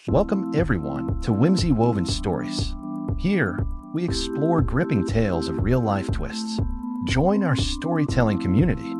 Welcome everyone to Whimsy Woven Stories. Here, we explore gripping tales of real-life twists. Join our storytelling community.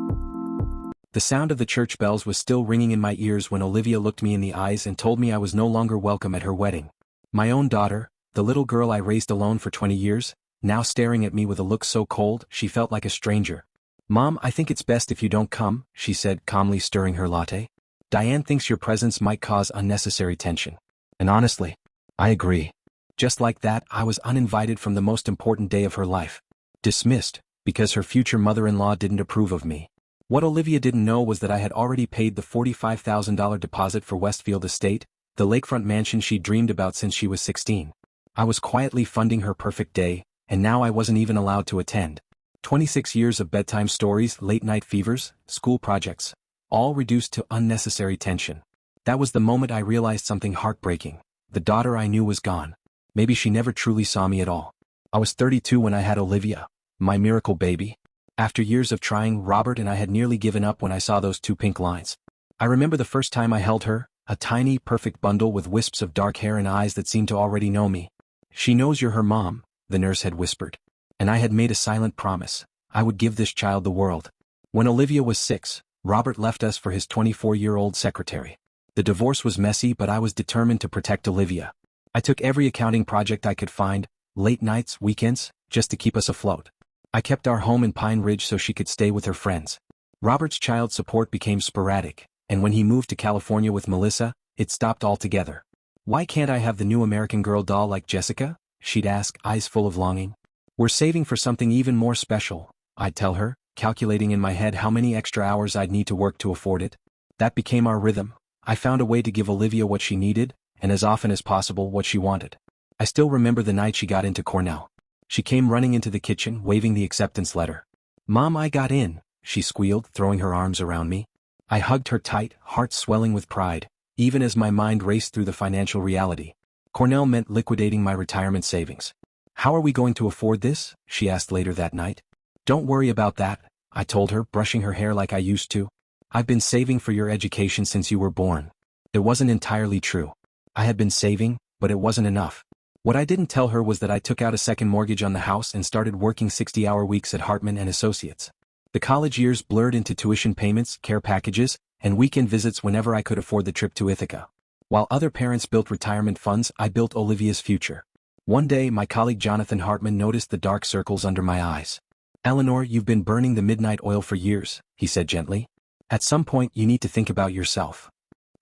The sound of the church bells was still ringing in my ears when Olivia looked me in the eyes and told me I was no longer welcome at her wedding. My own daughter, the little girl I raised alone for 20 years, now staring at me with a look so cold she felt like a stranger. "Mom, I think it's best if you don't come," she said, calmly stirring her latte. "Diane thinks your presence might cause unnecessary tension." And honestly, I agree. Just like that, I was uninvited from the most important day of her life. Dismissed, because her future mother-in-law didn't approve of me. What Olivia didn't know was that I had already paid the $45,000 deposit for Westfield Estate, the lakefront mansion she dreamed about since she was 16. I was quietly funding her perfect day, and now I wasn't even allowed to attend. 26 years of bedtime stories, late-night fevers, school projects, all reduced to unnecessary tension. That was the moment I realized something heartbreaking. The daughter I knew was gone. Maybe she never truly saw me at all. I was 32 when I had Olivia, my miracle baby. After years of trying, Robert and I had nearly given up when I saw those two pink lines. I remember the first time I held her, a tiny, perfect bundle with wisps of dark hair and eyes that seemed to already know me. "She knows you're her mom," the nurse had whispered. And I had made a silent promise. I would give this child the world. When Olivia was 6, Robert left us for his 24-year-old secretary. The divorce was messy, but I was determined to protect Olivia. I took every accounting project I could find, late nights, weekends, just to keep us afloat. I kept our home in Pine Ridge so she could stay with her friends. Robert's child support became sporadic, and when he moved to California with Melissa, it stopped altogether. "Why can't I have the new American Girl doll like Jessica?" she'd ask, eyes full of longing. "We're saving for something even more special," I'd tell her, calculating in my head how many extra hours I'd need to work to afford it. That became our rhythm. I found a way to give Olivia what she needed, and as often as possible what she wanted. I still remember the night she got into Cornell. She came running into the kitchen, waving the acceptance letter. "Mom, I got in," she squealed, throwing her arms around me. I hugged her tight, heart swelling with pride, even as my mind raced through the financial reality. Cornell meant liquidating my retirement savings. "How are we going to afford this?" she asked later that night. "Don't worry about that," I told her, brushing her hair like I used to. "I've been saving for your education since you were born." It wasn't entirely true. I had been saving, but it wasn't enough. What I didn't tell her was that I took out a second mortgage on the house and started working 60-hour weeks at Hartman and Associates. The college years blurred into tuition payments, care packages, and weekend visits whenever I could afford the trip to Ithaca. While other parents built retirement funds, I built Olivia's future. One day, my colleague Jonathan Hartman noticed the dark circles under my eyes. "Eleanor, you've been burning the midnight oil for years," he said gently. "At some point, you need to think about yourself."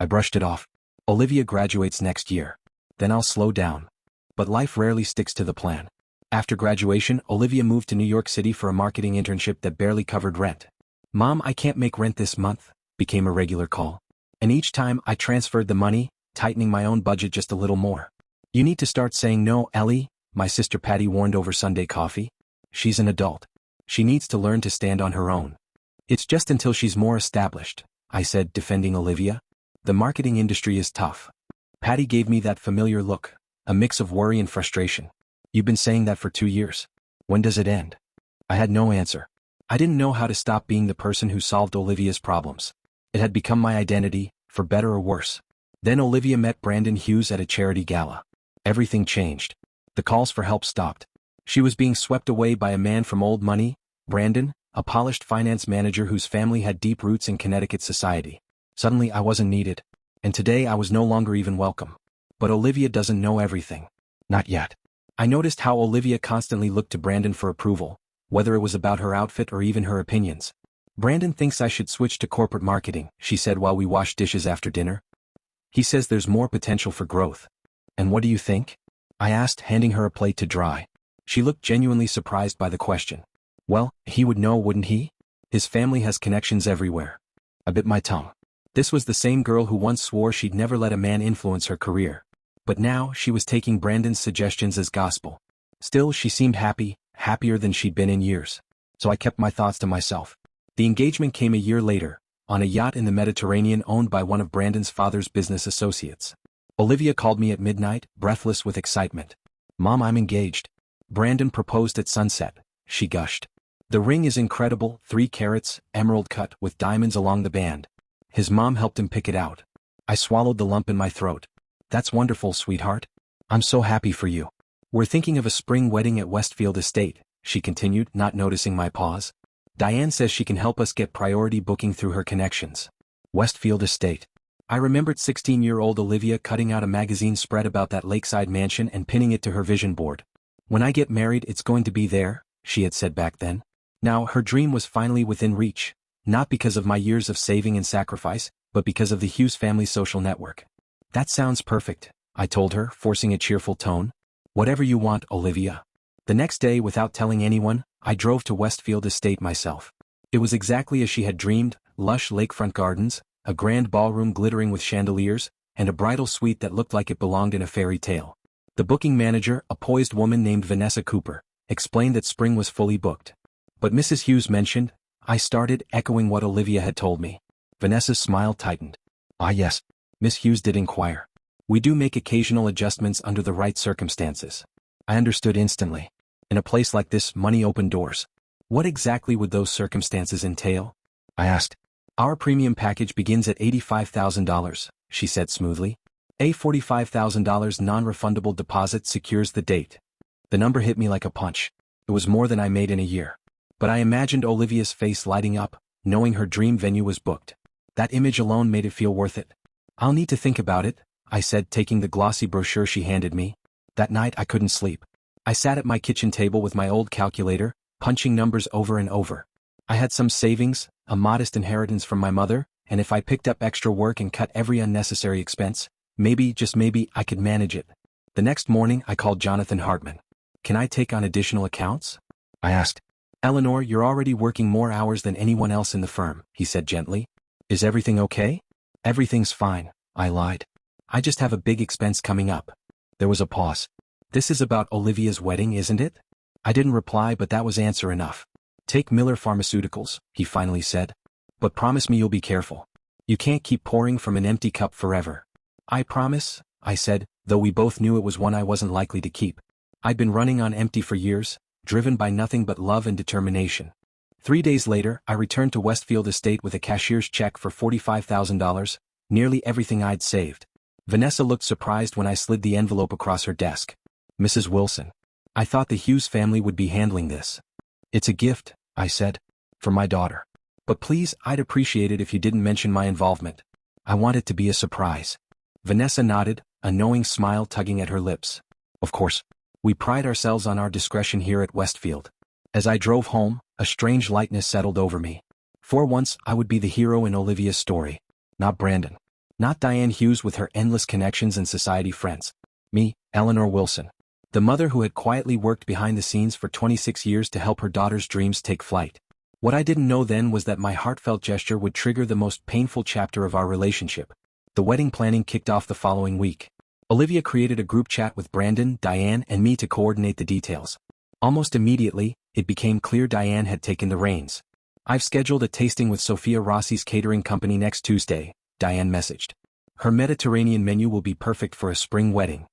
I brushed it off. "Olivia graduates next year. Then I'll slow down." But life rarely sticks to the plan. After graduation, Olivia moved to New York City for a marketing internship that barely covered rent. "Mom, I can't make rent this month," became a regular call. And each time I transferred the money, tightening my own budget just a little more. "You need to start saying no, Ellie," my sister Patty warned over Sunday coffee. "She's an adult. She needs to learn to stand on her own." "It's just until she's more established," I said, defending Olivia. "The marketing industry is tough." Patty gave me that familiar look, a mix of worry and frustration. "You've been saying that for 2 years. When does it end?" I had no answer. I didn't know how to stop being the person who solved Olivia's problems. It had become my identity, for better or worse. Then Olivia met Brandon Hughes at a charity gala. Everything changed. The calls for help stopped. She was being swept away by a man from old money, Brandon, a polished finance manager whose family had deep roots in Connecticut society. Suddenly I wasn't needed. And today I was no longer even welcome. But Olivia doesn't know everything. Not yet. I noticed how Olivia constantly looked to Brandon for approval, whether it was about her outfit or even her opinions. "Brandon thinks I should switch to corporate marketing," she said while we washed dishes after dinner. "He says there's more potential for growth." "And what do you think?" I asked, handing her a plate to dry. She looked genuinely surprised by the question. "Well, he would know, wouldn't he? His family has connections everywhere." I bit my tongue. This was the same girl who once swore she'd never let a man influence her career. But now she was taking Brandon's suggestions as gospel. Still, she seemed happy, happier than she'd been in years. So I kept my thoughts to myself. The engagement came a year later, on a yacht in the Mediterranean owned by one of Brandon's father's business associates. Olivia called me at midnight, breathless with excitement. "Mom, I'm engaged." "Brandon proposed at sunset," she gushed. "The ring is incredible, 3 carats, emerald cut, with diamonds along the band. His mom helped him pick it out." I swallowed the lump in my throat. That's wonderful, sweetheart. I'm so happy for you. We're thinking of a spring wedding at Westfield Estate, she continued, not noticing my pause. Diane says she can help us get priority booking through her connections. Westfield Estate. I remembered 16-year-old Olivia cutting out a magazine spread about that lakeside mansion and pinning it to her vision board. When I get married, it's going to be there, she had said back then. Now, her dream was finally within reach, not because of my years of saving and sacrifice, but because of the Hughes family social network. That sounds perfect, I told her, forcing a cheerful tone. Whatever you want, Olivia. The next day, without telling anyone, I drove to Westfield Estate myself. It was exactly as she had dreamed: lush lakefront gardens, a grand ballroom glittering with chandeliers, and a bridal suite that looked like it belonged in a fairy tale. The booking manager, a poised woman named Vanessa Cooper, explained that spring was fully booked. But Mrs. Hughes mentioned, I started, echoing what Olivia had told me. Vanessa's smile tightened. Ah yes, Miss Hughes did inquire. We do make occasional adjustments under the right circumstances. I understood instantly. In a place like this, money opened doors. What exactly would those circumstances entail? I asked. Our premium package begins at $85,000, she said smoothly. A $45,000 non-refundable deposit secures the date. The number hit me like a punch. It was more than I made in a year. But I imagined Olivia's face lighting up, knowing her dream venue was booked. That image alone made it feel worth it. I'll need to think about it, I said, taking the glossy brochure she handed me. That night I couldn't sleep. I sat at my kitchen table with my old calculator, punching numbers over and over. I had some savings, a modest inheritance from my mother, and if I picked up extra work and cut every unnecessary expense, maybe, just maybe, I could manage it. The next morning I called Jonathan Hartman. Can I take on additional accounts? I asked. Eleanor, you're already working more hours than anyone else in the firm, he said gently. Is everything okay? Everything's fine, I lied. I just have a big expense coming up. There was a pause. This is about Olivia's wedding, isn't it? I didn't reply, but that was answer enough. Take Miller Pharmaceuticals, he finally said. But promise me you'll be careful. You can't keep pouring from an empty cup forever. I promise, I said, though we both knew it was one I wasn't likely to keep. I'd been running on empty for years, driven by nothing but love and determination. 3 days later, I returned to Westfield Estate with a cashier's check for $45,000, nearly everything I'd saved. Vanessa looked surprised when I slid the envelope across her desk. Mrs. Wilson. I thought the Hughes family would be handling this. It's a gift, I said. For my daughter. But please, I'd appreciate it if you didn't mention my involvement. I want it to be a surprise. Vanessa nodded, a knowing smile tugging at her lips. Of course. We pride ourselves on our discretion here at Westfield. As I drove home, a strange lightness settled over me. For once, I would be the hero in Olivia's story. Not Brandon. Not Diane Hughes with her endless connections and society friends. Me, Eleanor Wilson. The mother who had quietly worked behind the scenes for 26 years to help her daughter's dreams take flight. What I didn't know then was that my heartfelt gesture would trigger the most painful chapter of our relationship. The wedding planning kicked off the following week. Olivia created a group chat with Brandon, Diane, and me to coordinate the details. Almost immediately, it became clear Diane had taken the reins. I've scheduled a tasting with Sophia Rossi's catering company next Tuesday, Diane messaged. Her Mediterranean menu will be perfect for a spring wedding.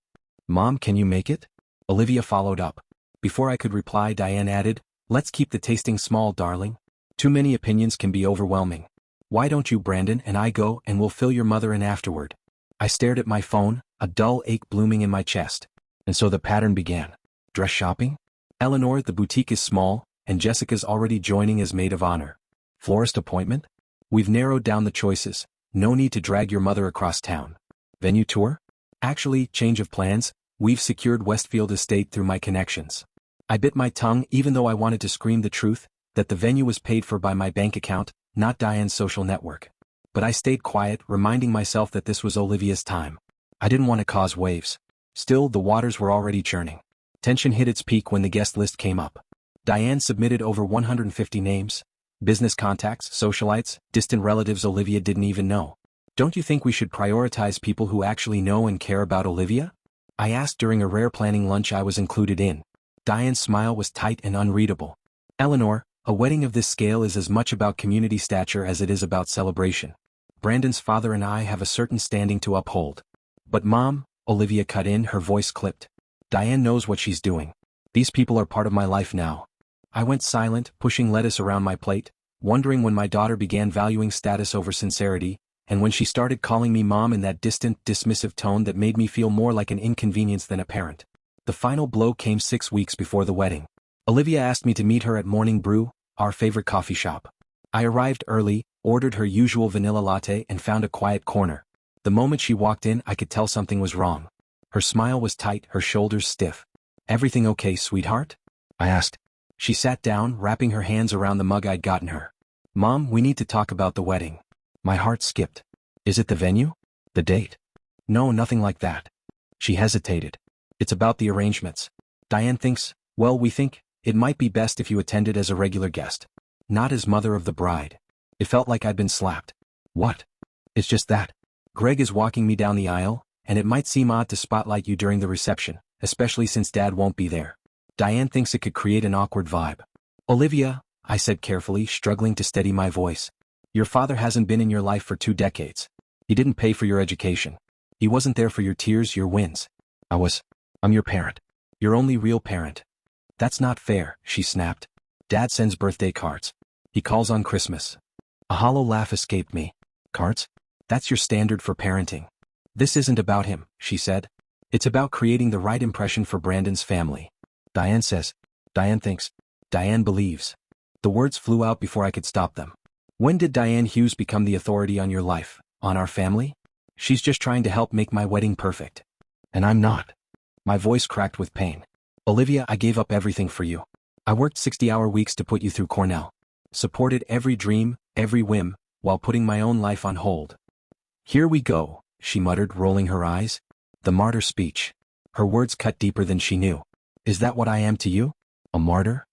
Mom, can you make it? Olivia followed up. Before I could reply, Diane added, let's keep the tasting small, darling. Too many opinions can be overwhelming. Why don't you, Brandon, and I go, and we'll fill your mother in afterward. I stared at my phone, a dull ache blooming in my chest. And so the pattern began. Dress shopping? Eleanor, the boutique is small, and Jessica's already joining as maid of honor. Florist appointment? We've narrowed down the choices. No need to drag your mother across town. Venue tour? Actually, change of plans. We've secured Westfield Estate through my connections. I bit my tongue even though I wanted to scream the truth, that the venue was paid for by my bank account, not Diane's social network. But I stayed quiet, reminding myself that this was Olivia's time. I didn't want to cause waves. Still, the waters were already churning. Tension hit its peak when the guest list came up. Diane submitted over 150 names. Business contacts, socialites, distant relatives Olivia didn't even know. Don't you think we should prioritize people who actually know and care about Olivia? I asked during a rare planning lunch I was included in. Diane's smile was tight and unreadable. Eleanor, a wedding of this scale is as much about community stature as it is about celebration. Brandon's father and I have a certain standing to uphold. But Mom, Olivia cut in, her voice clipped. Diane knows what she's doing. These people are part of my life now. I went silent, pushing lettuce around my plate, wondering when my daughter began valuing status over sincerity, and when she started calling me mom in that distant, dismissive tone that made me feel more like an inconvenience than a parent. The final blow came 6 weeks before the wedding. Olivia asked me to meet her at Morning Brew, our favorite coffee shop. I arrived early, ordered her usual vanilla latte and found a quiet corner. The moment she walked in, I could tell something was wrong. Her smile was tight, her shoulders stiff. "Everything okay, sweetheart?" I asked. She sat down, wrapping her hands around the mug I'd gotten her. "Mom, we need to talk about the wedding." My heart skipped. "Is it the venue? The date?" "No, nothing like that." She hesitated. "It's about the arrangements. Diane thinks, well, we think, it might be best if you attended as a regular guest. Not as mother of the bride." It felt like I'd been slapped. "What?" "It's just that. Greg is walking me down the aisle, and it might seem odd to spotlight you during the reception, especially since Dad won't be there. Diane thinks it could create an awkward vibe." "Olivia," I said carefully, struggling to steady my voice. "Your father hasn't been in your life for 2 decades. He didn't pay for your education. He wasn't there for your tears, your wins." I'm your parent. Your only real parent." "That's not fair," she snapped. "Dad sends birthday cards. He calls on Christmas." A hollow laugh escaped me. "Cards? That's your standard for parenting." "This isn't about him," she said. "It's about creating the right impression for Brandon's family. Diane says. Diane thinks. Diane believes." The words flew out before I could stop them. "When did Diane Hughes become the authority on your life, on our family? She's just trying to help make my wedding perfect. And I'm not." My voice cracked with pain. "Olivia, I gave up everything for you. I worked 60-hour weeks to put you through Cornell. Supported every dream, every whim, while putting my own life on hold." "Here we go," she muttered, rolling her eyes. "The martyr speech." Her words cut deeper than she knew. "Is that what I am to you? A martyr?"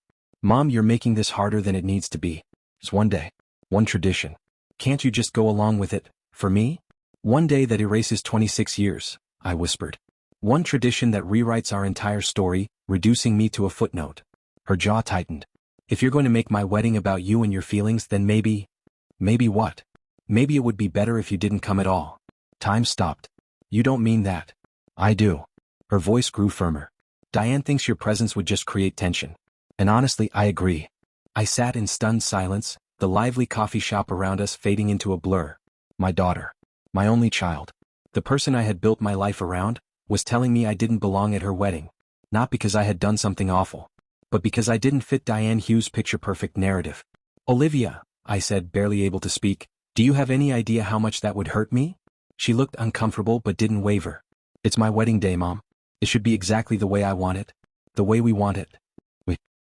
"Mom, you're making this harder than it needs to be. It's one day. One tradition. Can't you just go along with it, for me? One day that erases 26 years, I whispered. One tradition that rewrites our entire story, reducing me to a footnote." Her jaw tightened. "If you're going to make my wedding about you and your feelings, then maybe..." "Maybe what?" "Maybe it would be better if you didn't come at all." Time stopped. "You don't mean that." "I do." Her voice grew firmer. "Diane thinks your presence would just create tension. And honestly, I agree." I sat in stunned silence, the lively coffee shop around us fading into a blur. My daughter. My only child. The person I had built my life around, was telling me I didn't belong at her wedding. Not because I had done something awful, but because I didn't fit Diane Hughes' picture-perfect narrative. "Olivia," I said, barely able to speak, "do you have any idea how much that would hurt me?" She looked uncomfortable but didn't waver. "It's my wedding day, Mom. It should be exactly the way I want it. The way we want it.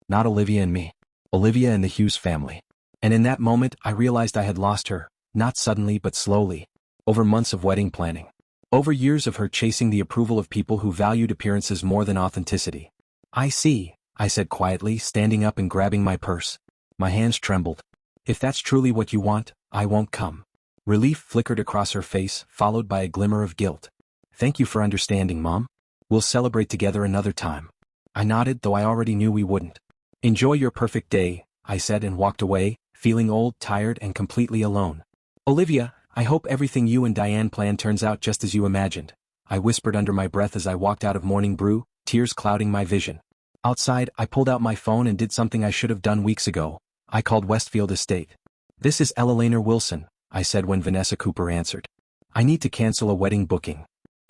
Not Olivia and me. Olivia and the Hughes family." And in that moment, I realized I had lost her, not suddenly but slowly. Over months of wedding planning. Over years of her chasing the approval of people who valued appearances more than authenticity. "I see," I said quietly, standing up and grabbing my purse. My hands trembled. "If that's truly what you want, I won't come." Relief flickered across her face, followed by a glimmer of guilt. "Thank you for understanding, Mom. We'll celebrate together another time." I nodded, though I already knew we wouldn't. "Enjoy your perfect day," I said, and walked away, feeling old, tired, and completely alone. "Olivia, I hope everything you and Diane plan turns out just as you imagined," I whispered under my breath as I walked out of Morning Brew, tears clouding my vision. Outside, I pulled out my phone and did something I should have done weeks ago. I called Westfield Estate. "This is Ella Laner Wilson," I said when Vanessa Cooper answered. "I need to cancel a wedding booking."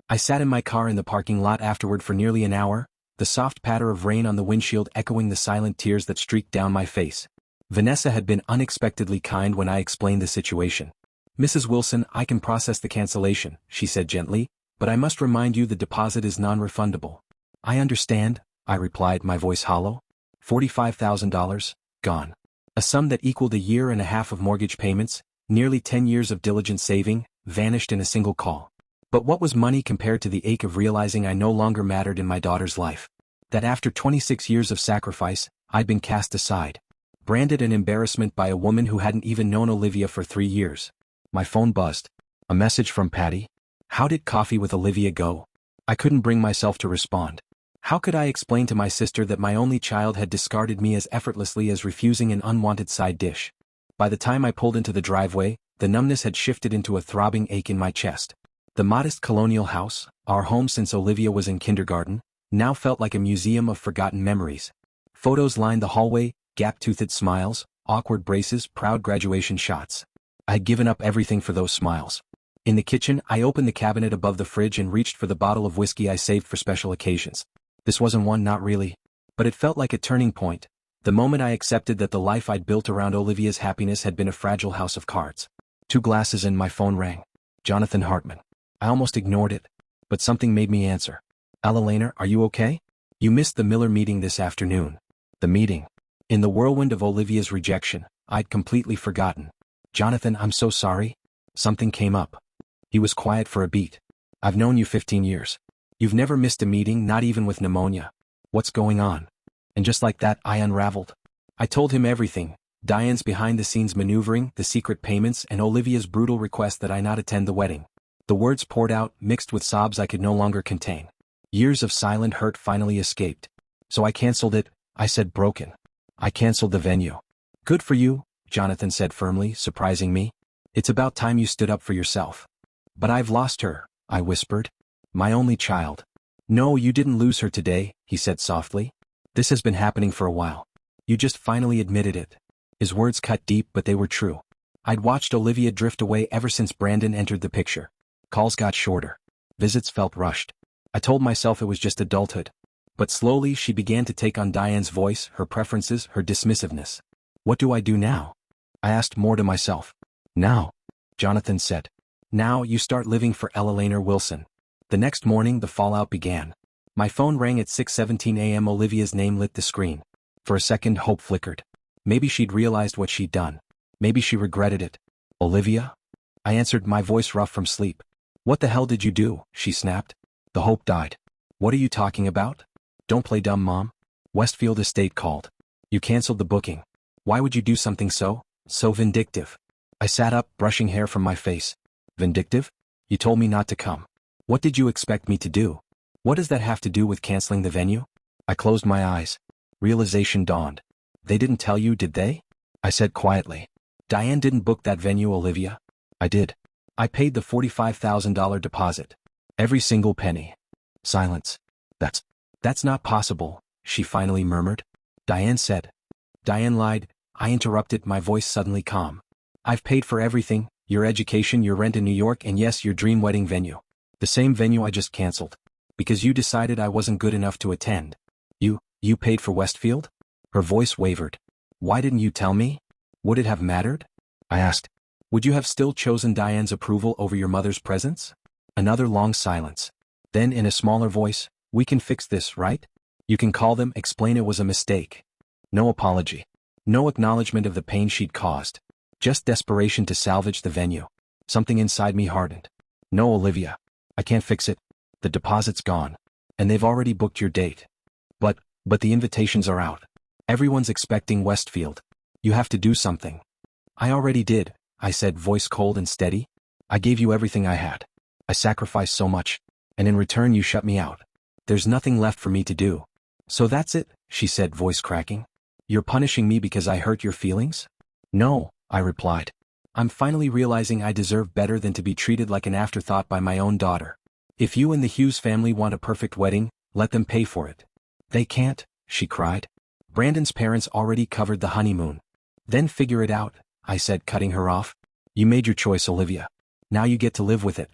I sat in my car in the parking lot afterward for nearly an hour, the soft patter of rain on the windshield echoing the silent tears that streaked down my face. Vanessa had been unexpectedly kind when I explained the situation. "Mrs. Wilson, I can process the cancellation," she said gently, "but I must remind you the deposit is non-refundable." "I understand," I replied, my voice hollow. $45,000, gone. A sum that equaled a year and a half of mortgage payments, nearly 10 years of diligent saving, vanished in a single call. But what was money compared to the ache of realizing I no longer mattered in my daughter's life? That after 26 years of sacrifice, I'd been cast aside. Branded an embarrassment by a woman who hadn't even known Olivia for 3 years. My phone buzzed. A message from Patty. How did coffee with Olivia go? I couldn't bring myself to respond. How could I explain to my sister that my only child had discarded me as effortlessly as refusing an unwanted side dish? By the time I pulled into the driveway, the numbness had shifted into a throbbing ache in my chest. The modest colonial house, our home since Olivia was in kindergarten, now felt like a museum of forgotten memories. Photos lined the hallway, gap-toothed smiles, awkward braces, proud graduation shots. I had given up everything for those smiles. In the kitchen, I opened the cabinet above the fridge and reached for the bottle of whiskey I saved for special occasions. This wasn't one, not really. But it felt like a turning point, the moment I accepted that the life I'd built around Olivia's happiness had been a fragile house of cards. 2 glasses and my phone rang. Jonathan Hartman. I almost ignored it, but something made me answer. Elena, are you okay? You missed the Miller meeting this afternoon. The meeting. In the whirlwind of Olivia's rejection, I'd completely forgotten. Jonathan, I'm so sorry. Something came up. He was quiet for a beat. I've known you 15 years. You've never missed a meeting, not even with pneumonia. What's going on? And just like that, I unraveled. I told him everything. Diane's behind-the-scenes maneuvering, the secret payments, and Olivia's brutal request that I not attend the wedding. The words poured out, mixed with sobs I could no longer contain. Years of silent hurt finally escaped. So I canceled it, I said, broken. I canceled the venue. Good for you, Jonathan said firmly, surprising me. It's about time you stood up for yourself. But I've lost her, I whispered. My only child. No, you didn't lose her today, he said softly. This has been happening for a while. You just finally admitted it. His words cut deep, but they were true. I'd watched Olivia drift away ever since Brandon entered the picture. Calls got shorter. Visits felt rushed. I told myself it was just adulthood. But slowly she began to take on Diane's voice, her preferences, her dismissiveness. What do I do now? I asked more to myself. Now, Jonathan said. Now you start living for Elena Wilson. The next morning the fallout began. My phone rang at 6:17 a.m. Olivia's name lit the screen. For a second hope flickered. Maybe she'd realized what she'd done. Maybe she regretted it. Olivia? I answered, my voice rough from sleep. What the hell did you do? She snapped. The hope died. What are you talking about? Don't play dumb, Mom. Westfield Estate called. You canceled the booking. Why would you do something so vindictive? I sat up, brushing hair from my face. Vindictive? You told me not to come. What did you expect me to do? What does that have to do with canceling the venue? I closed my eyes. Realization dawned. They didn't tell you, did they? I said quietly. Diane didn't book that venue, Olivia. I did. I paid the $45,000 deposit. Every single penny. Silence. That's not possible, she finally murmured. Diane said. Diane lied, I interrupted, my voice suddenly calm. I've paid for everything, your education, your rent in New York, and yes, your dream wedding venue. The same venue I just canceled. Because you decided I wasn't good enough to attend. You paid for Westfield? Her voice wavered. Why didn't you tell me? Would it have mattered? I asked. Would you have still chosen Diane's approval over your mother's presence? Another long silence. Then in a smaller voice, we can fix this, right? You can call them, explain it was a mistake. No apology. No acknowledgement of the pain she'd caused. Just desperation to salvage the venue. Something inside me hardened. No, Olivia. I can't fix it. The deposit's gone. And they've already booked your date. But the invitations are out. Everyone's expecting Westfield. You have to do something. I already did, I said, voice cold and steady. I gave you everything I had. I sacrificed so much. And in return you shut me out. There's nothing left for me to do. So that's it, she said, voice cracking. You're punishing me because I hurt your feelings? No, I replied. I'm finally realizing I deserve better than to be treated like an afterthought by my own daughter. If you and the Hughes family want a perfect wedding, let them pay for it. They can't, she cried. Brandon's parents already covered the honeymoon. Then figure it out, I said, cutting her off. You made your choice, Olivia. Now you get to live with it.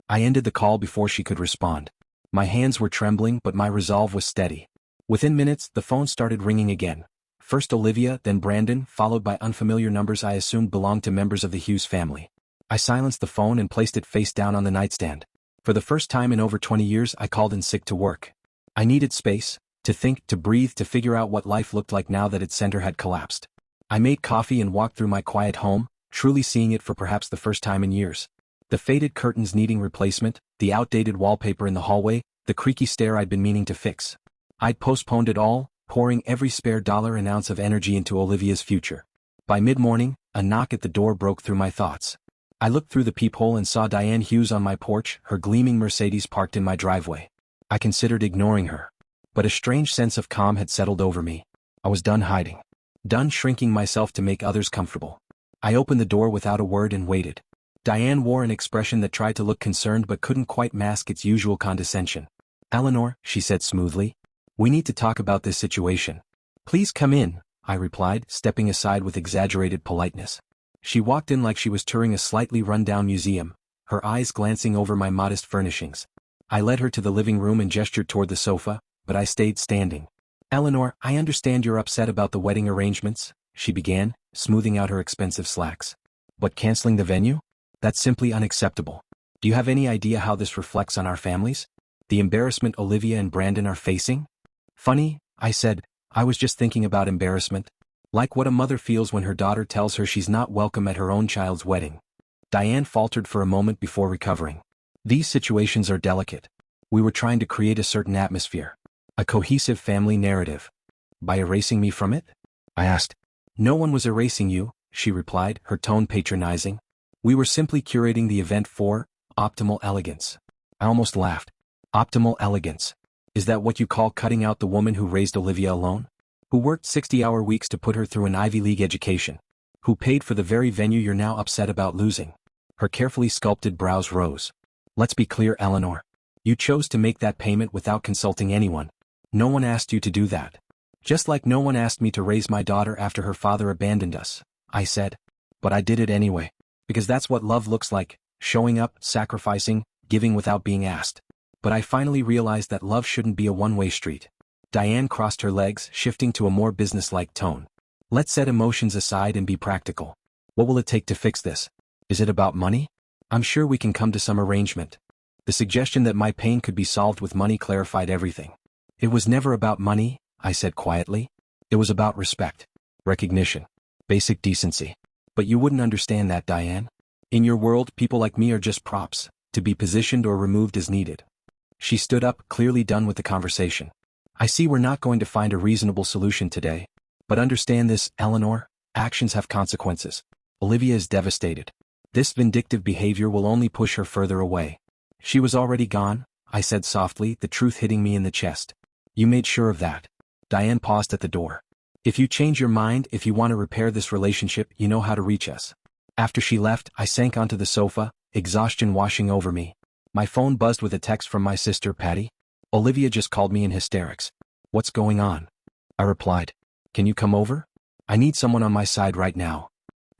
I ended the call before she could respond. My hands were trembling, but my resolve was steady. Within minutes, the phone started ringing again. First Olivia, then Brandon, followed by unfamiliar numbers I assumed belonged to members of the Hughes family. I silenced the phone and placed it face down on the nightstand. For the first time in over 20 years, I called in sick to work. I needed space, to think, to breathe, to figure out what life looked like now that its center had collapsed. I made coffee and walked through my quiet home, truly seeing it for perhaps the first time in years. The faded curtains needing replacement, the outdated wallpaper in the hallway, the creaky stair I'd been meaning to fix. I'd postponed it all, pouring every spare dollar and ounce of energy into Olivia's future. By mid-morning, a knock at the door broke through my thoughts. I looked through the peephole and saw Diane Hughes on my porch, her gleaming Mercedes parked in my driveway. I considered ignoring her. But a strange sense of calm had settled over me. I was done hiding. Done shrinking myself to make others comfortable. I opened the door without a word and waited. Diane wore an expression that tried to look concerned but couldn't quite mask its usual condescension. Eleanor, she said smoothly. We need to talk about this situation. Please come in, I replied, stepping aside with exaggerated politeness. She walked in like she was touring a slightly run-down museum, her eyes glancing over my modest furnishings. I led her to the living room and gestured toward the sofa, but I stayed standing. "Eleanor, I understand you're upset about the wedding arrangements," she began, smoothing out her expensive slacks. "But canceling the venue? That's simply unacceptable. Do you have any idea how this reflects on our families? The embarrassment Olivia and Brandon are facing?" "Funny," I said, "I was just thinking about embarrassment. Like what a mother feels when her daughter tells her she's not welcome at her own child's wedding." Diane faltered for a moment before recovering. "These situations are delicate. We were trying to create a certain atmosphere. A cohesive family narrative." "By erasing me from it?" I asked. "No one was erasing you," she replied, her tone patronizing. "We were simply curating the event for optimal elegance." I almost laughed. Optimal elegance. Is that what you call cutting out the woman who raised Olivia alone? Who worked 60-hour weeks to put her through an Ivy League education? Who paid for the very venue you're now upset about losing? Her carefully sculpted brows rose. "Let's be clear, Eleanor. You chose to make that payment without consulting anyone. No one asked you to do that. Just like no one asked me to raise my daughter after her father abandoned us," I said. "But I did it anyway. Because that's what love looks like, showing up, sacrificing, giving without being asked. But I finally realized that love shouldn't be a one-way street." Diane crossed her legs, shifting to a more business-like tone. "Let's set emotions aside and be practical. What will it take to fix this? Is it about money? I'm sure we can come to some arrangement." The suggestion that my pain could be solved with money clarified everything. "It was never about money," I said quietly. "It was about respect, recognition, basic decency. But you wouldn't understand that, Diane. In your world, people like me are just props, to be positioned or removed as needed." She stood up, clearly done with the conversation. "I see we're not going to find a reasonable solution today. But understand this, Eleanor, actions have consequences. Olivia is devastated. This vindictive behavior will only push her further away." "She was already gone," I said softly, the truth hitting me in the chest. "You made sure of that." Diane paused at the door. "If you change your mind, if you want to repair this relationship, you know how to reach us." After she left, I sank onto the sofa, exhaustion washing over me. My phone buzzed with a text from my sister, Patty. "Olivia just called me in hysterics. What's going on?" I replied. "Can you come over? I need someone on my side right now."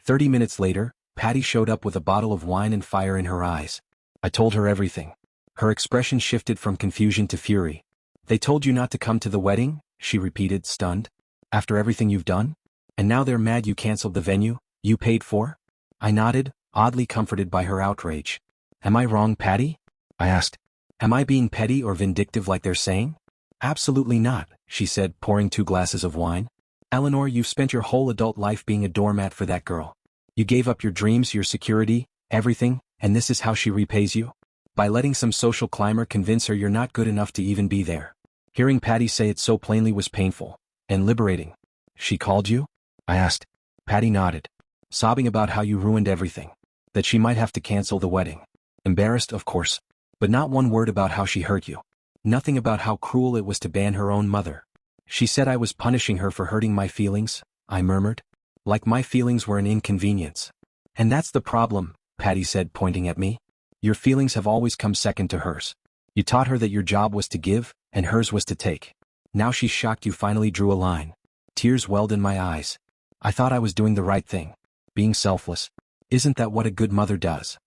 30 minutes later, Patty showed up with a bottle of wine and fire in her eyes. I told her everything. Her expression shifted from confusion to fury. "They told you not to come to the wedding?" she repeated, stunned. "After everything you've done? And now they're mad you canceled the venue you paid for?" I nodded, oddly comforted by her outrage. "Am I wrong, Patty?" I asked. "Am I being petty or vindictive like they're saying?" "Absolutely not," she said, pouring 2 glasses of wine. "Eleanor, you've spent your whole adult life being a doormat for that girl. You gave up your dreams, your security, everything, and this is how she repays you? By letting some social climber convince her you're not good enough to even be there." Hearing Patty say it so plainly was painful and liberating. "She called you?" I asked. Patty nodded, sobbing about how you ruined everything. That she might have to cancel the wedding. Embarrassed, of course. But not one word about how she hurt you. Nothing about how cruel it was to ban her own mother. "She said I was punishing her for hurting my feelings," I murmured. "Like my feelings were an inconvenience." "And that's the problem," Patty said, pointing at me. "Your feelings have always come second to hers. You taught her that your job was to give, and hers was to take. Now she's shocked you finally drew a line." Tears welled in my eyes. I thought I was doing the right thing. Being selfless. Isn't that what a good mother does?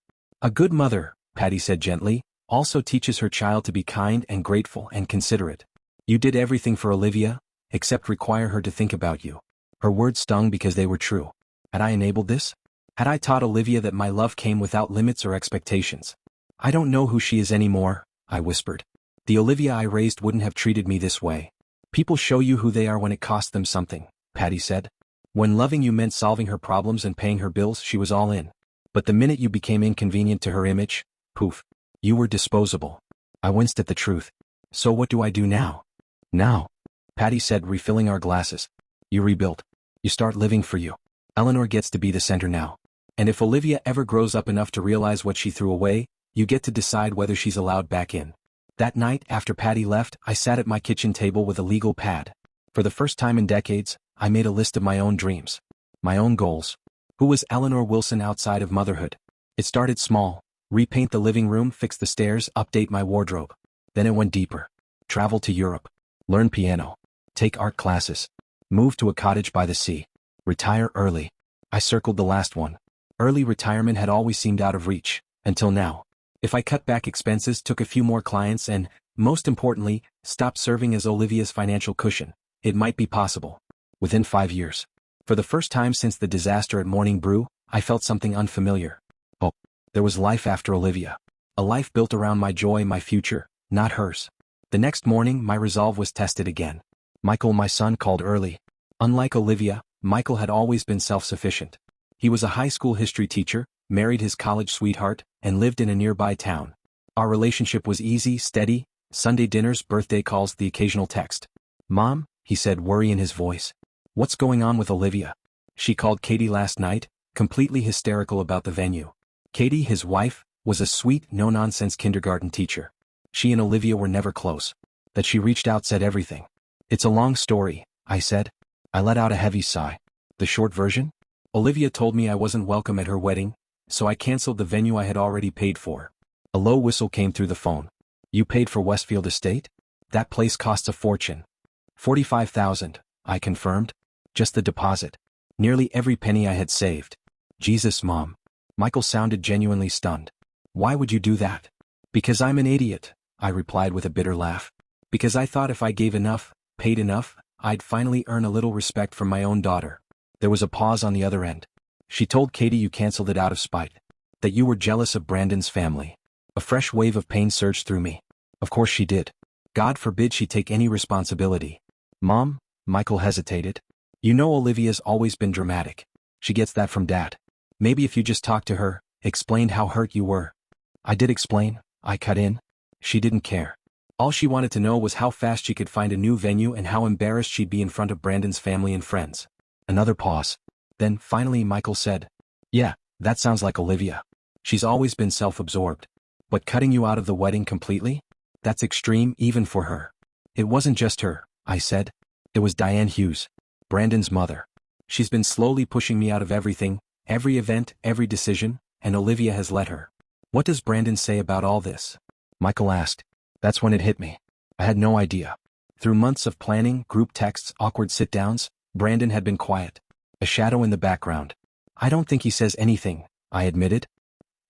"A good mother," Patty said gently, "also teaches her child to be kind and grateful and considerate. You did everything for Olivia, except require her to think about you." Her words stung because they were true. Had I enabled this? Had I taught Olivia that my love came without limits or expectations? "I don't know who she is anymore," I whispered. "The Olivia I raised wouldn't have treated me this way." "People show you who they are when it costs them something," Patty said. "When loving you meant solving her problems and paying her bills, she was all in. But the minute you became inconvenient to her image, poof, you were disposable." I winced at the truth. "So what do I do now?" "Now," Patty said, refilling our glasses. "You rebuild. You start living for you. Eleanor gets to be the center now. And if Olivia ever grows up enough to realize what she threw away, you get to decide whether she's allowed back in." That night, after Patty left, I sat at my kitchen table with a legal pad. For the first time in decades, I made a list of my own dreams. My own goals. Who was Eleanor Wilson outside of motherhood? It started small. Repaint the living room, fix the stairs, update my wardrobe. Then it went deeper. Travel to Europe. Learn piano. Take art classes. Move to a cottage by the sea. Retire early. I circled the last one. Early retirement had always seemed out of reach, Until now. If I cut back expenses, took a few more clients and, most importantly, stopped serving as Olivia's financial cushion, it might be possible. Within 5 years. For the first time since the disaster at Morning Brew, I felt something unfamiliar. Oh, there was life after Olivia. A life built around my joy, my future, not hers. The next morning, my resolve was tested again. Michael, my son, called early. Unlike Olivia, Michael had always been self-sufficient. He was a high school history teacher, married his college sweetheart, and lived in a nearby town. Our relationship was easy, steady, Sunday dinners, birthday calls, the occasional text. "Mom," he said, worry in his voice. "What's going on with Olivia? She called Katie last night, completely hysterical about the venue." Katie, his wife, was a sweet, no-nonsense kindergarten teacher. She and Olivia were never close. That she reached out said everything. "It's a long story," I said. I let out a heavy sigh. The short version? Olivia told me I wasn't welcome at her wedding, so I canceled the venue I had already paid for. A low whistle came through the phone. "You paid for Westfield Estate? That place costs a fortune." $45,000, I confirmed. Just the deposit. Nearly every penny I had saved. "Jesus, Mom." Michael sounded genuinely stunned. "Why would you do that?" "Because I'm an idiot," I replied with a bitter laugh. "Because I thought if I gave enough, paid enough, I'd finally earn a little respect from my own daughter." There was a pause on the other end. "She told Katie you canceled it out of spite. That you were jealous of Brandon's family." A fresh wave of pain surged through me. Of course she did. God forbid she take any responsibility. "Mom," Michael hesitated. "You know Olivia's always been dramatic. She gets that from Dad. Maybe if you just talked to her, explained how hurt you were." I did explain, I cut in. She didn't care. All she wanted to know was how fast she could find a new venue and how embarrassed she'd be in front of Brandon's family and friends. Another pause. Then, finally, Michael said, "Yeah, that sounds like Olivia. She's always been self-absorbed. But cutting you out of the wedding completely? That's extreme even for her." "It wasn't just her," I said. "It was Diane Hughes, Brandon's mother. She's been slowly pushing me out of everything, every event, every decision, and Olivia has let her." "What does Brandon say about all this?" Michael asked. That's when it hit me. I had no idea. Through months of planning, group texts, awkward sit-downs, Brandon had been quiet. A shadow in the background. "I don't think he says anything," I admitted.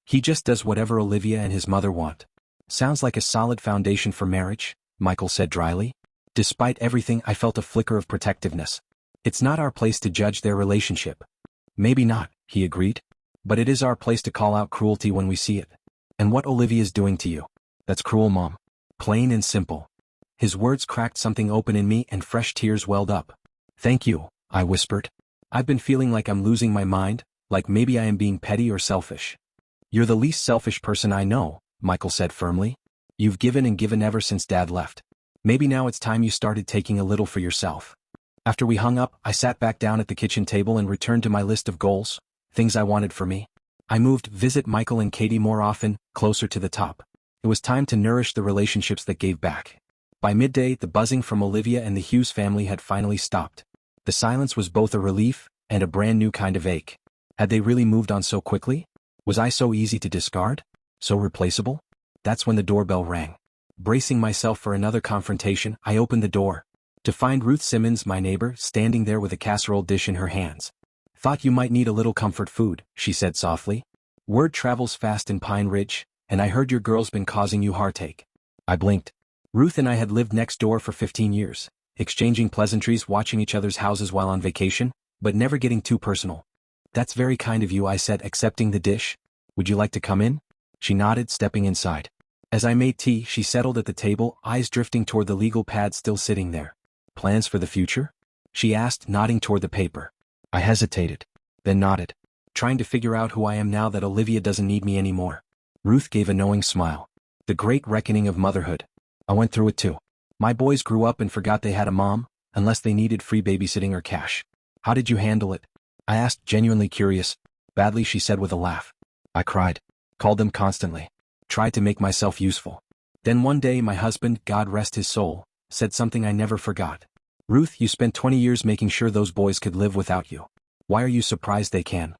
"He just does whatever Olivia and his mother want." "Sounds like a solid foundation for marriage," Michael said dryly. Despite everything, I felt a flicker of protectiveness. "It's not our place to judge their relationship." "Maybe not," he agreed. "But it is our place to call out cruelty when we see it. And what Olivia's doing to you. That's cruel, Mom. Plain and simple." His words cracked something open in me and fresh tears welled up. "Thank you," I whispered. "I've been feeling like I'm losing my mind, like maybe I am being petty or selfish." "You're the least selfish person I know," Michael said firmly. "You've given and given ever since Dad left. Maybe now it's time you started taking a little for yourself." After we hung up, I sat back down at the kitchen table and returned to my list of goals, things I wanted for me. I moved visit Michael and Katie more often, closer to the top. It was time to nourish the relationships that gave back. By midday, the buzzing from Olivia and the Hughes family had finally stopped. The silence was both a relief and a brand new kind of ache. Had they really moved on so quickly? Was I so easy to discard? So replaceable? That's when the doorbell rang. Bracing myself for another confrontation, I opened the door. To find Ruth Simmons, my neighbor, standing there with a casserole dish in her hands. "Thought you might need a little comfort food," she said softly. "Word travels fast in Pine Ridge, and I heard your girl's been causing you heartache." I blinked. Ruth and I had lived next door for 15 years, exchanging pleasantries, watching each other's houses while on vacation, but never getting too personal. "That's very kind of you," I said, accepting the dish. "Would you like to come in?" She nodded, stepping inside. As I made tea, she settled at the table, eyes drifting toward the legal pad still sitting there. "Plans for the future?" she asked, nodding toward the paper. I hesitated, then nodded, trying to figure out who I am now that Olivia doesn't need me anymore. Ruth gave a knowing smile. "The great reckoning of motherhood. I went through it too. My boys grew up and forgot they had a mom, unless they needed free babysitting or cash." "How did you handle it?" I asked, genuinely curious. "Badly," she said with a laugh. I cried. Called them constantly. Tried to make myself useful. Then one day my husband, God rest his soul, said something I never forgot. "Ruth, you spent 20 years making sure those boys could live without you. Why are you surprised they can?"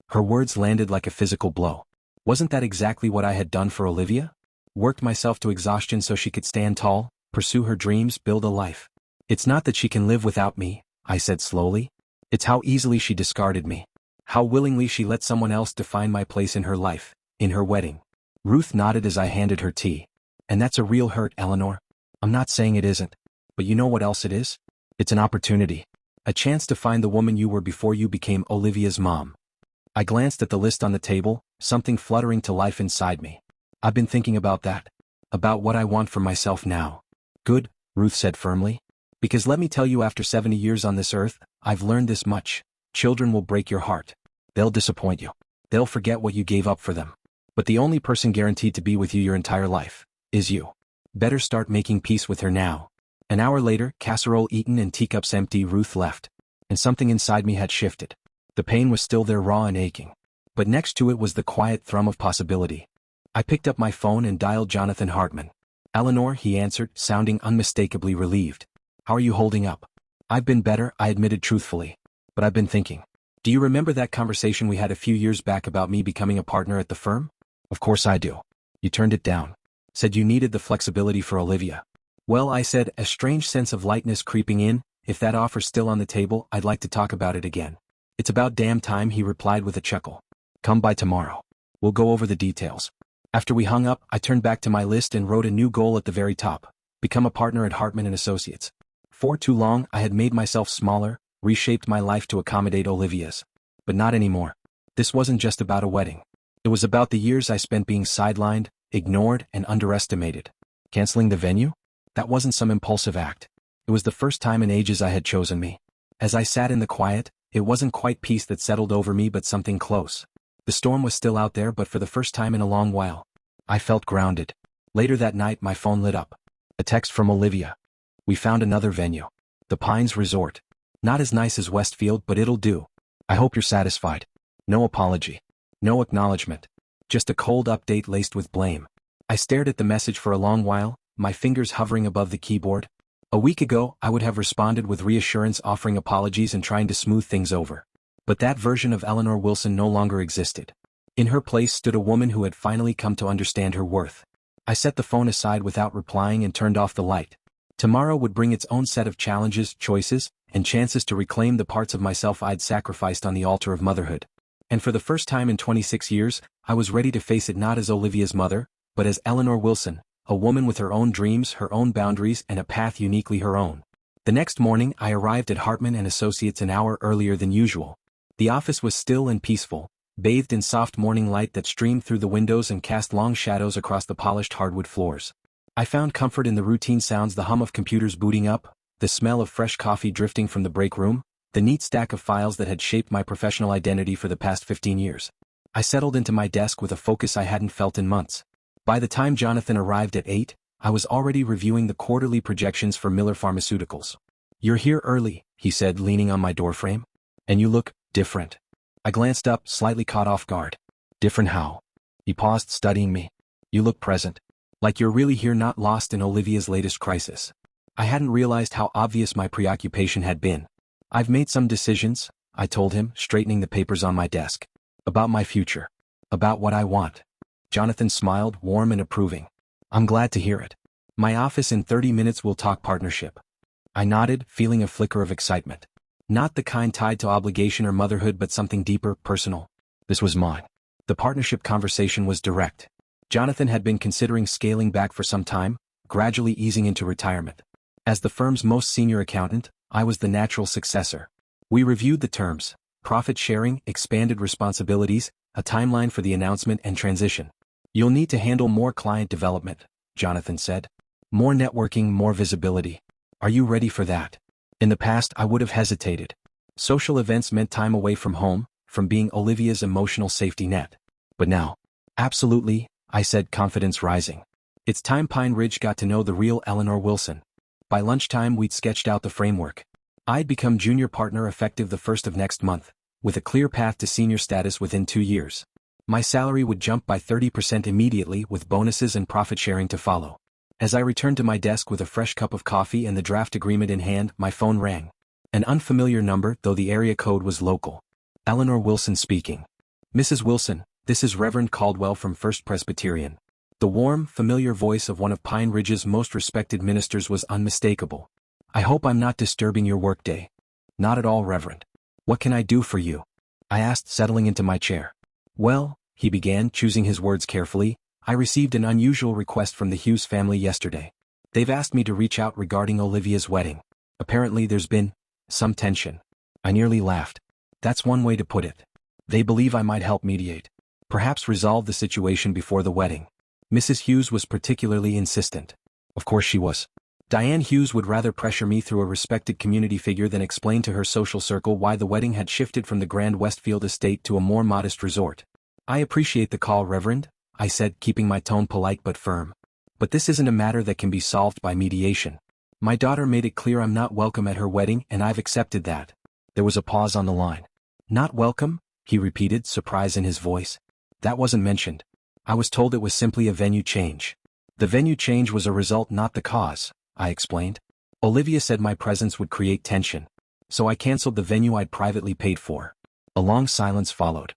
Her words landed like a physical blow. Wasn't that exactly what I had done for Olivia? Worked myself to exhaustion so she could stand tall, pursue her dreams, build a life. "It's not that she can live without me," I said slowly. "It's how easily she discarded me. How willingly she let someone else define my place in her life, in her wedding. Ruth nodded as I handed her tea. And that's a real hurt, Eleanor. I'm not saying it isn't. But you know what else it is? It's an opportunity. A chance to find the woman you were before you became Olivia's mom. I glanced at the list on the table, something fluttering to life inside me. I've been thinking about that. About what I want for myself now. Good, Ruth said firmly. Because let me tell you, after 70 years on this earth, I've learned this much. Children will break your heart. They'll disappoint you. They'll forget what you gave up for them. But the only person guaranteed to be with you your entire life is you. Better start making peace with her now. An hour later, casserole eaten and teacups empty, Ruth left. And something inside me had shifted. The pain was still there, raw and aching. But next to it was the quiet thrum of possibility. I picked up my phone and dialed Jonathan Hartman. Eleanor, he answered, sounding unmistakably relieved. How are you holding up? I've been better, I admitted truthfully. But I've been thinking. Do you remember that conversation we had a few years back about me becoming a partner at the firm? Of course I do. You turned it down. Said you needed the flexibility for Olivia. Well, I said, a strange sense of lightness creeping in, if that offer's still on the table, I'd like to talk about it again. It's about damn time, he replied with a chuckle. Come by tomorrow. We'll go over the details. After we hung up, I turned back to my list and wrote a new goal at the very top. Become a partner at Hartman & Associates. For too long, I had made myself smaller, reshaped my life to accommodate Olivia's. But not anymore. This wasn't just about a wedding. It was about the years I spent being sidelined, ignored, and underestimated. Canceling the venue? That wasn't some impulsive act. It was the first time in ages I had chosen me. As I sat in the quiet, it wasn't quite peace that settled over me but something close. The storm was still out there, but for the first time in a long while, I felt grounded. Later that night my phone lit up. A text from Olivia. We found another venue. The Pines Resort. Not as nice as Westfield, but it'll do. I hope you're satisfied. No apology. No acknowledgement. Just a cold update laced with blame. I stared at the message for a long while, my fingers hovering above the keyboard. A week ago, I would have responded with reassurance, offering apologies and trying to smooth things over. But that version of Eleanor Wilson no longer existed. In her place stood a woman who had finally come to understand her worth. I set the phone aside without replying and turned off the light. Tomorrow would bring its own set of challenges, choices, and chances to reclaim the parts of myself I'd sacrificed on the altar of motherhood. And for the first time in 26 years, I was ready to face it not as Olivia's mother, but as Eleanor Wilson, a woman with her own dreams, her own boundaries, and a path uniquely her own. The next morning, I arrived at Hartman & Associates an hour earlier than usual. The office was still and peaceful, bathed in soft morning light that streamed through the windows and cast long shadows across the polished hardwood floors. I found comfort in the routine sounds, the hum of computers booting up, the smell of fresh coffee drifting from the break room, the neat stack of files that had shaped my professional identity for the past 15 years. I settled into my desk with a focus I hadn't felt in months. By the time Jonathan arrived at 8, I was already reviewing the quarterly projections for Miller Pharmaceuticals. You're here early, he said, leaning on my doorframe. And you look different. I glanced up, slightly caught off guard. Different how? He paused, studying me. You look present. Like you're really here, not lost in Olivia's latest crisis. I hadn't realized how obvious my preoccupation had been. I've made some decisions, I told him, straightening the papers on my desk. About my future. About what I want. Jonathan smiled, warm and approving. I'm glad to hear it. My office in 30 minutes, we'll talk partnership. I nodded, feeling a flicker of excitement. Not the kind tied to obligation or motherhood, but something deeper, personal. This was mine. The partnership conversation was direct. Jonathan had been considering scaling back for some time, gradually easing into retirement. As the firm's most senior accountant, I was the natural successor. We reviewed the terms: profit sharing, expanded responsibilities, a timeline for the announcement and transition. You'll need to handle more client development, Jonathan said. More networking, more visibility. Are you ready for that? In the past, I would have hesitated. Social events meant time away from home, from being Olivia's emotional safety net. But now, absolutely, I said, confidence rising. It's time Pine Ridge got to know the real Eleanor Wilson. By lunchtime, we'd sketched out the framework. I'd become junior partner effective the 1st of next month, with a clear path to senior status within 2 years. My salary would jump by 30% immediately, with bonuses and profit sharing to follow. As I returned to my desk with a fresh cup of coffee and the draft agreement in hand, my phone rang. An unfamiliar number, though the area code was local. Eleanor Wilson speaking. Mrs. Wilson, this is Reverend Caldwell from First Presbyterian. The warm, familiar voice of one of Pine Ridge's most respected ministers was unmistakable. I hope I'm not disturbing your workday. Not at all, Reverend. What can I do for you? I asked, settling into my chair. Well, he began, choosing his words carefully, I received an unusual request from the Hughes family yesterday. They've asked me to reach out regarding Olivia's wedding. Apparently there's been some tension. I nearly laughed. That's one way to put it. They believe I might help mediate. Perhaps resolve the situation before the wedding. Mrs. Hughes was particularly insistent. Of course she was. Diane Hughes would rather pressure me through a respected community figure than explain to her social circle why the wedding had shifted from the grand Westfield estate to a more modest resort. I appreciate the call, Reverend, I said, keeping my tone polite but firm. But this isn't a matter that can be solved by mediation. My daughter made it clear I'm not welcome at her wedding, and I've accepted that. There was a pause on the line. Not welcome? He repeated, surprise in his voice. That wasn't mentioned. I was told it was simply a venue change. The venue change was a result, not the cause, I explained. Olivia said my presence would create tension. So I canceled the venue I'd privately paid for. A long silence followed.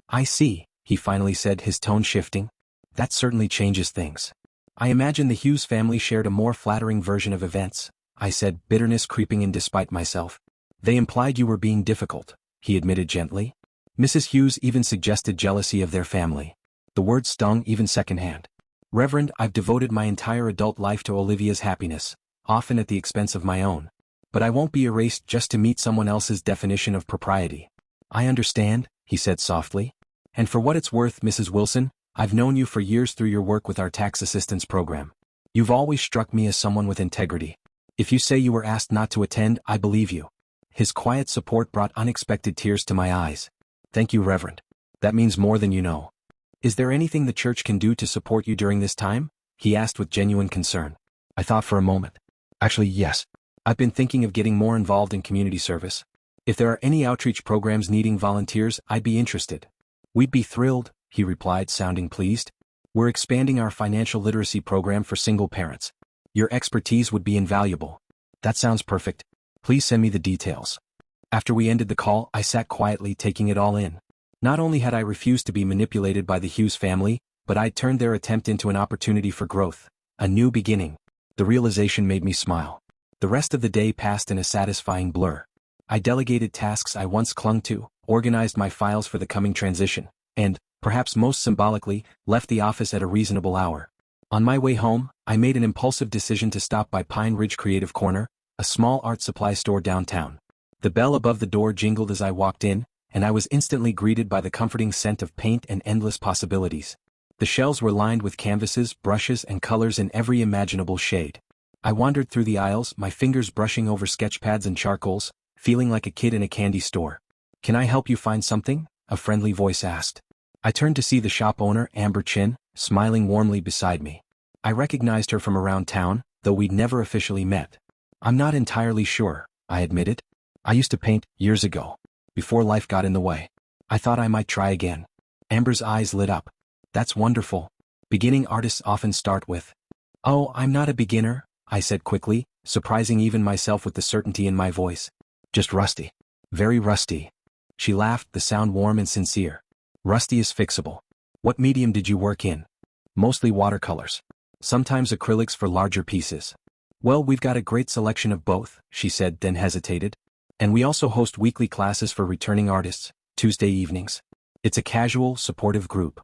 I see, he finally said, his tone shifting. That certainly changes things. I imagine the Hughes family shared a more flattering version of events, I said, bitterness creeping in despite myself. They implied you were being difficult, he admitted gently. Mrs. Hughes even suggested jealousy of their family. The word stung even secondhand. Reverend, I've devoted my entire adult life to Olivia's happiness, often at the expense of my own. But I won't be erased just to meet someone else's definition of propriety. I understand, he said softly. And for what it's worth, Mrs. Wilson, I've known you for years through your work with our tax assistance program. You've always struck me as someone with integrity. If you say you were asked not to attend, I believe you. His quiet support brought unexpected tears to my eyes. Thank you, Reverend. That means more than you know. Is there anything the church can do to support you during this time? He asked with genuine concern. I thought for a moment. Actually, yes. I've been thinking of getting more involved in community service. If there are any outreach programs needing volunteers, I'd be interested. We'd be thrilled, he replied, sounding pleased. We're expanding our financial literacy program for single parents. Your expertise would be invaluable. That sounds perfect. Please send me the details. After we ended the call, I sat quietly, taking it all in. Not only had I refused to be manipulated by the Hughes family, but I'd turned their attempt into an opportunity for growth, a new beginning. The realization made me smile. The rest of the day passed in a satisfying blur. I delegated tasks I once clung to, organized my files for the coming transition, and, perhaps most symbolically, left the office at a reasonable hour. On my way home, I made an impulsive decision to stop by Pine Ridge Creative Corner, a small art supply store downtown. The bell above the door jingled as I walked in, and I was instantly greeted by the comforting scent of paint and endless possibilities. The shelves were lined with canvases, brushes, and colors in every imaginable shade. I wandered through the aisles, my fingers brushing over sketchpads and charcoals, feeling like a kid in a candy store. Can I help you find something? A friendly voice asked. I turned to see the shop owner, Amber Chin, smiling warmly beside me. I recognized her from around town, though we'd never officially met. I'm not entirely sure, I admitted. I used to paint years ago, before life got in the way. I thought I might try again. Amber's eyes lit up. That's wonderful. Beginning artists often start with, "Oh, I'm not a beginner," I said quickly, surprising even myself with the certainty in my voice. Just rusty. Very rusty. She laughed, the sound warm and sincere. Rusty is fixable. What medium did you work in? Mostly watercolors. Sometimes acrylics for larger pieces. Well, we've got a great selection of both, she said, then hesitated. And we also host weekly classes for returning artists, Tuesday evenings. It's a casual, supportive group.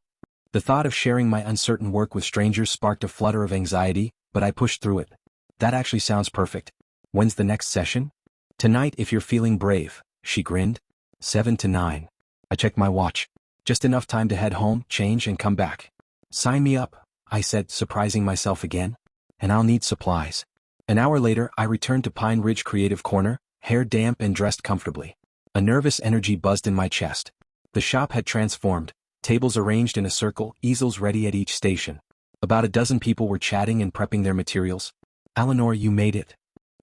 The thought of sharing my uncertain work with strangers sparked a flutter of anxiety, but I pushed through it. That actually sounds perfect. When's the next session? Tonight if you're feeling brave, she grinned. 7 to 9. I checked my watch. Just enough time to head home, change, and come back. Sign me up, I said, surprising myself again. And I'll need supplies. An hour later, I returned to Pine Ridge Creative Corner, hair damp and dressed comfortably. A nervous energy buzzed in my chest. The shop had transformed, tables arranged in a circle, easels ready at each station. About a dozen people were chatting and prepping their materials. "Eleanor, you made it,"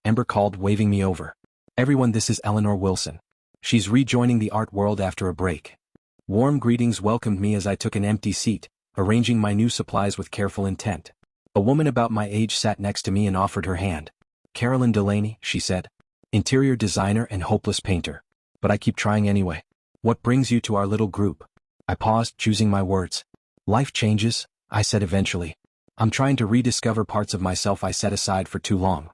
Amber called, waving me over. "Everyone, this is Eleanor Wilson. She's rejoining the art world after a break." Warm greetings welcomed me as I took an empty seat, arranging my new supplies with careful intent. A woman about my age sat next to me and offered her hand. "Carolyn Delaney," she said. "Interior designer and hopeless painter. But I keep trying anyway. What brings you to our little group?" I paused, choosing my words. "Life changes," I said eventually. "I'm trying to rediscover parts of myself I set aside for too long."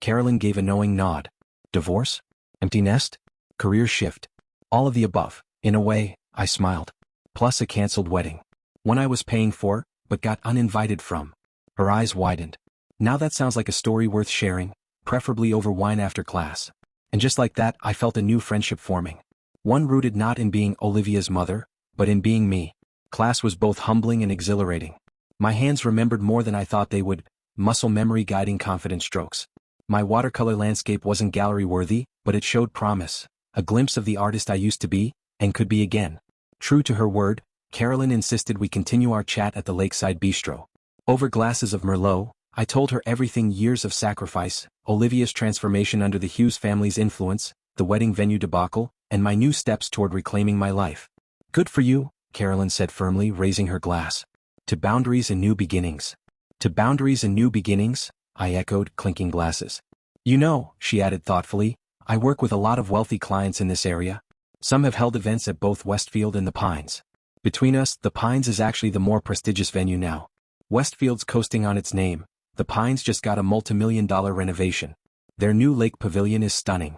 Carolyn gave a knowing nod. "Divorce? Empty nest? Career shift? All of the above." "In a way," I smiled. "Plus a cancelled wedding." One I was paying for, but got uninvited from. Her eyes widened. Now that sounds like a story worth sharing, preferably over wine after class. And just like that, I felt a new friendship forming. One rooted not in being Olivia's mother, but in being me. Class was both humbling and exhilarating. My hands remembered more than I thought they would, muscle memory guiding confident strokes. My watercolor landscape wasn't gallery-worthy, but it showed promise, a glimpse of the artist I used to be, and could be again. True to her word, Carolyn insisted we continue our chat at the lakeside bistro. Over glasses of Merlot, I told her everything: years of sacrifice, Olivia's transformation under the Hughes family's influence, the wedding venue debacle, and my new steps toward reclaiming my life. Good for you, Carolyn said firmly, raising her glass. To boundaries and new beginnings. To boundaries and new beginnings, I echoed, clinking glasses. You know, she added thoughtfully, I work with a lot of wealthy clients in this area. Some have held events at both Westfield and the Pines. Between us, the Pines is actually the more prestigious venue now. Westfield's coasting on its name. The Pines just got a multi-million-dollar renovation. Their new lake pavilion is stunning.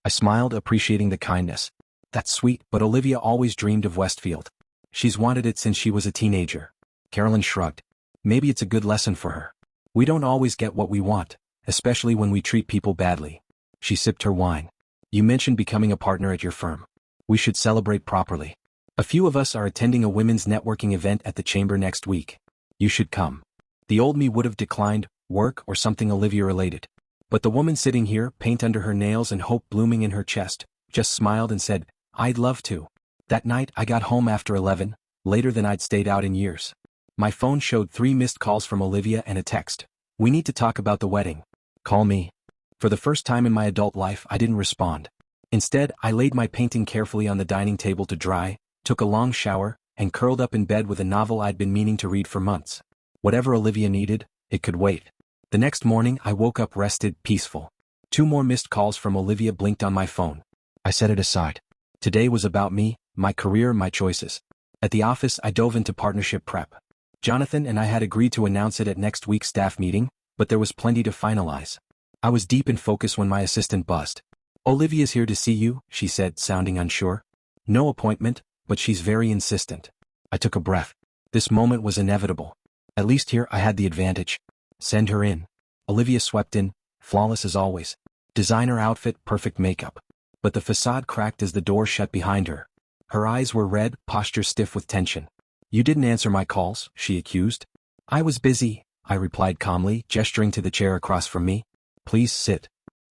I smiled, appreciating the kindness. That's sweet, but Olivia always dreamed of Westfield. She's wanted it since she was a teenager. Carolyn shrugged. Maybe it's a good lesson for her. We don't always get what we want, especially when we treat people badly. She sipped her wine. You mentioned becoming a partner at your firm. We should celebrate properly. A few of us are attending a women's networking event at the Chamber next week. You should come. The old me would have declined, work or something Olivia-related. But the woman sitting here, paint under her nails and hope blooming in her chest, just smiled and said, I'd love to. That night I got home after 11, later than I'd stayed out in years. My phone showed 3 missed calls from Olivia and a text. We need to talk about the wedding. Call me. For the first time in my adult life, I didn't respond. Instead, I laid my painting carefully on the dining table to dry, took a long shower, and curled up in bed with a novel I'd been meaning to read for months. Whatever Olivia needed, it could wait. The next morning, I woke up rested, peaceful. 2 more missed calls from Olivia blinked on my phone. I set it aside. Today was about me, my career, my choices. At the office, I dove into partnership prep. Jonathan and I had agreed to announce it at next week's staff meeting, but there was plenty to finalize. I was deep in focus when my assistant buzzed. Olivia's here to see you, she said, sounding unsure. No appointment, but she's very insistent. I took a breath. This moment was inevitable. At least here I had the advantage. Send her in. Olivia swept in, flawless as always. Designer outfit, perfect makeup. But the facade cracked as the door shut behind her. Her eyes were red, posture stiff with tension. You didn't answer my calls, she accused. I was busy, I replied calmly, gesturing to the chair across from me. Please sit.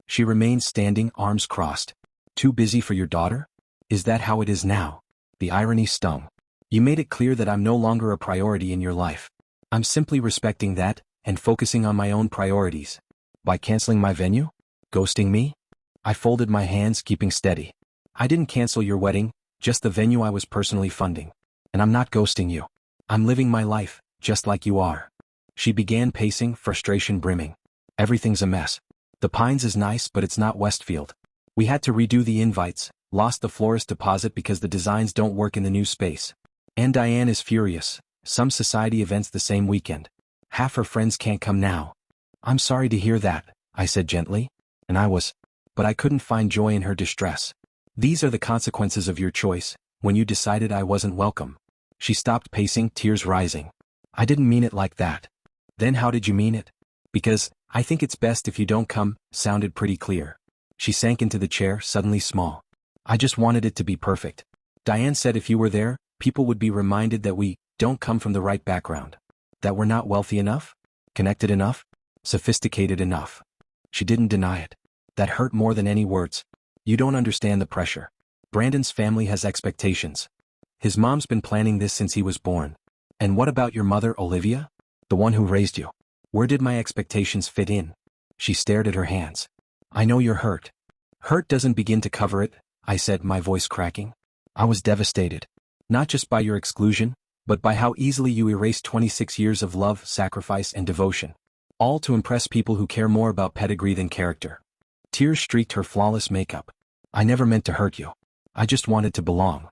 She remained standing, arms crossed. Too busy for your daughter? Is that how it is now? The irony stung. You made it clear that I'm no longer a priority in your life. I'm simply respecting that, and focusing on my own priorities. By canceling my venue? Ghosting me? I folded my hands, keeping steady. I didn't cancel your wedding, just the venue I was personally funding. And I'm not ghosting you. I'm living my life, just like you are. She began pacing, frustration brimming. Everything's a mess. The Pines is nice, but it's not Westfield. We had to redo the invites, lost the florist deposit because the designs don't work in the new space. And Diane is furious. Some society events the same weekend. Half her friends can't come now. I'm sorry to hear that, I said gently. And I was. But I couldn't find joy in her distress. These are the consequences of your choice, when you decided I wasn't welcome. She stopped pacing, tears rising. I didn't mean it like that. Then how did you mean it? Because, I think it's best if you don't come, sounded pretty clear. She sank into the chair, suddenly small. I just wanted it to be perfect. Diane said if you were there, people would be reminded that we don't come from the right background. That we're not wealthy enough? Connected enough? Sophisticated enough. She didn't deny it. That hurt more than any words. You don't understand the pressure. Brandon's family has expectations. His mom's been planning this since he was born. And what about your mother, Olivia? The one who raised you. Where did my expectations fit in? She stared at her hands. I know you're hurt. Hurt doesn't begin to cover it, I said, my voice cracking. I was devastated. Not just by your exclusion, but by how easily you erased 26 years of love, sacrifice, and devotion. All to impress people who care more about pedigree than character. Tears streaked her flawless makeup. I never meant to hurt you. I just wanted to belong.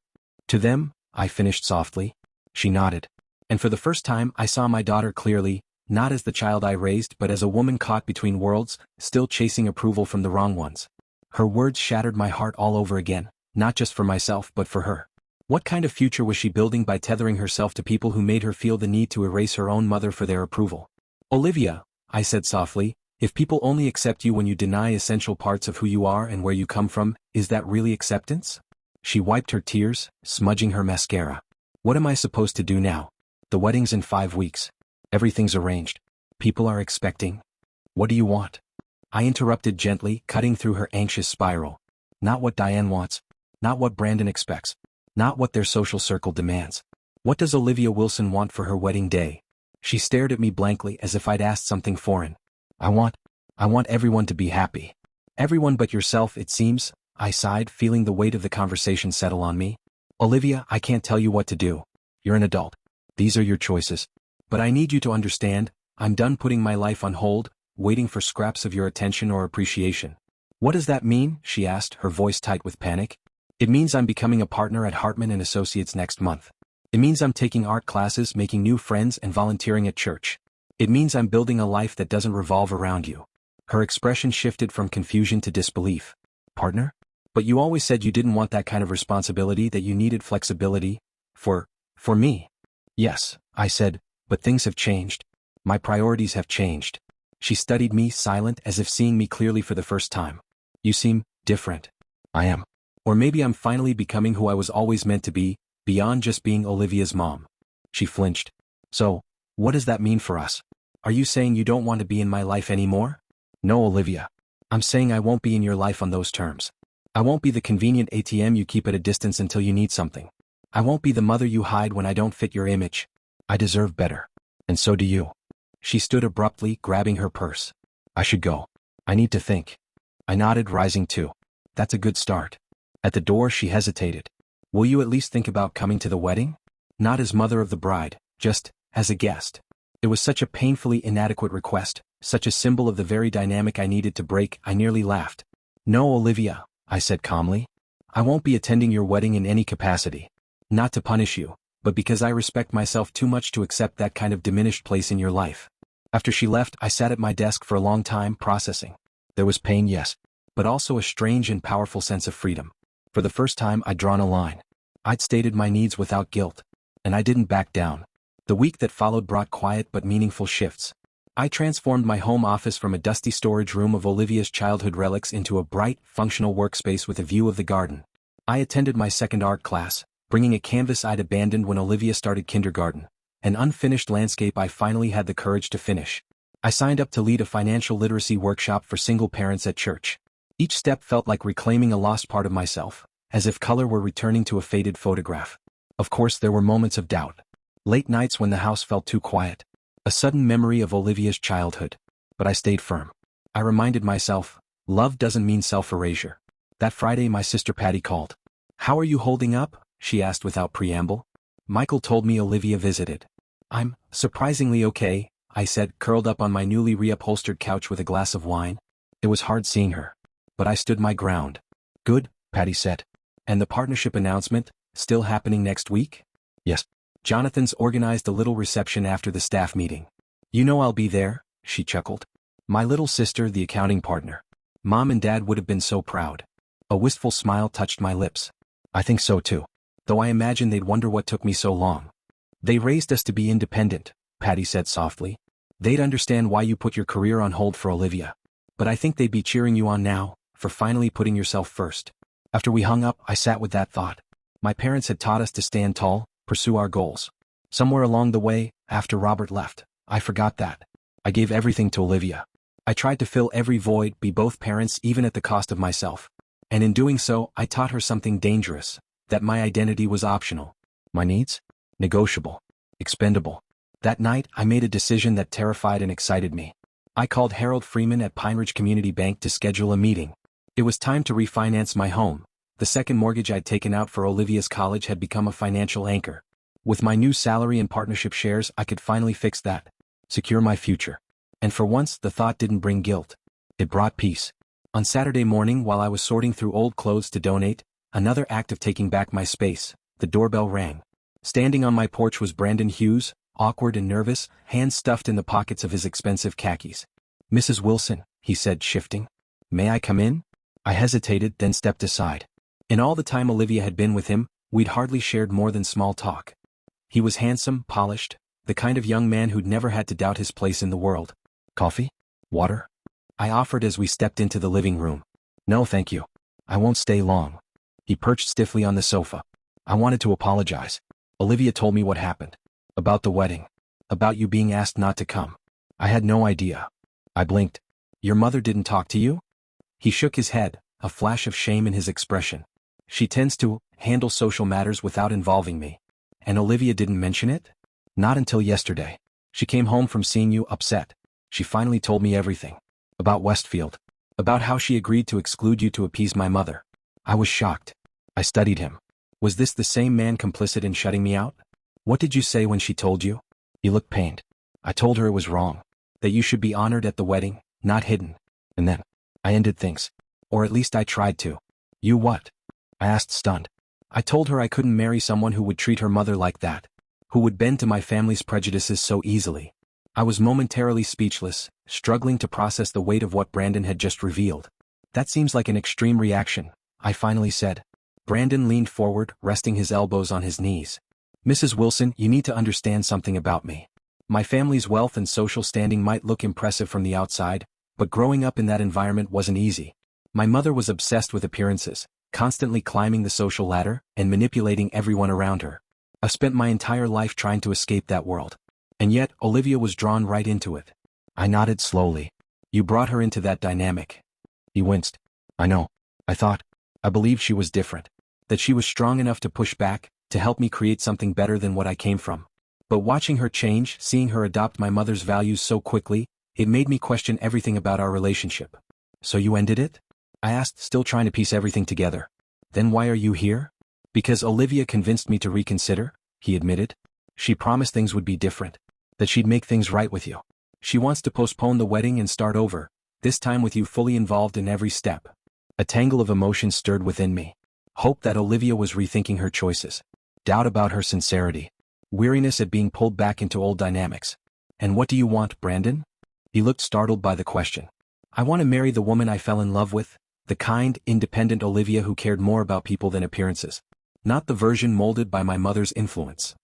To them, I finished softly. She nodded. And for the first time I saw my daughter clearly, not as the child I raised but as a woman caught between worlds, still chasing approval from the wrong ones. Her words shattered my heart all over again, not just for myself but for her. What kind of future was she building by tethering herself to people who made her feel the need to erase her own mother for their approval? Olivia, I said softly, if people only accept you when you deny essential parts of who you are and where you come from, is that really acceptance? She wiped her tears, smudging her mascara. What am I supposed to do now? The wedding's in 5 weeks. Everything's arranged. People are expecting. What do you want? I interrupted gently, cutting through her anxious spiral. Not what Diane wants. Not what Brandon expects. Not what their social circle demands. What does Olivia Wilson want for her wedding day? She stared at me blankly as if I'd asked something foreign. I want everyone to be happy. Everyone but yourself, it seems, I sighed, feeling the weight of the conversation settle on me. Olivia, I can't tell you what to do. You're an adult. These are your choices. But I need you to understand, I'm done putting my life on hold, waiting for scraps of your attention or appreciation. What does that mean? She asked, her voice tight with panic. It means I'm becoming a partner at Hartman & Associates next month. It means I'm taking art classes, making new friends, and volunteering at church. It means I'm building a life that doesn't revolve around you. Her expression shifted from confusion to disbelief. Partner? But you always said you didn't want that kind of responsibility, that you needed flexibility. For me. Yes, I said, but things have changed. My priorities have changed. She studied me, silent, as if seeing me clearly for the first time. You seem different. I am. Or maybe I'm finally becoming who I was always meant to be, beyond just being Olivia's mom. She flinched. So, what does that mean for us? Are you saying you don't want to be in my life anymore? No, Olivia. I'm saying I won't be in your life on those terms. I won't be the convenient ATM you keep at a distance until you need something. I won't be the mother you hide when I don't fit your image. I deserve better. And so do you. She stood abruptly, grabbing her purse. I should go. I need to think. I nodded, rising too. That's a good start. At the door she hesitated. Will you at least think about coming to the wedding? Not as mother of the bride, just as a guest. It was such a painfully inadequate request, such a symbol of the very dynamic I needed to break. I nearly laughed. No, Olivia, I said calmly. I won't be attending your wedding in any capacity. Not to punish you, but because I respect myself too much to accept that kind of diminished place in your life. After she left, I sat at my desk for a long time, processing. There was pain, yes, but also a strange and powerful sense of freedom. For the first time, I'd drawn a line. I'd stated my needs without guilt. And I didn't back down. The week that followed brought quiet but meaningful shifts. I transformed my home office from a dusty storage room of Olivia's childhood relics into a bright, functional workspace with a view of the garden. I attended my second art class, bringing a canvas I'd abandoned when Olivia started kindergarten, an unfinished landscape I finally had the courage to finish. I signed up to lead a financial literacy workshop for single parents at church. Each step felt like reclaiming a lost part of myself, as if color were returning to a faded photograph. Of course, there were moments of doubt. Late nights when the house felt too quiet. A sudden memory of Olivia's childhood. But I stayed firm. I reminded myself, love doesn't mean self-erasure. That Friday my sister Patty called. How are you holding up? She asked without preamble. Michael told me Olivia visited. I'm surprisingly okay, I said, curled up on my newly reupholstered couch with a glass of wine. It was hard seeing her. But I stood my ground. Good, Patty said. And the partnership announcement, still happening next week? Yes. Jonathan's organized a little reception after the staff meeting. You know I'll be there, she chuckled. My little sister, the accounting partner. Mom and Dad would have been so proud. A wistful smile touched my lips. I think so too. Though I imagine they'd wonder what took me so long. They raised us to be independent, Patty said softly. They'd understand why you put your career on hold for Olivia. But I think they'd be cheering you on now, for finally putting yourself first. After we hung up, I sat with that thought. My parents had taught us to stand tall, pursue our goals. Somewhere along the way, after Robert left, I forgot that. I gave everything to Olivia. I tried to fill every void, be both parents even at the cost of myself. And in doing so, I taught her something dangerous, that my identity was optional. My needs? Negotiable. Expendable. That night, I made a decision that terrified and excited me. I called Harold Freeman at Pine Ridge Community Bank to schedule a meeting. It was time to refinance my home. The second mortgage I'd taken out for Olivia's college had become a financial anchor. With my new salary and partnership shares, I could finally fix that. Secure my future. And for once, the thought didn't bring guilt. It brought peace. On Saturday morning, while I was sorting through old clothes to donate, another act of taking back my space, the doorbell rang. Standing on my porch was Brandon Hughes, awkward and nervous, hands stuffed in the pockets of his expensive khakis. Mrs. Wilson, he said, shifting. May I come in? I hesitated, then stepped aside. In all the time Olivia had been with him, We'd hardly shared more than small talk. He was handsome, polished, the kind of young man who'd never had to doubt his place in the world. Coffee? Water? I offered as we stepped into the living room. No, thank you. I won't stay long. He perched stiffly on the sofa. I wanted to apologize. Olivia told me what happened. About the wedding. About you being asked not to come. I had no idea. I blinked. Your mother didn't talk to you? He shook his head, a flash of shame in his expression. She tends to handle social matters without involving me. And Olivia didn't mention it? Not until yesterday. She came home from seeing you upset. She finally told me everything. About Westfield. About how she agreed to exclude you to appease my mother. I was shocked. I studied him. Was this the same man complicit in shutting me out? What did you say when she told you? He looked pained. I told her it was wrong. That you should be honored at the wedding, not hidden. And then, I ended things. Or at least I tried to. You what? I asked, stunned. I told her I couldn't marry someone who would treat her mother like that. Who would bend to my family's prejudices so easily. I was momentarily speechless, struggling to process the weight of what Brandon had just revealed. That seems like an extreme reaction, I finally said. Brandon leaned forward, resting his elbows on his knees. Mrs. Wilson, you need to understand something about me. My family's wealth and social standing might look impressive from the outside, but growing up in that environment wasn't easy. My mother was obsessed with appearances, constantly climbing the social ladder and manipulating everyone around her. I spent my entire life trying to escape that world. And yet, Olivia was drawn right into it. I nodded slowly. You brought her into that dynamic. He winced. I know. I believed she was different. That she was strong enough to push back, to help me create something better than what I came from. But watching her change, seeing her adopt my mother's values so quickly, it made me question everything about our relationship. So you ended it? I asked, still trying to piece everything together. Then why are you here? Because Olivia convinced me to reconsider, he admitted. She promised things would be different. That she'd make things right with you. She wants to postpone the wedding and start over, this time with you fully involved in every step. A tangle of emotions stirred within me. Hope that Olivia was rethinking her choices. Doubt about her sincerity. Weariness at being pulled back into old dynamics. And what do you want, Brandon? He looked startled by the question. I want to marry the woman I fell in love with, the kind, independent Olivia who cared more about people than appearances. Not the version molded by my mother's influence.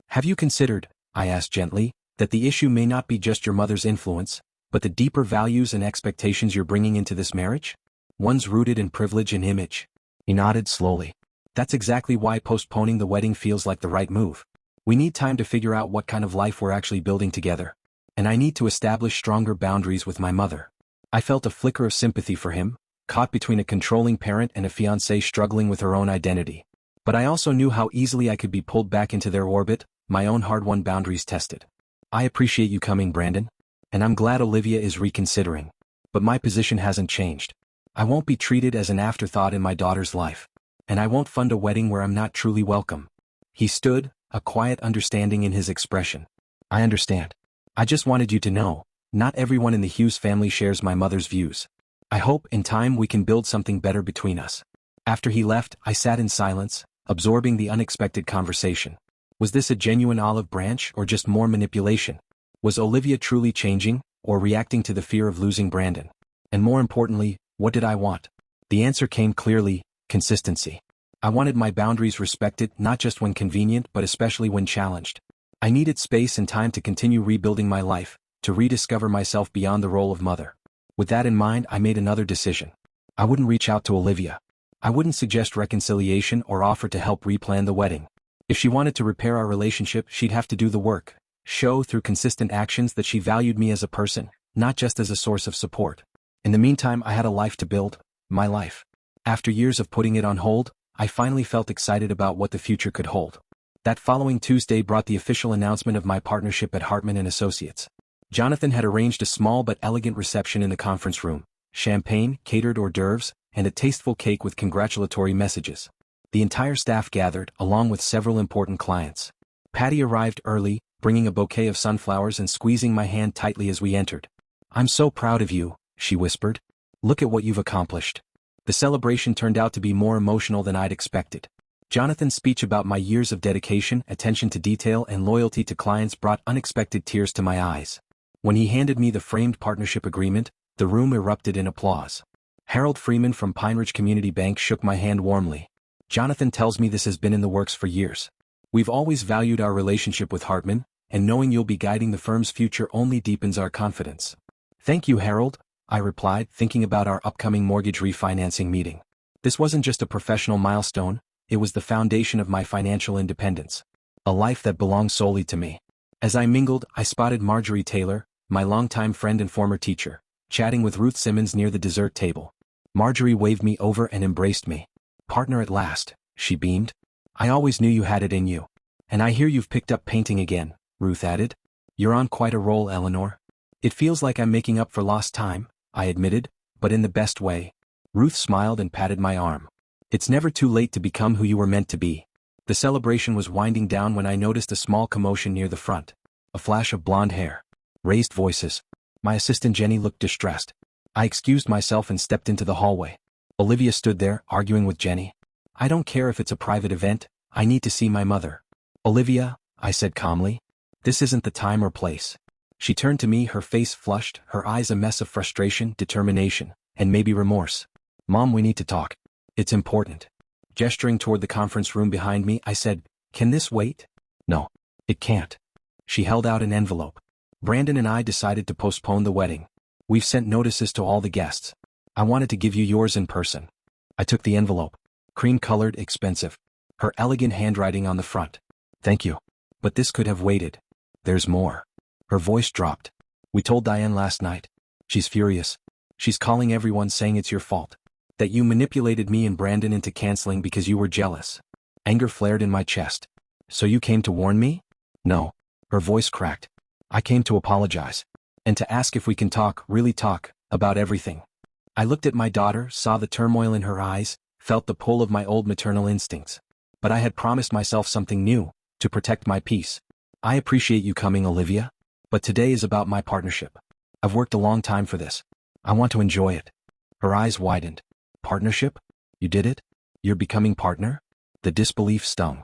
Have you considered, I asked gently, that the issue may not be just your mother's influence, but the deeper values and expectations you're bringing into this marriage? One's rooted in privilege and image. He nodded slowly. That's exactly why postponing the wedding feels like the right move. We need time to figure out what kind of life we're actually building together. And I need to establish stronger boundaries with my mother. I felt a flicker of sympathy for him, caught between a controlling parent and a fiancée struggling with her own identity. But I also knew how easily I could be pulled back into their orbit, my own hard-won boundaries tested. I appreciate you coming, Brandon. And I'm glad Olivia is reconsidering. But my position hasn't changed. I won't be treated as an afterthought in my daughter's life. And I won't fund a wedding where I'm not truly welcome. He stood, a quiet understanding in his expression. I understand. I just wanted you to know, not everyone in the Hughes family shares my mother's views. I hope, in time, we can build something better between us. After he left, I sat in silence, absorbing the unexpected conversation. Was this a genuine olive branch or just more manipulation? Was Olivia truly changing, or reacting to the fear of losing Brandon? And more importantly, what did I want? The answer came clearly: consistency. I wanted my boundaries respected not just when convenient but especially when challenged. I needed space and time to continue rebuilding my life, to rediscover myself beyond the role of mother. With that in mind, I made another decision. I wouldn't reach out to Olivia. I wouldn't suggest reconciliation or offer to help replan the wedding. If she wanted to repair our relationship, she'd have to do the work. Show through consistent actions that she valued me as a person, not just as a source of support. In the meantime, I had a life to build, my life. After years of putting it on hold, I finally felt excited about what the future could hold. That following Tuesday brought the official announcement of my partnership at Hartman & Associates. Jonathan had arranged a small but elegant reception in the conference room, champagne, catered hors d'oeuvres, and a tasteful cake with congratulatory messages. The entire staff gathered, along with several important clients. Patty arrived early, bringing a bouquet of sunflowers and squeezing my hand tightly as we entered. "I'm so proud of you," she whispered. "Look at what you've accomplished." The celebration turned out to be more emotional than I'd expected. Jonathan's speech about my years of dedication, attention to detail, and loyalty to clients brought unexpected tears to my eyes. When he handed me the framed partnership agreement, the room erupted in applause. Harold Freeman from Pine Ridge Community Bank shook my hand warmly. Jonathan tells me this has been in the works for years. We've always valued our relationship with Hartman, and knowing you'll be guiding the firm's future only deepens our confidence. Thank you, Harold, I replied, thinking about our upcoming mortgage refinancing meeting. This wasn't just a professional milestone, it was the foundation of my financial independence. A life that belonged solely to me. As I mingled, I spotted Marjorie Taylor, my longtime friend and former teacher, chatting with Ruth Simmons near the dessert table. Marjorie waved me over and embraced me. Partner at last, she beamed. I always knew you had it in you. And I hear you've picked up painting again, Ruth added. You're on quite a roll, Eleanor. It feels like I'm making up for lost time, I admitted, but in the best way. Ruth smiled and patted my arm. It's never too late to become who you were meant to be. The celebration was winding down when I noticed a small commotion near the front. A flash of blonde hair. Raised voices. My assistant Jenny looked distressed. I excused myself and stepped into the hallway. Olivia stood there, arguing with Jenny. I don't care if it's a private event, I need to see my mother. Olivia, I said calmly. This isn't the time or place. She turned to me, her face flushed, her eyes a mess of frustration, determination, and maybe remorse. Mom, we need to talk. It's important. Gesturing toward the conference room behind me, I said, Can this wait? No, it can't. She held out an envelope. Brandon and I decided to postpone the wedding. We've sent notices to all the guests. I wanted to give you yours in person. I took the envelope. Cream-colored, expensive. Her elegant handwriting on the front. Thank you. But this could have waited. There's more. Her voice dropped. We told Diane last night. She's furious. She's calling everyone saying it's your fault. That you manipulated me and Brandon into canceling because you were jealous. Anger flared in my chest. So you came to warn me? No. Her voice cracked. I came to apologize. And to ask if we can talk, really talk, about everything. I looked at my daughter, saw the turmoil in her eyes, felt the pull of my old maternal instincts. But I had promised myself something new, to protect my peace. I appreciate you coming, Olivia. But today is about my partnership. I've worked a long time for this. I want to enjoy it. Her eyes widened. Partnership? You did it? You're becoming partner? The disbelief stung.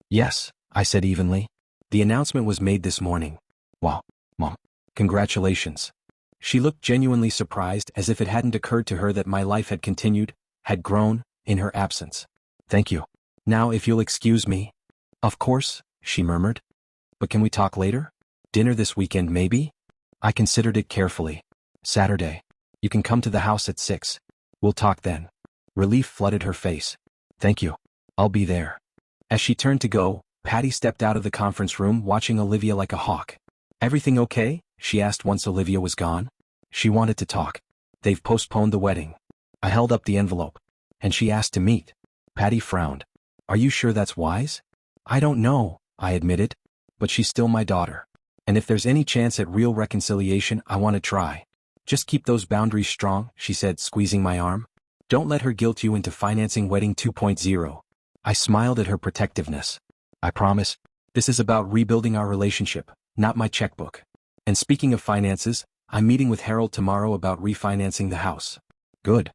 Yes, I said evenly. The announcement was made this morning. Wow, Mom. Congratulations. She looked genuinely surprised, as if it hadn't occurred to her that my life had continued, had grown, in her absence. Thank you. Now if you'll excuse me. Of course, she murmured. But can we talk later? Dinner this weekend maybe? I considered it carefully. Saturday. You can come to the house at 6. We'll talk then. Relief flooded her face. Thank you. I'll be there. As she turned to go, Patty stepped out of the conference room, watching Olivia like a hawk. Everything okay? She asked once Olivia was gone. She wanted to talk. They've postponed the wedding. I held up the envelope. And she asked to meet. Patty frowned. Are you sure that's wise? I don't know, I admitted. But she's still my daughter. And if there's any chance at real reconciliation, I want to try. Just keep those boundaries strong, she said, squeezing my arm. Don't let her guilt you into financing wedding 2.0. I smiled at her protectiveness. I promise. This is about rebuilding our relationship, not my checkbook. And speaking of finances, I'm meeting with Harold tomorrow about refinancing the house. Good.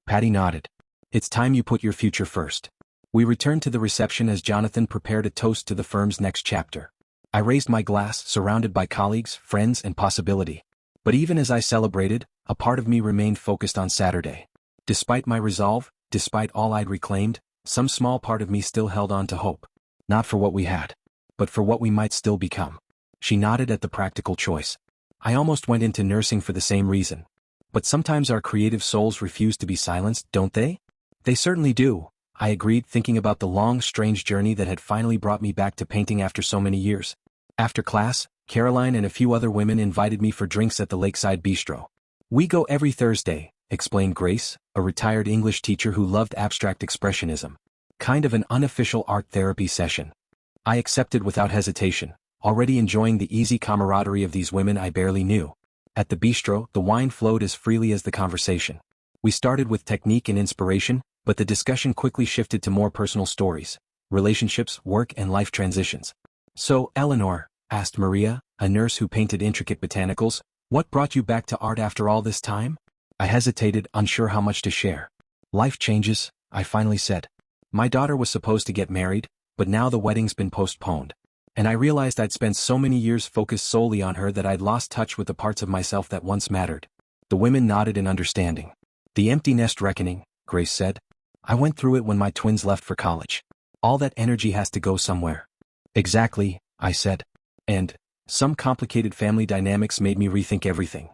Patty nodded. It's time you put your future first. We returned to the reception as Jonathan prepared a toast to the firm's next chapter. I raised my glass, surrounded by colleagues, friends, and possibility. But even as I celebrated, a part of me remained focused on Saturday. Despite my resolve, despite all I'd reclaimed, some small part of me still held on to hope. Not for what we had, but for what we might still become. She nodded at the practical choice. I almost went into nursing for the same reason. But sometimes our creative souls refuse to be silenced, don't they? They certainly do, I agreed, thinking about the long, strange journey that had finally brought me back to painting after so many years. After class, Caroline and a few other women invited me for drinks at the Lakeside Bistro. We go every Thursday, explained Grace, a retired English teacher who loved abstract expressionism. Kind of an unofficial art therapy session. I accepted without hesitation, already enjoying the easy camaraderie of these women I barely knew. At the bistro, the wine flowed as freely as the conversation. We started with technique and inspiration, but the discussion quickly shifted to more personal stories, relationships, work, and life transitions. So, Eleanor, asked Maria, a nurse who painted intricate botanicals, what brought you back to art after all this time? I hesitated, unsure how much to share. Life changes, I finally said. My daughter was supposed to get married, but now the wedding's been postponed. And I realized I'd spent so many years focused solely on her that I'd lost touch with the parts of myself that once mattered. The women nodded in understanding. The empty nest reckoning, Grace said. I went through it when my twins left for college. All that energy has to go somewhere. Exactly, I said. And some complicated family dynamics made me rethink everything.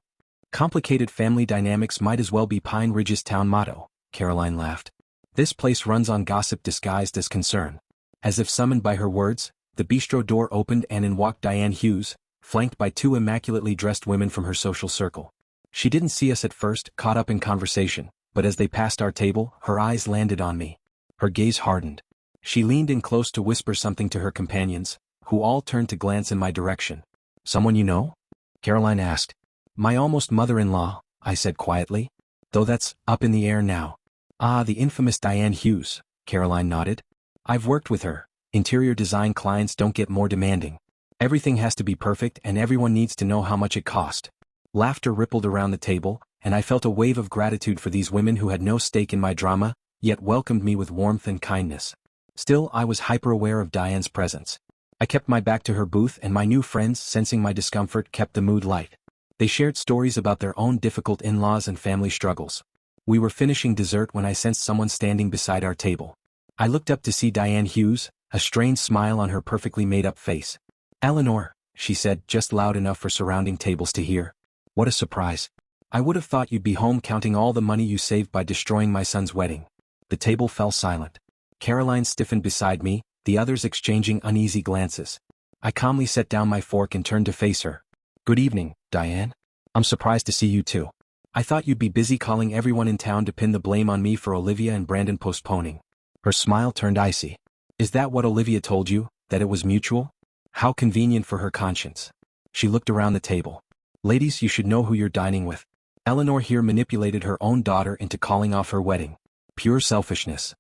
Complicated family dynamics might as well be Pine Ridge's town motto, Caroline laughed. This place runs on gossip disguised as concern. As if summoned by her words, the bistro door opened and in walked Diane Hughes, flanked by two immaculately dressed women from her social circle. She didn't see us at first, caught up in conversation, but as they passed our table, her eyes landed on me. Her gaze hardened. She leaned in close to whisper something to her companions, who all turned to glance in my direction. Someone you know? Caroline asked. My almost mother-in-law, I said quietly. Though that's up in the air now. Ah, the infamous Diane Hughes, Caroline nodded. I've worked with her. Interior design clients don't get more demanding. Everything has to be perfect and everyone needs to know how much it cost. Laughter rippled around the table, and I felt a wave of gratitude for these women who had no stake in my drama, yet welcomed me with warmth and kindness. Still, I was hyper-aware of Diane's presence. I kept my back to her booth and my new friends, sensing my discomfort, kept the mood light. They shared stories about their own difficult in-laws and family struggles. We were finishing dessert when I sensed someone standing beside our table. I looked up to see Diane Hughes, a strange smile on her perfectly made-up face. Eleanor, she said, just loud enough for surrounding tables to hear. What a surprise. I would have thought you'd be home counting all the money you saved by destroying my son's wedding. The table fell silent. Caroline stiffened beside me, the others exchanging uneasy glances. I calmly set down my fork and turned to face her. Good evening, Diane. I'm surprised to see you too. I thought you'd be busy calling everyone in town to pin the blame on me for Olivia and Brandon postponing. Her smile turned icy. Is that what Olivia told you, that it was mutual? How convenient for her conscience. She looked around the table. Ladies, you should know who you're dining with. Eleanor here manipulated her own daughter into calling off her wedding. Pure selfishness.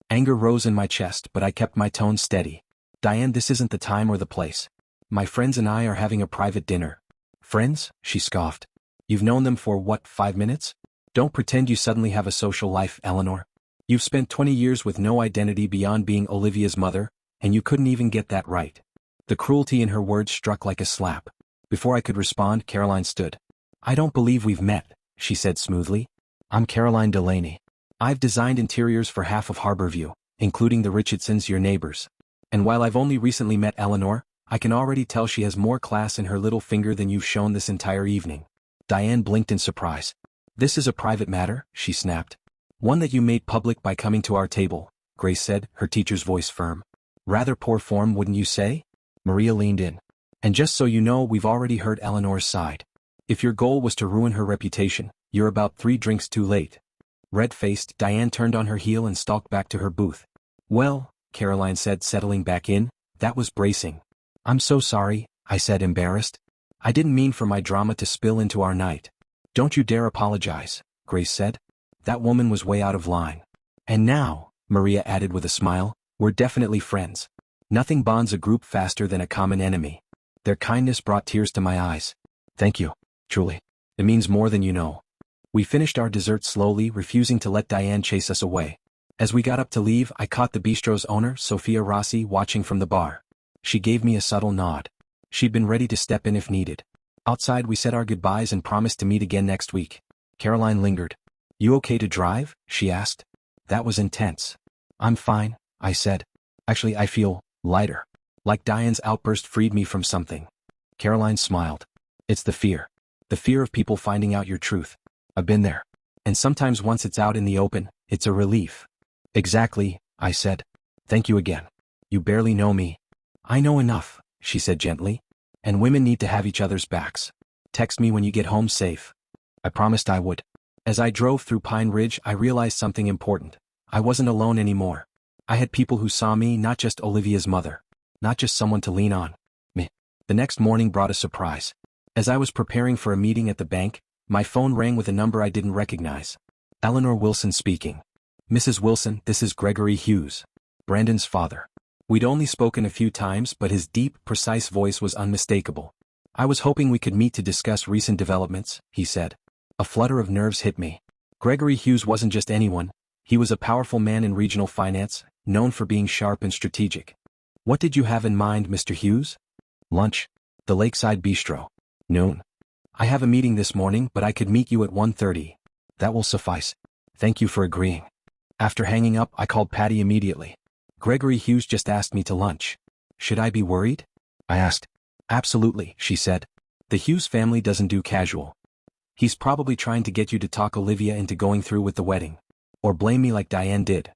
Anger rose in my chest, but I kept my tone steady. Diane, this isn't the time or the place. My friends and I are having a private dinner. Friends? She scoffed. You've known them for what, 5 minutes? Don't pretend you suddenly have a social life, Eleanor. You've spent 20 years with no identity beyond being Olivia's mother, and you couldn't even get that right. The cruelty in her words struck like a slap. Before I could respond, Caroline stood. I don't believe we've met, she said smoothly. I'm Caroline Delaney. I've designed interiors for half of Harborview, including the Richardsons, your neighbors. And while I've only recently met Eleanor, I can already tell she has more class in her little finger than you've shown this entire evening. Diane blinked in surprise. This is a private matter, she snapped. One that you made public by coming to our table, Grace said, her teacher's voice firm. Rather poor form, wouldn't you say? Maria leaned in. And just so you know, we've already heard Eleanor's side. If your goal was to ruin her reputation, you're about 3 drinks too late. Red-faced, Diane turned on her heel and stalked back to her booth. Well, Caroline said, settling back in, that was bracing. I'm so sorry, I said, embarrassed. I didn't mean for my drama to spill into our night. Don't you dare apologize, Grace said. That woman was way out of line. And now, Maria added with a smile, we're definitely friends. Nothing bonds a group faster than a common enemy. Their kindness brought tears to my eyes. Thank you, truly. It means more than you know. We finished our dessert slowly, refusing to let Diane chase us away. As we got up to leave, I caught the bistro's owner, Sophia Rossi, watching from the bar. She gave me a subtle nod. She'd been ready to step in if needed. Outside we said our goodbyes and promised to meet again next week. Caroline lingered. You okay to drive? She asked. That was intense. I'm fine, I said. Actually, I feel lighter. Like Diane's outburst freed me from something. Caroline smiled. It's the fear. The fear of people finding out your truth. I've been there. And sometimes once it's out in the open, it's a relief. Exactly, I said. Thank you again. You barely know me. I know enough, she said gently. And women need to have each other's backs. Text me when you get home safe. I promised I would. As I drove through Pine Ridge, I realized something important. I wasn't alone anymore. I had people who saw me, not just Olivia's mother. Not just someone to lean on. Me. The next morning brought a surprise. As I was preparing for a meeting at the bank, my phone rang with a number I didn't recognize. Eleanor Wilson speaking. Mrs. Wilson, this is Gregory Hughes, Brandon's father. We'd only spoken a few times, but his deep, precise voice was unmistakable. I was hoping we could meet to discuss recent developments, he said. A flutter of nerves hit me. Gregory Hughes wasn't just anyone. He was a powerful man in regional finance, known for being sharp and strategic. What did you have in mind, Mr. Hughes? Lunch. The Lakeside Bistro. Noon. I have a meeting this morning, but I could meet you at 1:30. That will suffice. Thank you for agreeing. After hanging up, I called Patty immediately. Gregory Hughes just asked me to lunch. Should I be worried? I asked. Absolutely, she said. The Hughes family doesn't do casual. He's probably trying to get you to talk Olivia into going through with the wedding. Or blame me like Diane did.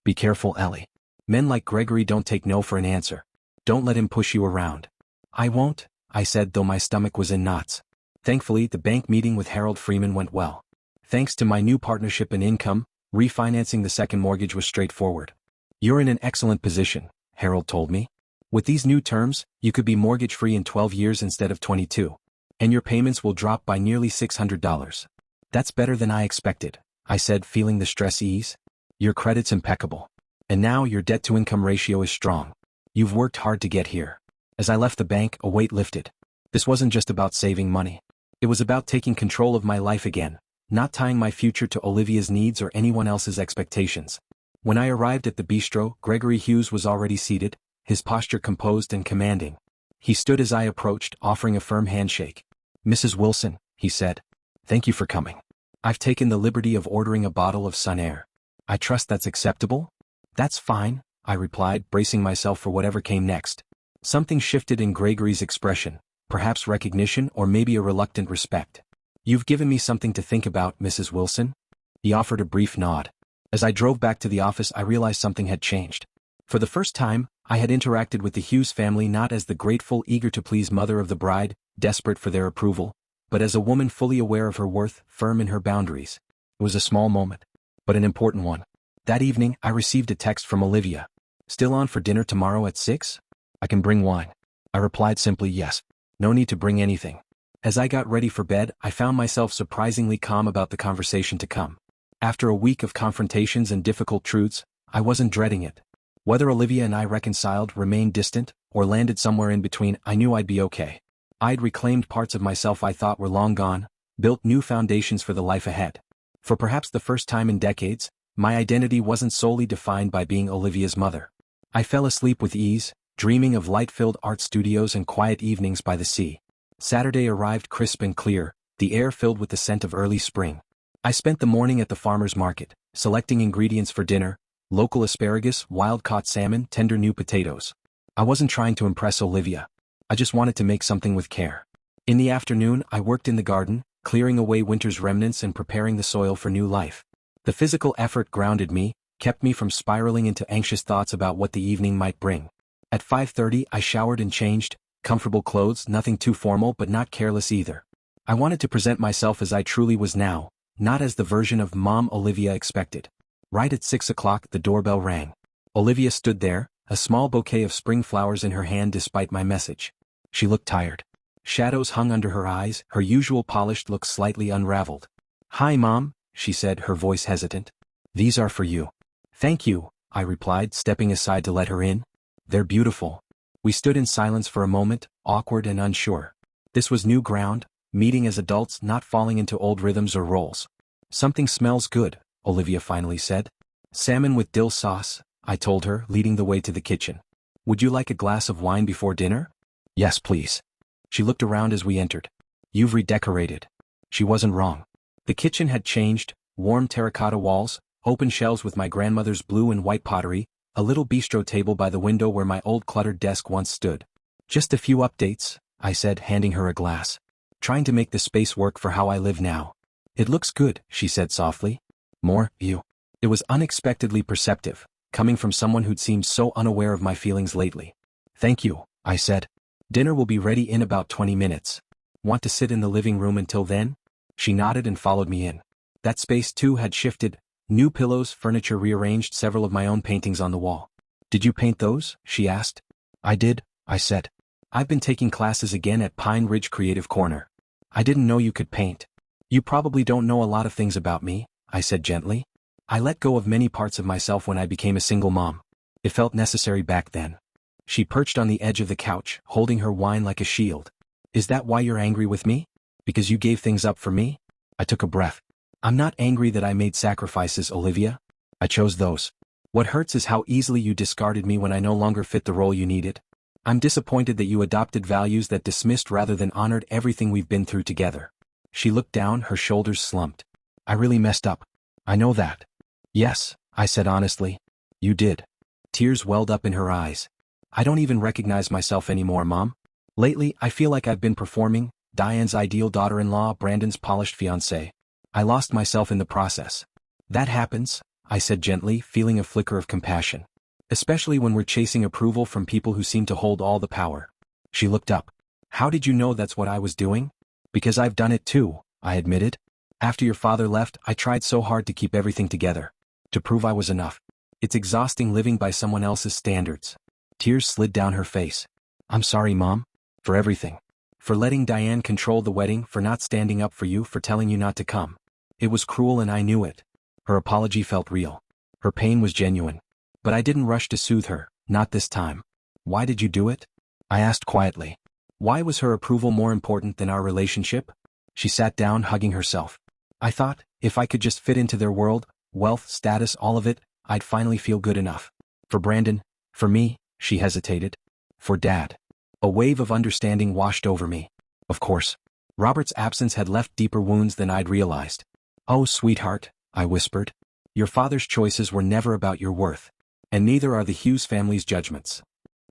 Be careful, Ellie. Men like Gregory don't take no for an answer. Don't let him push you around. I won't, I said, though my stomach was in knots. Thankfully, the bank meeting with Harold Freeman went well. Thanks to my new partnership and income, refinancing the second mortgage was straightforward. You're in an excellent position, Harold told me. With these new terms, you could be mortgage-free in 12 years instead of 22. And your payments will drop by nearly $600. That's better than I expected, I said, feeling the stress ease. Your credit's impeccable. And now your debt-to-income ratio is strong. You've worked hard to get here. As I left the bank, a weight lifted. This wasn't just about saving money. It was about taking control of my life again, not tying my future to Olivia's needs or anyone else's expectations. When I arrived at the bistro, Gregory Hughes was already seated, his posture composed and commanding. He stood as I approached, offering a firm handshake. Mrs. Wilson, he said. Thank you for coming. I've taken the liberty of ordering a bottle of Sun Air. I trust that's acceptable? That's fine, I replied, bracing myself for whatever came next. Something shifted in Gregory's expression, perhaps recognition or maybe a reluctant respect. You've given me something to think about, Mrs. Wilson. He offered a brief nod. As I drove back to the office, I realized something had changed. For the first time, I had interacted with the Hughes family not as the grateful, eager-to-please mother of the bride, desperate for their approval, but as a woman fully aware of her worth, firm in her boundaries. It was a small moment, but an important one. That evening, I received a text from Olivia. Still on for dinner tomorrow at 6? I can bring wine. I replied simply yes. No need to bring anything. As I got ready for bed, I found myself surprisingly calm about the conversation to come. After a week of confrontations and difficult truths, I wasn't dreading it. Whether Olivia and I reconciled, remained distant, or landed somewhere in between, I knew I'd be okay. I'd reclaimed parts of myself I thought were long gone, built new foundations for the life ahead. For perhaps the first time in decades, my identity wasn't solely defined by being Olivia's mother. I fell asleep with ease, dreaming of light-filled art studios and quiet evenings by the sea. Saturday arrived crisp and clear, the air filled with the scent of early spring. I spent the morning at the farmer's market, selecting ingredients for dinner: local asparagus, wild-caught salmon, tender new potatoes. I wasn't trying to impress Olivia. I just wanted to make something with care. In the afternoon, I worked in the garden, clearing away winter's remnants and preparing the soil for new life. The physical effort grounded me, kept me from spiraling into anxious thoughts about what the evening might bring. At 5:30, I showered and changed, comfortable clothes, nothing too formal but not careless either. I wanted to present myself as I truly was now, not as the version of Mom Olivia expected. Right at 6 o'clock, the doorbell rang. Olivia stood there, a small bouquet of spring flowers in her hand despite my message. She looked tired. Shadows hung under her eyes, her usual polished look slightly unraveled. "Hi, Mom," she said, her voice hesitant. "These are for you." "Thank you," I replied, stepping aside to let her in. "They're beautiful." We stood in silence for a moment, awkward and unsure. This was new ground, meeting as adults, not falling into old rhythms or roles. "Something smells good," Olivia finally said. "Salmon with dill sauce," I told her, leading the way to the kitchen. "Would you like a glass of wine before dinner?" "Yes, please." She looked around as we entered. "You've redecorated." She wasn't wrong. The kitchen had changed: warm terracotta walls, open shelves with my grandmother's blue and white pottery, a little bistro table by the window where my old cluttered desk once stood. "Just a few updates," I said, handing her a glass. "Trying to make the space work for how I live now." "It looks good," she said softly. "More, you." It was unexpectedly perceptive, coming from someone who'd seemed so unaware of my feelings lately. "Thank you," I said. "Dinner will be ready in about 20 minutes. Want to sit in the living room until then?" She nodded and followed me in. That space too had shifted. New pillows, furniture rearranged, several of my own paintings on the wall. "Did you paint those?" she asked. "I did," I said. "I've been taking classes again at Pine Ridge Creative Corner." "I didn't know you could paint." "You probably don't know a lot of things about me," I said gently. "I let go of many parts of myself when I became a single mom. It felt necessary back then." She perched on the edge of the couch, holding her wine like a shield. "Is that why you're angry with me? Because you gave things up for me?" I took a breath. "I'm not angry that I made sacrifices, Olivia. I chose those. What hurts is how easily you discarded me when I no longer fit the role you needed. I'm disappointed that you adopted values that dismissed rather than honored everything we've been through together." She looked down, her shoulders slumped. "I really messed up. I know that." "Yes," I said honestly. You did. Tears welled up in her eyes. I don't even recognize myself anymore, Mom. Lately, I feel like I've been performing Diane's ideal daughter-in-law, Brandon's polished fiancée. I lost myself in the process. That happens, I said gently, feeling a flicker of compassion. Especially when we're chasing approval from people who seem to hold all the power. She looked up. How did you know that's what I was doing? Because I've done it too, I admitted. After your father left, I tried so hard to keep everything together. To prove I was enough. It's exhausting living by someone else's standards. Tears slid down her face. I'm sorry, Mom. For everything. For letting Diane control the wedding, for not standing up for you, for telling you not to come. It was cruel and I knew it. Her apology felt real. Her pain was genuine. But I didn't rush to soothe her, not this time. Why did you do it? I asked quietly. Why was her approval more important than our relationship? She sat down, hugging herself. I thought, if I could just fit into their world, wealth, status, all of it, I'd finally feel good enough. For Brandon, for me, she hesitated. For Dad. A wave of understanding washed over me. Of course. Robert's absence had left deeper wounds than I'd realized. Oh, sweetheart, I whispered. Your father's choices were never about your worth. And neither are the Hughes family's judgments.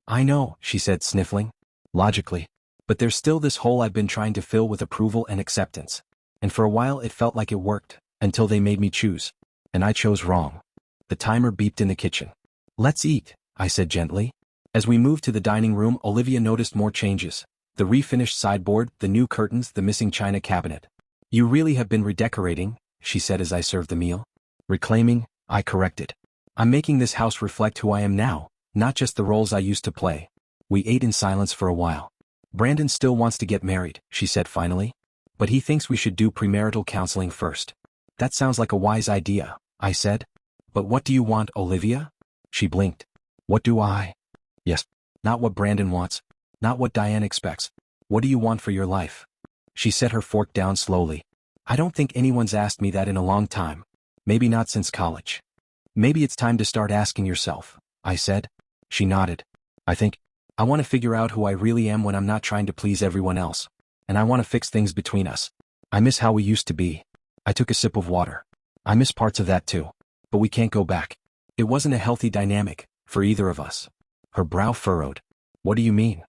I know, she said, sniffling. Logically. But there's still this hole I've been trying to fill with approval and acceptance. And for a while it felt like it worked, until they made me choose. And I chose wrong. The timer beeped in the kitchen. Let's eat, I said gently. As we moved to the dining room, Olivia noticed more changes. The refinished sideboard, the new curtains, the missing china cabinet. You really have been redecorating, she said as I served the meal. Reclaiming, I corrected. I'm making this house reflect who I am now, not just the roles I used to play. We ate in silence for a while. Brandon still wants to get married, she said finally. But he thinks we should do premarital counseling first. That sounds like a wise idea, I said. But what do you want, Olivia? She blinked. What do I? Yes. Not what Brandon wants. Not what Diane expects. What do you want for your life? She set her fork down slowly. I don't think anyone's asked me that in a long time. Maybe not since college. Maybe it's time to start asking yourself, I said. She nodded. I think I want to figure out who I really am when I'm not trying to please everyone else. And I want to fix things between us. I miss how we used to be. I took a sip of water. I miss parts of that too. But we can't go back. It wasn't a healthy dynamic, for either of us. Her brow furrowed. What do you mean?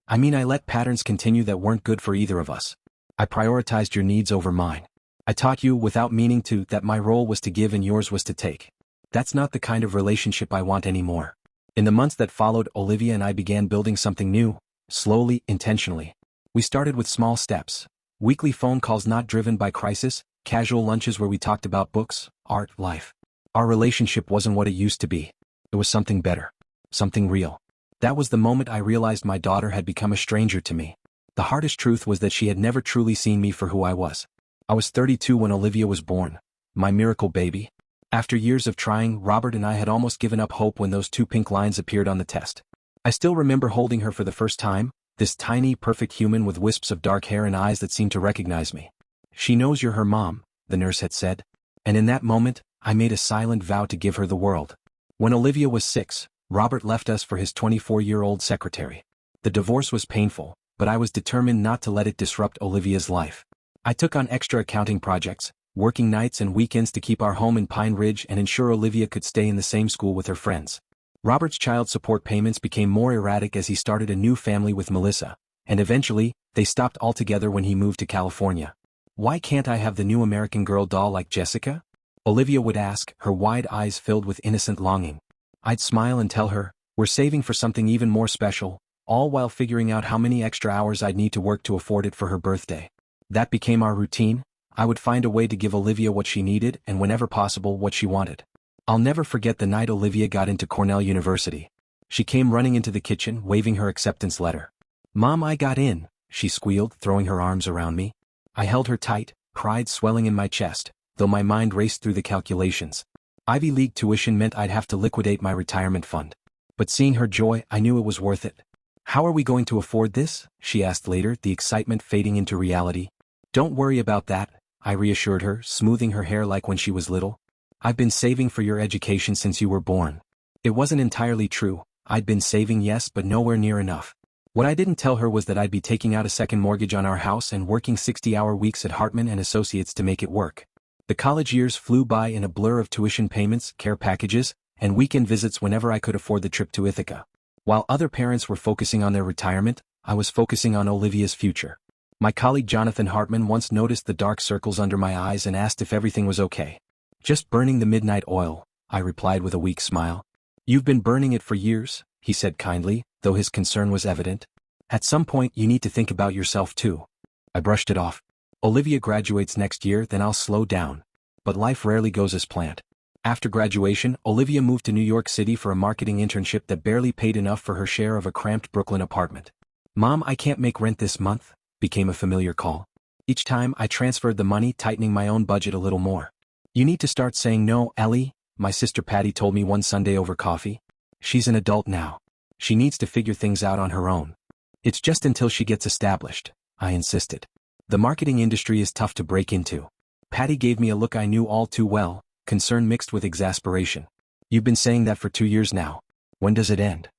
I mean I let patterns continue that weren't good for either of us. I prioritized your needs over mine. I taught you, without meaning to, that my role was to give and yours was to take. That's not the kind of relationship I want anymore. In the months that followed, Olivia and I began building something new, slowly, intentionally. We started with small steps. Weekly phone calls not driven by crisis, casual lunches where we talked about books, art, life. Our relationship wasn't what it used to be. It was something better. Something real. That was the moment I realized my daughter had become a stranger to me. The hardest truth was that she had never truly seen me for who I was. I was 32 when Olivia was born. My miracle baby. After years of trying, Robert and I had almost given up hope when those 2 pink lines appeared on the test. I still remember holding her for the first time, this tiny, perfect human with wisps of dark hair and eyes that seemed to recognize me. She knows you're her mom, the nurse had said. And in that moment, I made a silent vow to give her the world. When Olivia was 6, Robert left us for his 24-year-old secretary. The divorce was painful, but I was determined not to let it disrupt Olivia's life. I took on extra accounting projects, working nights and weekends to keep our home in Pine Ridge and ensure Olivia could stay in the same school with her friends. Robert's child support payments became more erratic as he started a new family with Melissa, and eventually, they stopped altogether when he moved to California. Why can't I have the new American Girl doll like Jessica? Olivia would ask, her wide eyes filled with innocent longing. I'd smile and tell her, we're saving for something even more special, all while figuring out how many extra hours I'd need to work to afford it for her birthday. That became our routine. I would find a way to give Olivia what she needed and whenever possible what she wanted. I'll never forget the night Olivia got into Cornell University. She came running into the kitchen, waving her acceptance letter. Mom, I got in, she squealed, throwing her arms around me. I held her tight, pride swelling in my chest, though my mind raced through the calculations. Ivy League tuition meant I'd have to liquidate my retirement fund. But seeing her joy, I knew it was worth it. How are we going to afford this? She asked later, the excitement fading into reality. Don't worry about that, I reassured her, smoothing her hair like when she was little. I've been saving for your education since you were born. It wasn't entirely true. I'd been saving, yes, but nowhere near enough. What I didn't tell her was that I'd be taking out a second mortgage on our house and working 60-hour weeks at Hartman and Associates to make it work. The college years flew by in a blur of tuition payments, care packages, and weekend visits whenever I could afford the trip to Ithaca. While other parents were focusing on their retirement, I was focusing on Olivia's future. My colleague Jonathan Hartman once noticed the dark circles under my eyes and asked if everything was okay. "Just burning the midnight oil," I replied with a weak smile. "You've been burning it for years," he said kindly, though his concern was evident. "At some point you need to think about yourself too." I brushed it off. "Olivia graduates next year, then I'll slow down." But life rarely goes as planned. After graduation, Olivia moved to New York City for a marketing internship that barely paid enough for her share of a cramped Brooklyn apartment. "Mom, I can't make rent this month," became a familiar call. Each time I transferred the money, tightening my own budget a little more. "You need to start saying no, Ellie," my sister Patty told me one Sunday over coffee. "She's an adult now. She needs to figure things out on her own." "It's just until she gets established," I insisted. "The marketing industry is tough to break into." Patty gave me a look I knew all too well, concern mixed with exasperation. "You've been saying that for 2 years now. When does it end?"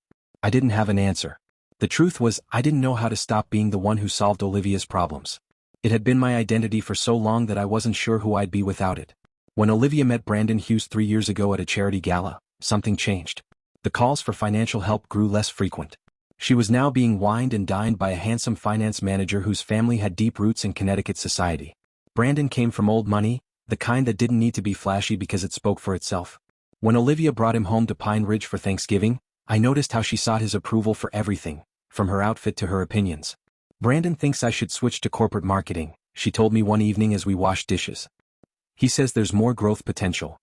I didn't have an answer. The truth was, I didn't know how to stop being the one who solved Olivia's problems. It had been my identity for so long that I wasn't sure who I'd be without it. When Olivia met Brandon Hughes 3 years ago at a charity gala, something changed. The calls for financial help grew less frequent. She was now being wined and dined by a handsome finance manager whose family had deep roots in Connecticut society. Brandon came from old money, the kind that didn't need to be flashy because it spoke for itself. When Olivia brought him home to Pine Ridge for Thanksgiving, I noticed how she sought his approval for everything, from her outfit to her opinions. "Brandon thinks I should switch to corporate marketing," she told me one evening as we washed dishes. "He says there's more growth potential."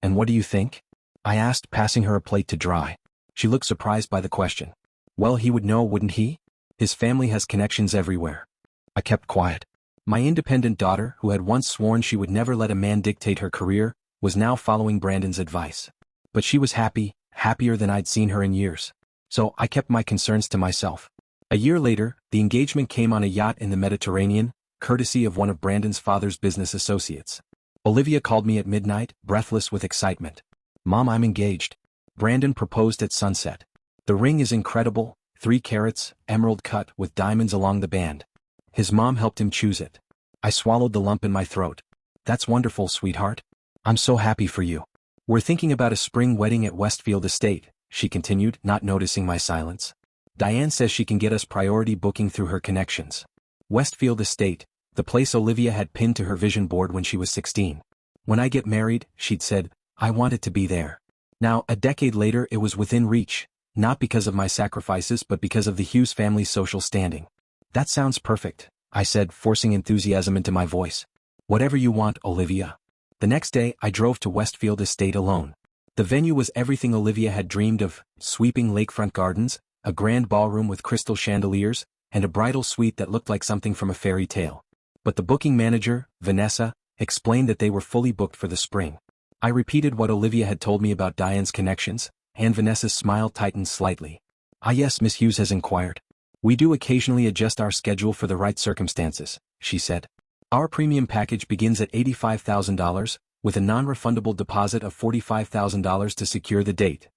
"And what do you think?" I asked, passing her a plate to dry. She looked surprised by the question. "Well, he would know, wouldn't he? His family has connections everywhere." I kept quiet. My independent daughter, who had once sworn she would never let a man dictate her career, was now following Brandon's advice. But she was happy, happier than I'd seen her in years. So I kept my concerns to myself. A year later, the engagement came on a yacht in the Mediterranean, courtesy of one of Brandon's father's business associates. Olivia called me at midnight, breathless with excitement. "Mom, I'm engaged." Brandon proposed at sunset. The ring is incredible, 3 carats, emerald cut with diamonds along the band. His mom helped him choose it. I swallowed the lump in my throat. "That's wonderful, sweetheart. I'm so happy for you. We're thinking about a spring wedding at Westfield Estate," she continued, not noticing my silence. "Diane says she can get us priority booking through her connections." Westfield Estate, the place Olivia had pinned to her vision board when she was 16. "When I get married," she'd said, "I want it to be there." Now, a decade later, it was within reach, not because of my sacrifices but because of the Hughes family's social standing. "That sounds perfect," I said, forcing enthusiasm into my voice. "Whatever you want, Olivia." The next day, I drove to Westfield Estate alone. The venue was everything Olivia had dreamed of: sweeping lakefront gardens, a grand ballroom with crystal chandeliers, and a bridal suite that looked like something from a fairy tale. But the booking manager, Vanessa, explained that they were fully booked for the spring. I repeated what Olivia had told me about Diane's connections, and Vanessa's smile tightened slightly. "Ah yes, Miss Hughes has inquired. We do occasionally adjust our schedule for the right circumstances," she said. "Our premium package begins at $85,000, with a non-refundable deposit of $45,000 to secure the date."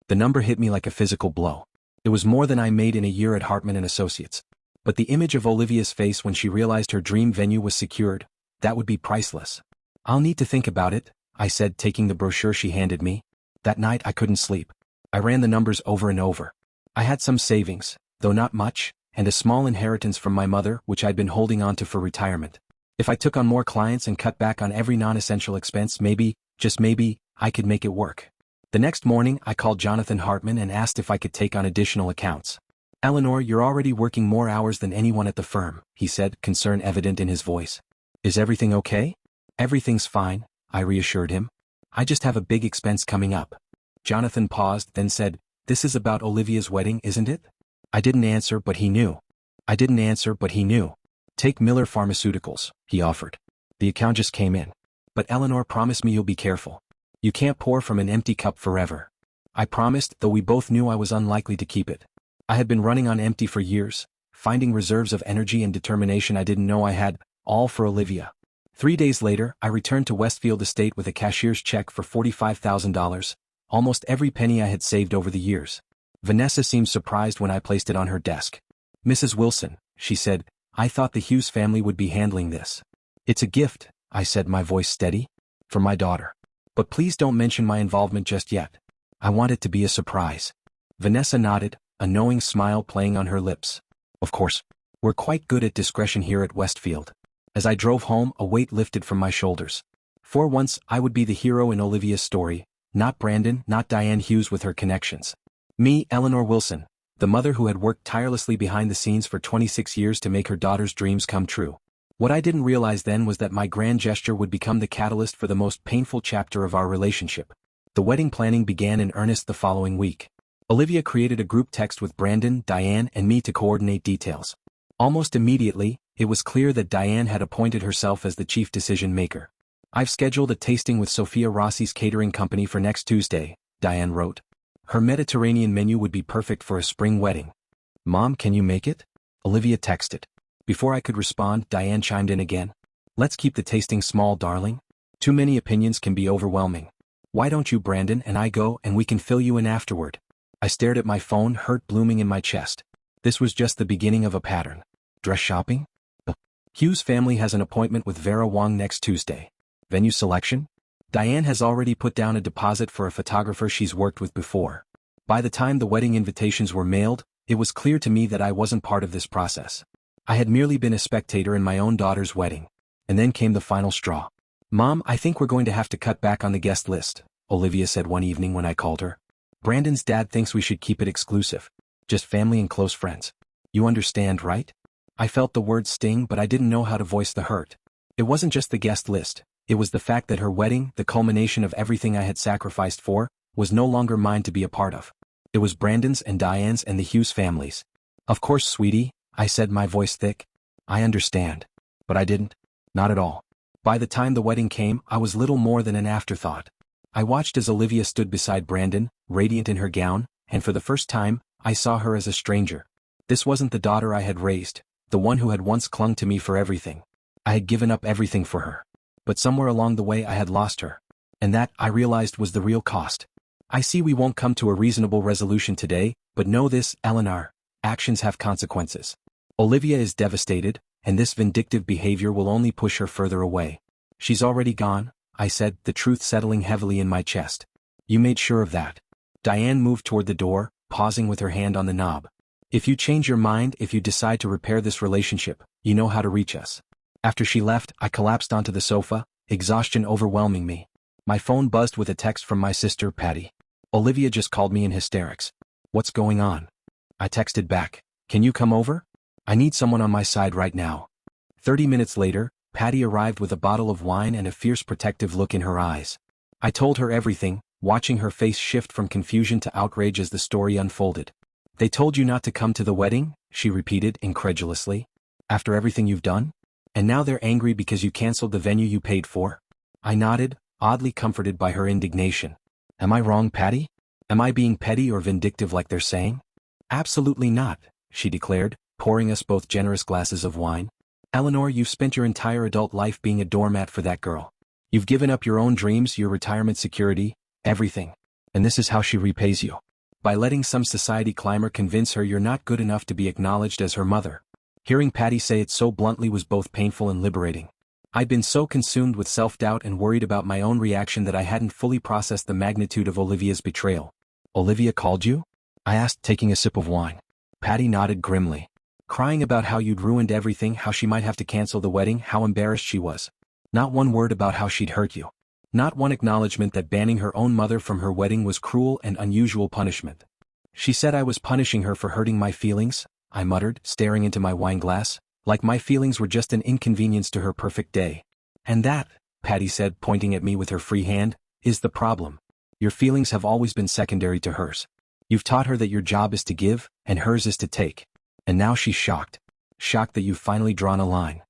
The number hit me like a physical blow. It was more than I made in a year at Hartman & Associates. But the image of Olivia's face when she realized her dream venue was secured, that would be priceless. "I'll need to think about it," I said, taking the brochure she handed me. That night I couldn't sleep. I ran the numbers over and over. I had some savings, though not much, and a small inheritance from my mother which I'd been holding on to for retirement. If I took on more clients and cut back on every non-essential expense, maybe, just maybe, I could make it work. The next morning I called Jonathan Hartman and asked if I could take on additional accounts. "Eleanor, you're already working more hours than anyone at the firm," he said, concern evident in his voice. "Is everything okay?" "Everything's fine," I reassured him. "I just have a big expense coming up." Jonathan paused, then said, "This is about Olivia's wedding, isn't it?" I didn't answer, but he knew. "Take Miller Pharmaceuticals," he offered. The account just came in. "But Eleanor, promise me you'll be careful. You can't pour from an empty cup forever." I promised, though we both knew I was unlikely to keep it. I had been running on empty for years, finding reserves of energy and determination I didn't know I had, all for Olivia. 3 days later, I returned to Westfield Estate with a cashier's check for $45,000, almost every penny I had saved over the years. Vanessa seemed surprised when I placed it on her desk. "Mrs. Wilson," she said, "I thought the Hughes family would be handling this." "It's a gift," I said, my voice steady. For my daughter. But please don't mention my involvement just yet. I want it to be a surprise. Vanessa nodded, a knowing smile playing on her lips. Of course. We're quite good at discretion here at Westfield. As I drove home, a weight lifted from my shoulders. For once, I would be the hero in Olivia's story, not Brandon, not Diane Hughes with her connections. Me, Eleanor Wilson, the mother who had worked tirelessly behind the scenes for 26 years to make her daughter's dreams come true. What I didn't realize then was that my grand gesture would become the catalyst for the most painful chapter of our relationship. The wedding planning began in earnest the following week. Olivia created a group text with Brandon, Diane, and me to coordinate details. Almost immediately, it was clear that Diane had appointed herself as the chief decision maker. I've scheduled a tasting with Sophia Rossi's catering company for next Tuesday, Diane wrote. Her Mediterranean menu would be perfect for a spring wedding. Mom, can you make it? Olivia texted. Before I could respond, Diane chimed in again. Let's keep the tasting small, darling. Too many opinions can be overwhelming. Why don't you, Brandon, and I go and we can fill you in afterward? I stared at my phone, hurt blooming in my chest. This was just the beginning of a pattern. Dress shopping? Hugh's family has an appointment with Vera Wong next Tuesday. Venue selection? Diane has already put down a deposit for a photographer she's worked with before. By the time the wedding invitations were mailed, it was clear to me that I wasn't part of this process. I had merely been a spectator in my own daughter's wedding. And then came the final straw. Mom, I think we're going to have to cut back on the guest list, Olivia said one evening when I called her. Brandon's dad thinks we should keep it exclusive. Just family and close friends. You understand, right? I felt the words sting, but I didn't know how to voice the hurt. It wasn't just the guest list. It was the fact that her wedding, the culmination of everything I had sacrificed for, was no longer mine to be a part of. It was Brandon's and Diane's and the Hughes families. Of course, sweetie, I said, my voice thick. I understand. But I didn't. Not at all. By the time the wedding came, I was little more than an afterthought. I watched as Olivia stood beside Brandon, radiant in her gown, and for the first time, I saw her as a stranger. This wasn't the daughter I had raised, the one who had once clung to me for everything. I had given up everything for her. But somewhere along the way I had lost her. And that, I realized, was the real cost. I see we won't come to a reasonable resolution today, but know this, Eleanor, actions have consequences. Olivia is devastated, and this vindictive behavior will only push her further away. She's already gone, I said, the truth settling heavily in my chest. You made sure of that. Diane moved toward the door, pausing with her hand on the knob. If you change your mind, if you decide to repair this relationship, you know how to reach us. After she left, I collapsed onto the sofa, exhaustion overwhelming me. My phone buzzed with a text from my sister, Patty. Olivia just called me in hysterics. What's going on? I texted back. Can you come over? I need someone on my side right now. 30 minutes later, Patty arrived with a bottle of wine and a fierce protective look in her eyes. I told her everything, watching her face shift from confusion to outrage as the story unfolded. They told you not to come to the wedding? She repeated incredulously. After everything you've done? And now they're angry because you canceled the venue you paid for? I nodded, oddly comforted by her indignation. Am I wrong, Patty? Am I being petty or vindictive like they're saying? Absolutely not, she declared, pouring us both generous glasses of wine. Eleanor, you've spent your entire adult life being a doormat for that girl. You've given up your own dreams, your retirement security, everything. And this is how she repays you. By letting some society climber convince her you're not good enough to be acknowledged as her mother. Hearing Patty say it so bluntly was both painful and liberating. I'd been so consumed with self-doubt and worried about my own reaction that I hadn't fully processed the magnitude of Olivia's betrayal. Olivia called you? I asked, taking a sip of wine. Patty nodded grimly. Crying about how you'd ruined everything, how she might have to cancel the wedding, how embarrassed she was. Not one word about how she'd hurt you. Not one acknowledgement that banning her own mother from her wedding was cruel and unusual punishment. She said I was punishing her for hurting my feelings, I muttered, staring into my wine glass, like my feelings were just an inconvenience to her perfect day. And that, Patty said, pointing at me with her free hand, is the problem. Your feelings have always been secondary to hers. You've taught her that your job is to give, and hers is to take. And now she's shocked. Shocked that you've finally drawn a line.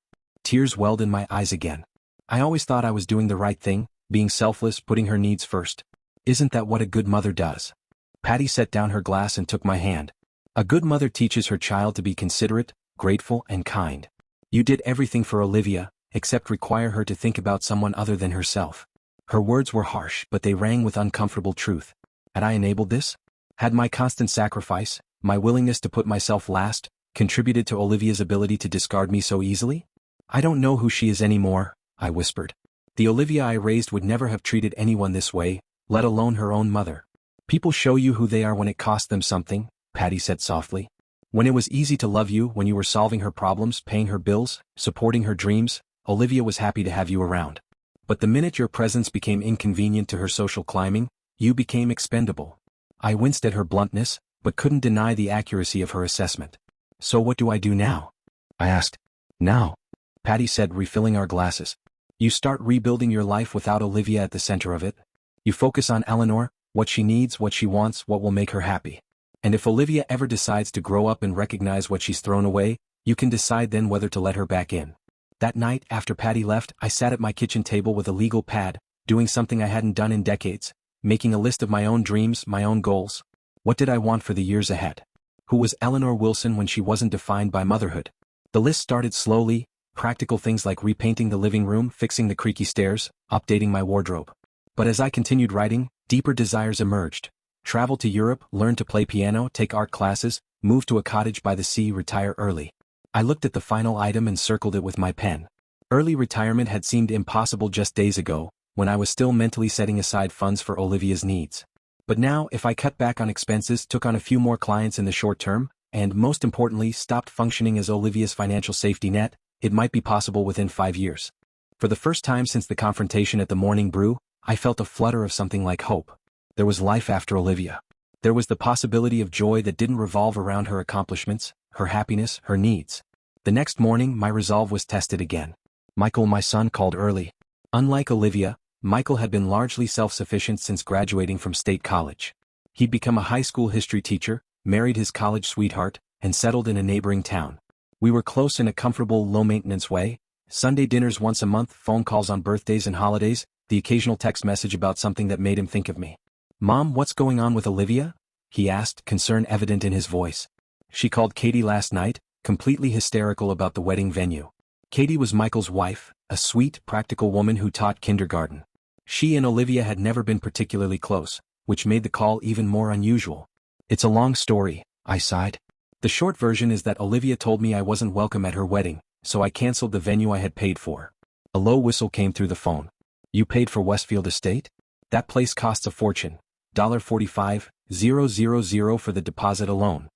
Tears welled in my eyes again. I always thought I was doing the right thing, being selfless, putting her needs first. Isn't that what a good mother does? Patty set down her glass and took my hand. A good mother teaches her child to be considerate, grateful, and kind. You did everything for Olivia, except require her to think about someone other than herself. Her words were harsh, but they rang with uncomfortable truth. Had I enabled this? Had my constant sacrifice, my willingness to put myself last, contributed to Olivia's ability to discard me so easily? I don't know who she is anymore, I whispered. The Olivia I raised would never have treated anyone this way, let alone her own mother. People show you who they are when it costs them something, Patty said softly. When it was easy to love you, when you were solving her problems, paying her bills, supporting her dreams, Olivia was happy to have you around. But the minute your presence became inconvenient to her social climbing, you became expendable. I winced at her bluntness, but couldn't deny the accuracy of her assessment. So what do I do now? I asked. Now, Patty said, refilling our glasses. You start rebuilding your life without Olivia at the center of it. You focus on Eleanor, what she needs, what she wants, what will make her happy. And if Olivia ever decides to grow up and recognize what she's thrown away, you can decide then whether to let her back in. That night, after Patty left, I sat at my kitchen table with a legal pad, doing something I hadn't done in decades, making a list of my own dreams, my own goals. What did I want for the years ahead? Who was Eleanor Wilson when she wasn't defined by motherhood? The list started slowly, practical things like repainting the living room, fixing the creaky stairs, updating my wardrobe. But as I continued writing, deeper desires emerged. Travel to Europe, learn to play piano, take art classes, move to a cottage by the sea, retire early. I looked at the final item and circled it with my pen. Early retirement had seemed impossible just days ago, when I was still mentally setting aside funds for Olivia's needs. But now, if I cut back on expenses, took on a few more clients in the short term, and most importantly, stopped functioning as Olivia's financial safety net, it might be possible within 5 years. For the first time since the confrontation at the morning brew, I felt a flutter of something like hope. There was life after Olivia. There was the possibility of joy that didn't revolve around her accomplishments, her happiness, her needs. The next morning, my resolve was tested again. Michael, my son, called early. Unlike Olivia, Michael had been largely self-sufficient since graduating from state college. He'd become a high school history teacher, married his college sweetheart, and settled in a neighboring town. We were close in a comfortable, low-maintenance way. Sunday dinners once a month, phone calls on birthdays and holidays, the occasional text message about something that made him think of me. "Mom, what's going on with Olivia?" he asked, concern evident in his voice. "She called Katie last night, completely hysterical about the wedding venue." Katie was Michael's wife, a sweet, practical woman who taught kindergarten. She and Olivia had never been particularly close, which made the call even more unusual. "It's a long story," I sighed. "The short version is that Olivia told me I wasn't welcome at her wedding, so I canceled the venue I had paid for." A low whistle came through the phone. "You paid for Westfield Estate? That place costs a fortune. $45,000 for the deposit alone."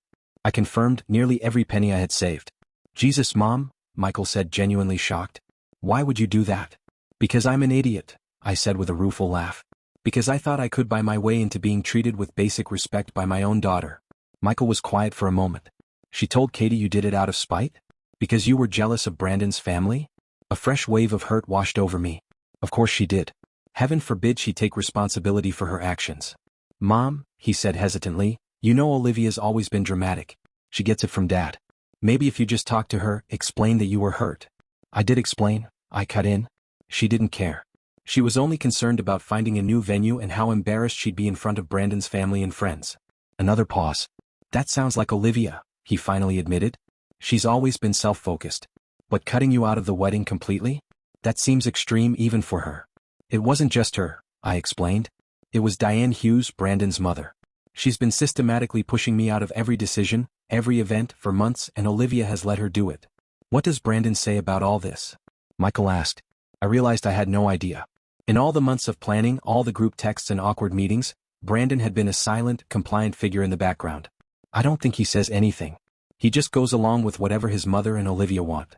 I confirmed, nearly every penny I had saved. "Jesus, Mom," Michael said, genuinely shocked. "Why would you do that?" "Because I'm an idiot," I said with a rueful laugh. "Because I thought I could buy my way into being treated with basic respect by my own daughter." Michael was quiet for a moment. "She told Katie you did it out of spite? Because you were jealous of Brandon's family?" A fresh wave of hurt washed over me. Of course she did. Heaven forbid she take responsibility for her actions. "Mom," he said hesitantly, "you know Olivia's always been dramatic. She gets it from Dad. Maybe if you just talk to her, explain that you were hurt." I did explain, I cut in. She didn't care. She was only concerned about finding a new venue and how embarrassed she'd be in front of Brandon's family and friends. Another pause. "That sounds like Olivia," he finally admitted. "She's always been self-focused. But cutting you out of the wedding completely? That seems extreme even for her." "It wasn't just her," I explained. "It was Diane Hughes, Brandon's mother. She's been systematically pushing me out of every decision, every event, for months, and Olivia has let her do it." "What does Brandon say about all this?" Michael asked. I realized I had no idea. In all the months of planning, all the group texts and awkward meetings, Brandon had been a silent, compliant figure in the background. "I don't think he says anything. He just goes along with whatever his mother and Olivia want."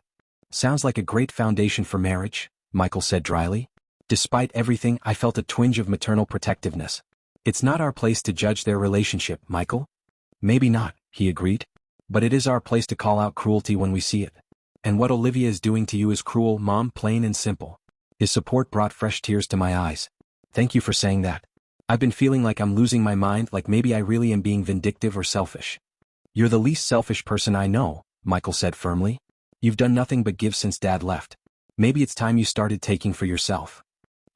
"Sounds like a great foundation for marriage," Michael said dryly. Despite everything, I felt a twinge of maternal protectiveness. "It's not our place to judge their relationship, Michael." "Maybe not," he agreed. "But it is our place to call out cruelty when we see it. And what Olivia is doing to you is cruel, Mom, plain and simple." His support brought fresh tears to my eyes. "Thank you for saying that. I've been feeling like I'm losing my mind, like maybe I really am being vindictive or selfish." "You're the least selfish person I know," Michael said firmly. "You've done nothing but give since Dad left. Maybe it's time you started taking for yourself."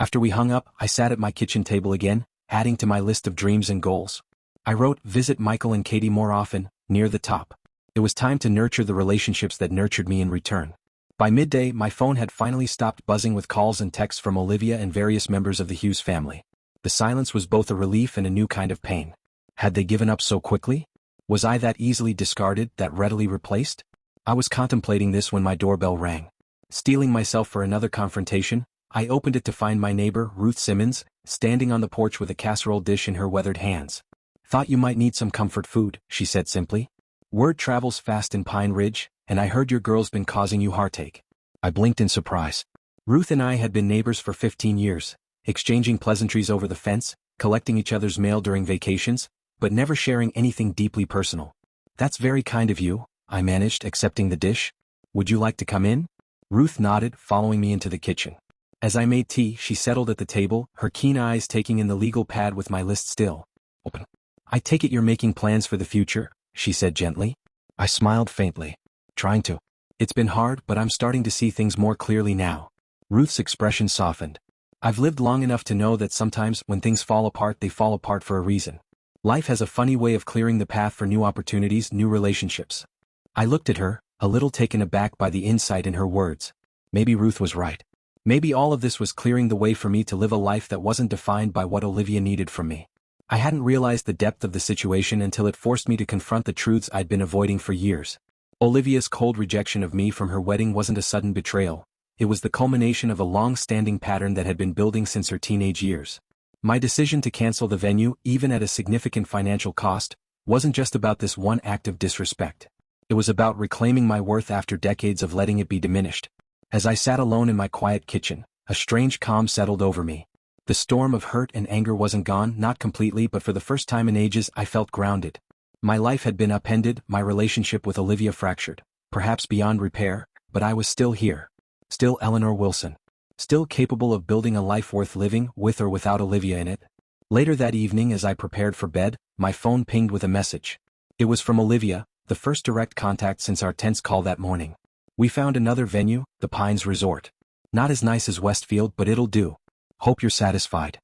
After we hung up, I sat at my kitchen table again, adding to my list of dreams and goals. I wrote, "Visit Michael and Katie more often," near the top. It was time to nurture the relationships that nurtured me in return. By midday, my phone had finally stopped buzzing with calls and texts from Olivia and various members of the Hughes family. The silence was both a relief and a new kind of pain. Had they given up so quickly? Was I that easily discarded, that readily replaced? I was contemplating this when my doorbell rang. Steeling myself for another confrontation, I opened it to find my neighbor, Ruth Simmons, standing on the porch with a casserole dish in her weathered hands. "Thought you might need some comfort food," she said simply. "Word travels fast in Pine Ridge, and I heard your girl's been causing you heartache." I blinked in surprise. Ruth and I had been neighbors for 15 years, exchanging pleasantries over the fence, collecting each other's mail during vacations, but never sharing anything deeply personal. "That's very kind of you," I managed, accepting the dish. "Would you like to come in?" Ruth nodded, following me into the kitchen. As I made tea, she settled at the table, her keen eyes taking in the legal pad with my list still open. "I take it you're making plans for the future," she said gently. I smiled faintly. "Trying to. It's been hard, but I'm starting to see things more clearly now." Ruth's expression softened. "I've lived long enough to know that sometimes when things fall apart, they fall apart for a reason. Life has a funny way of clearing the path for new opportunities, new relationships." I looked at her, a little taken aback by the insight in her words. Maybe Ruth was right. Maybe all of this was clearing the way for me to live a life that wasn't defined by what Olivia needed from me. I hadn't realized the depth of the situation until it forced me to confront the truths I'd been avoiding for years. Olivia's cold rejection of me from her wedding wasn't a sudden betrayal. It was the culmination of a long-standing pattern that had been building since her teenage years. My decision to cancel the venue, even at a significant financial cost, wasn't just about this one act of disrespect. It was about reclaiming my worth after decades of letting it be diminished. As I sat alone in my quiet kitchen, a strange calm settled over me. The storm of hurt and anger wasn't gone, not completely, but for the first time in ages I felt grounded. My life had been upended, my relationship with Olivia fractured, perhaps beyond repair, but I was still here. Still Eleanor Wilson. Still capable of building a life worth living, with or without Olivia in it. Later that evening, as I prepared for bed, my phone pinged with a message. It was from Olivia, the first direct contact since our tense call that morning. "We found another venue, the Pines Resort. Not as nice as Westfield, but it'll do. Hope you're satisfied."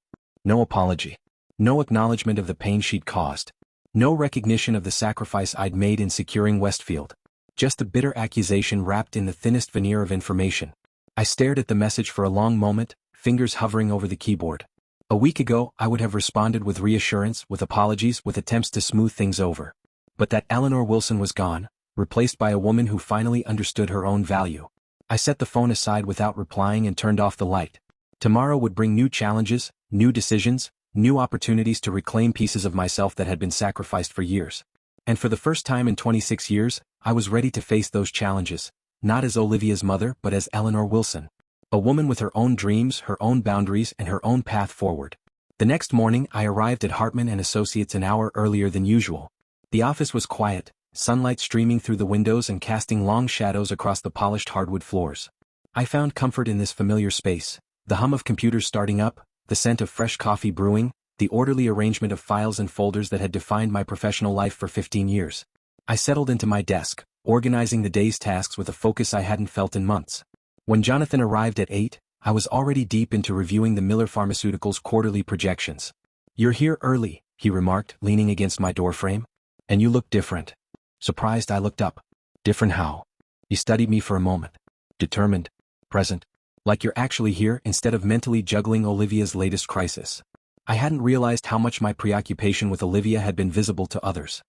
No apology. No acknowledgement of the pain she'd caused. No recognition of the sacrifice I'd made in securing Westfield. Just a bitter accusation wrapped in the thinnest veneer of information. I stared at the message for a long moment, fingers hovering over the keyboard. A week ago, I would have responded with reassurance, with apologies, with attempts to smooth things over. But that Eleanor Wilson was gone, replaced by a woman who finally understood her own value. I set the phone aside without replying and turned off the light. Tomorrow would bring new challenges, new decisions, new opportunities to reclaim pieces of myself that had been sacrificed for years. And for the first time in 26 years, I was ready to face those challenges, not as Olivia's mother but as Eleanor Wilson. A woman with her own dreams, her own boundaries, and her own path forward. The next morning I arrived at Hartman & Associates an hour earlier than usual. The office was quiet, sunlight streaming through the windows and casting long shadows across the polished hardwood floors. I found comfort in this familiar space, the hum of computers starting up, the scent of fresh coffee brewing, the orderly arrangement of files and folders that had defined my professional life for 15 years. I settled into my desk, organizing the day's tasks with a focus I hadn't felt in months. When Jonathan arrived at 8, I was already deep into reviewing the Miller Pharmaceuticals' quarterly projections. "You're here early," he remarked, leaning against my doorframe. "And you look different." Surprised, I looked up. "Different how?" He studied me for a moment. "Determined. Present. Like you're actually here instead of mentally juggling Olivia's latest crisis." I hadn't realized how much my preoccupation with Olivia had been visible to others.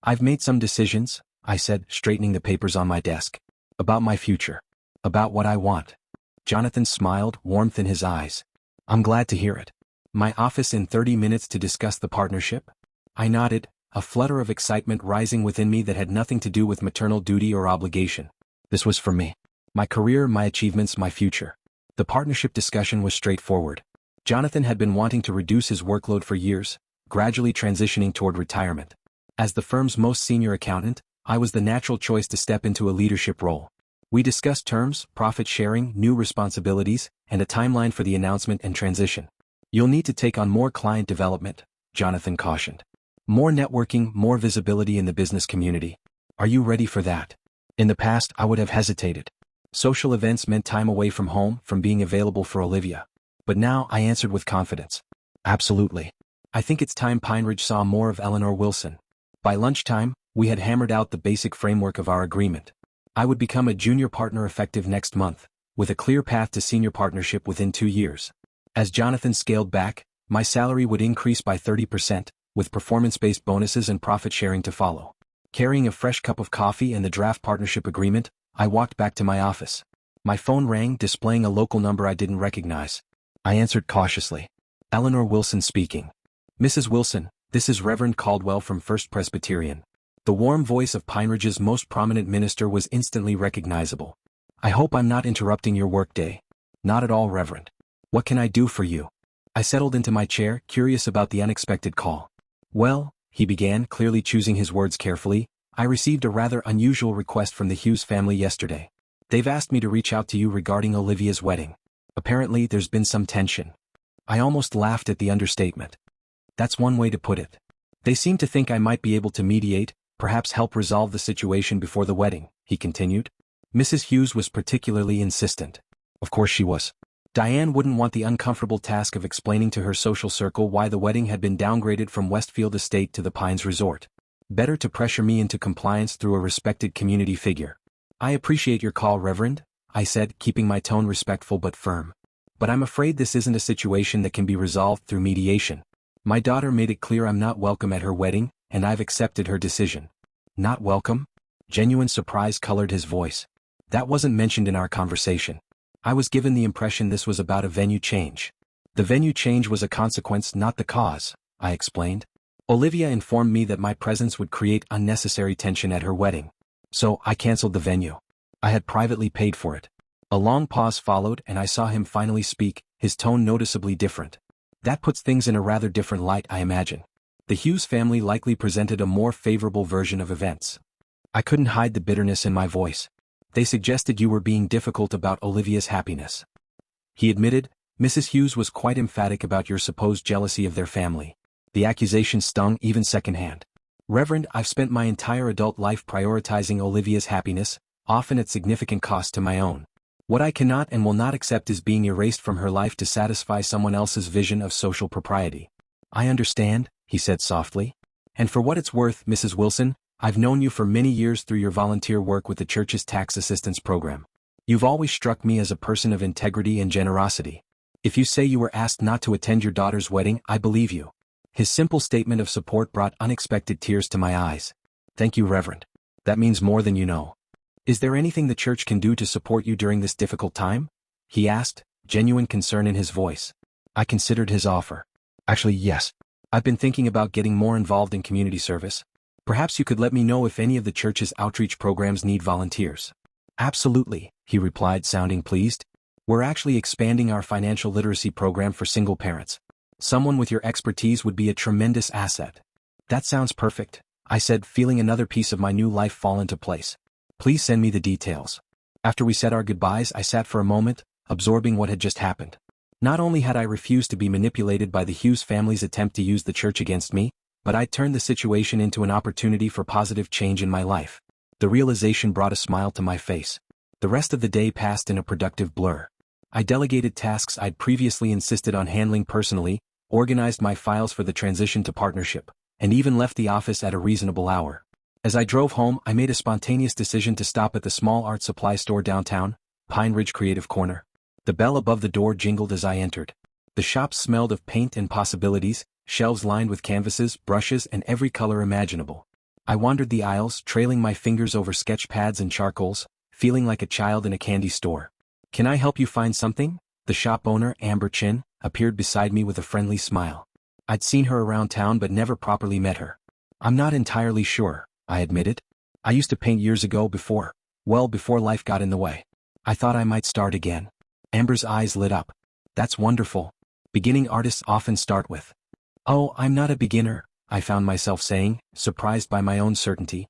"I've made some decisions," I said, straightening the papers on my desk. "About my future. About what I want." Jonathan smiled, warmth in his eyes. "I'm glad to hear it. My office in 30 minutes to discuss the partnership?" I nodded, a flutter of excitement rising within me that had nothing to do with maternal duty or obligation. This was for me. My career, my achievements, my future. The partnership discussion was straightforward. Jonathan had been wanting to reduce his workload for years, gradually transitioning toward retirement. As the firm's most senior accountant, I was the natural choice to step into a leadership role. We discussed terms, profit sharing, new responsibilities, and a timeline for the announcement and transition. "You'll need to take on more client development," Jonathan cautioned. "More networking, more visibility in the business community. Are you ready for that?" In the past, I would have hesitated. Social events meant time away from home, from being available for Olivia. But now I answered with confidence. "Absolutely. I think it's time Pine Ridge saw more of Eleanor Wilson." By lunchtime, we had hammered out the basic framework of our agreement. I would become a junior partner effective next month, with a clear path to senior partnership within 2 years. As Jonathan scaled back, my salary would increase by 30%, with performance-based bonuses and profit sharing to follow. Carrying a fresh cup of coffee and the draft partnership agreement, I walked back to my office. My phone rang, displaying a local number I didn't recognize. I answered cautiously. Eleanor Wilson speaking. Mrs. Wilson, this is Reverend Caldwell from First Presbyterian. The warm voice of Pine Ridge's most prominent minister was instantly recognizable. I hope I'm not interrupting your workday. Not at all, Reverend. What can I do for you? I settled into my chair, curious about the unexpected call. Well, he began, clearly choosing his words carefully, I received a rather unusual request from the Hughes family yesterday. They've asked me to reach out to you regarding Olivia's wedding. Apparently there's been some tension. I almost laughed at the understatement. That's one way to put it. They seem to think I might be able to mediate, perhaps help resolve the situation before the wedding, he continued. Mrs. Hughes was particularly insistent. Of course she was. Diane wouldn't want the uncomfortable task of explaining to her social circle why the wedding had been downgraded from Westfield Estate to the Pines Resort. Better to pressure me into compliance through a respected community figure. I appreciate your call, Reverend, I said, keeping my tone respectful but firm. But I'm afraid this isn't a situation that can be resolved through mediation. My daughter made it clear I'm not welcome at her wedding, and I've accepted her decision. Not welcome? Genuine surprise colored his voice. That wasn't mentioned in our conversation. I was given the impression this was about a venue change. The venue change was a consequence, not the cause, I explained. Olivia informed me that my presence would create unnecessary tension at her wedding. So I canceled the venue. I had privately paid for it. A long pause followed and I saw him finally speak, his tone noticeably different. That puts things in a rather different light, I imagine. The Hughes family likely presented a more favorable version of events. I couldn't hide the bitterness in my voice. They suggested you were being difficult about Olivia's happiness. He admitted, Mrs. Hughes was quite emphatic about your supposed jealousy of their family. The accusation stung even secondhand. Reverend, I've spent my entire adult life prioritizing Olivia's happiness, often at significant cost to my own. What I cannot and will not accept is being erased from her life to satisfy someone else's vision of social propriety. I understand, he said softly. And for what it's worth, Mrs. Wilson, I've known you for many years through your volunteer work with the church's tax assistance program. You've always struck me as a person of integrity and generosity. If you say you were asked not to attend your daughter's wedding, I believe you. His simple statement of support brought unexpected tears to my eyes. Thank you, Reverend. That means more than you know. Is there anything the church can do to support you during this difficult time? He asked, genuine concern in his voice. I considered his offer. Actually, yes. I've been thinking about getting more involved in community service. Perhaps you could let me know if any of the church's outreach programs need volunteers. Absolutely, he replied, sounding pleased. We're actually expanding our financial literacy program for single parents. Someone with your expertise would be a tremendous asset. That sounds perfect, I said, feeling another piece of my new life fall into place. Please send me the details. After we said our goodbyes, I sat for a moment, absorbing what had just happened. Not only had I refused to be manipulated by the Hughes family's attempt to use the church against me, but I'd turned the situation into an opportunity for positive change in my life. The realization brought a smile to my face. The rest of the day passed in a productive blur. I delegated tasks I'd previously insisted on handling personally, organized my files for the transition to partnership, and even left the office at a reasonable hour. As I drove home, I made a spontaneous decision to stop at the small art supply store downtown, Pine Ridge Creative Corner. The bell above the door jingled as I entered. The shop smelled of paint and possibilities, shelves lined with canvases, brushes, and every color imaginable. I wandered the aisles, trailing my fingers over sketch pads and charcoals, feeling like a child in a candy store. Can I help you find something? The shop owner, Amber Chin, appeared beside me with a friendly smile. I'd seen her around town but never properly met her. I'm not entirely sure, I admitted. I used to paint years ago before life got in the way. I thought I might start again. Amber's eyes lit up. That's wonderful. Beginning artists often start with. Oh, I'm not a beginner, I found myself saying, surprised by my own certainty.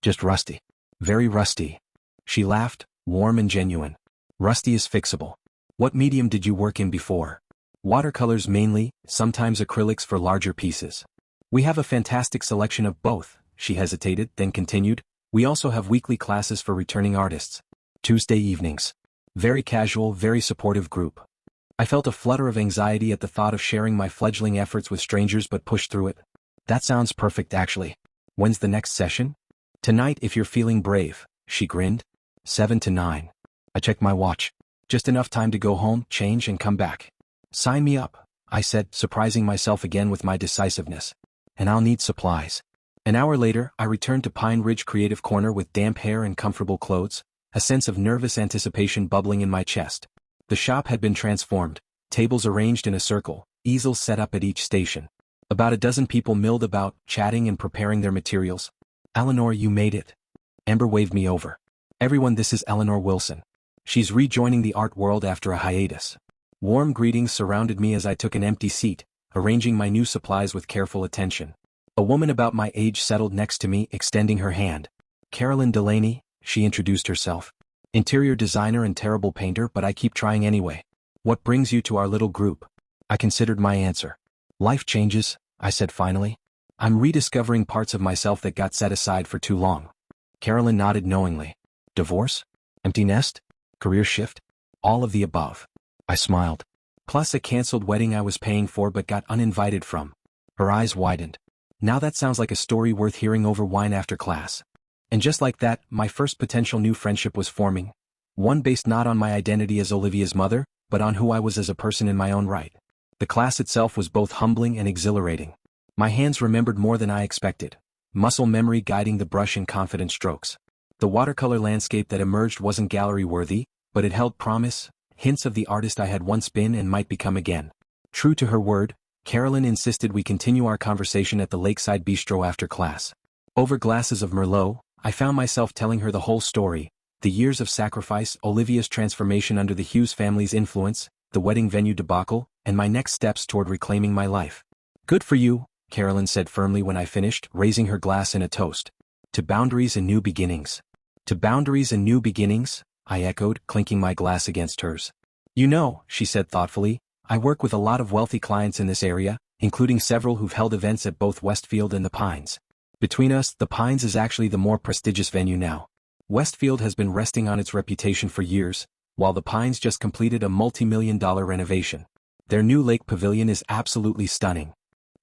Just rusty. Very rusty. She laughed, warm and genuine. Rusty is fixable. What medium did you work in before? Watercolors mainly, sometimes acrylics for larger pieces. We have a fantastic selection of both, she hesitated, then continued. We also have weekly classes for returning artists. Tuesday evenings. Very casual, very supportive group. I felt a flutter of anxiety at the thought of sharing my fledgling efforts with strangers but pushed through it. That sounds perfect actually. When's the next session? Tonight if you're feeling brave, she grinned. 7 to 9. I checked my watch. Just enough time to go home, change and come back. Sign me up, I said, surprising myself again with my decisiveness. And I'll need supplies. An hour later, I returned to Pine Ridge Creative Corner with damp hair and comfortable clothes, a sense of nervous anticipation bubbling in my chest. The shop had been transformed, tables arranged in a circle, easels set up at each station. About a dozen people milled about, chatting and preparing their materials. "Eleanor, you made it." Amber waved me over. "Everyone, this is Eleanor Wilson. She's rejoining the art world after a hiatus." Warm greetings surrounded me as I took an empty seat, arranging my new supplies with careful attention. A woman about my age settled next to me, extending her hand. "Carolyn Delaney," she introduced herself. "Interior designer and terrible painter, but I keep trying anyway. What brings you to our little group?" I considered my answer. "Life changes," I said finally. "I'm rediscovering parts of myself that got set aside for too long." Carolyn nodded knowingly. "Divorce? Empty nest? Career shift? All of the above." I smiled. "Plus a cancelled wedding I was paying for but got uninvited from." Her eyes widened. "Now that sounds like a story worth hearing over wine after class." And just like that, my first potential new friendship was forming. One based not on my identity as Olivia's mother, but on who I was as a person in my own right. The class itself was both humbling and exhilarating. My hands remembered more than I expected. Muscle memory guiding the brush in confident strokes. The watercolor landscape that emerged wasn't gallery-worthy, but it held promise, hints of the artist I had once been and might become again. True to her word, Carolyn insisted we continue our conversation at the Lakeside Bistro after class. Over glasses of Merlot, I found myself telling her the whole story, the years of sacrifice, Olivia's transformation under the Hughes family's influence, the wedding venue debacle, and my next steps toward reclaiming my life. "Good for you," Carolyn said firmly when I finished, raising her glass in a toast. "To boundaries and new beginnings." "To boundaries and new beginnings," I echoed, clinking my glass against hers. "You know," she said thoughtfully, "I work with a lot of wealthy clients in this area, including several who've held events at both Westfield and the Pines. Between us, the Pines is actually the more prestigious venue now. Westfield has been resting on its reputation for years, while the Pines just completed a multi-million-dollar renovation. Their new lake pavilion is absolutely stunning."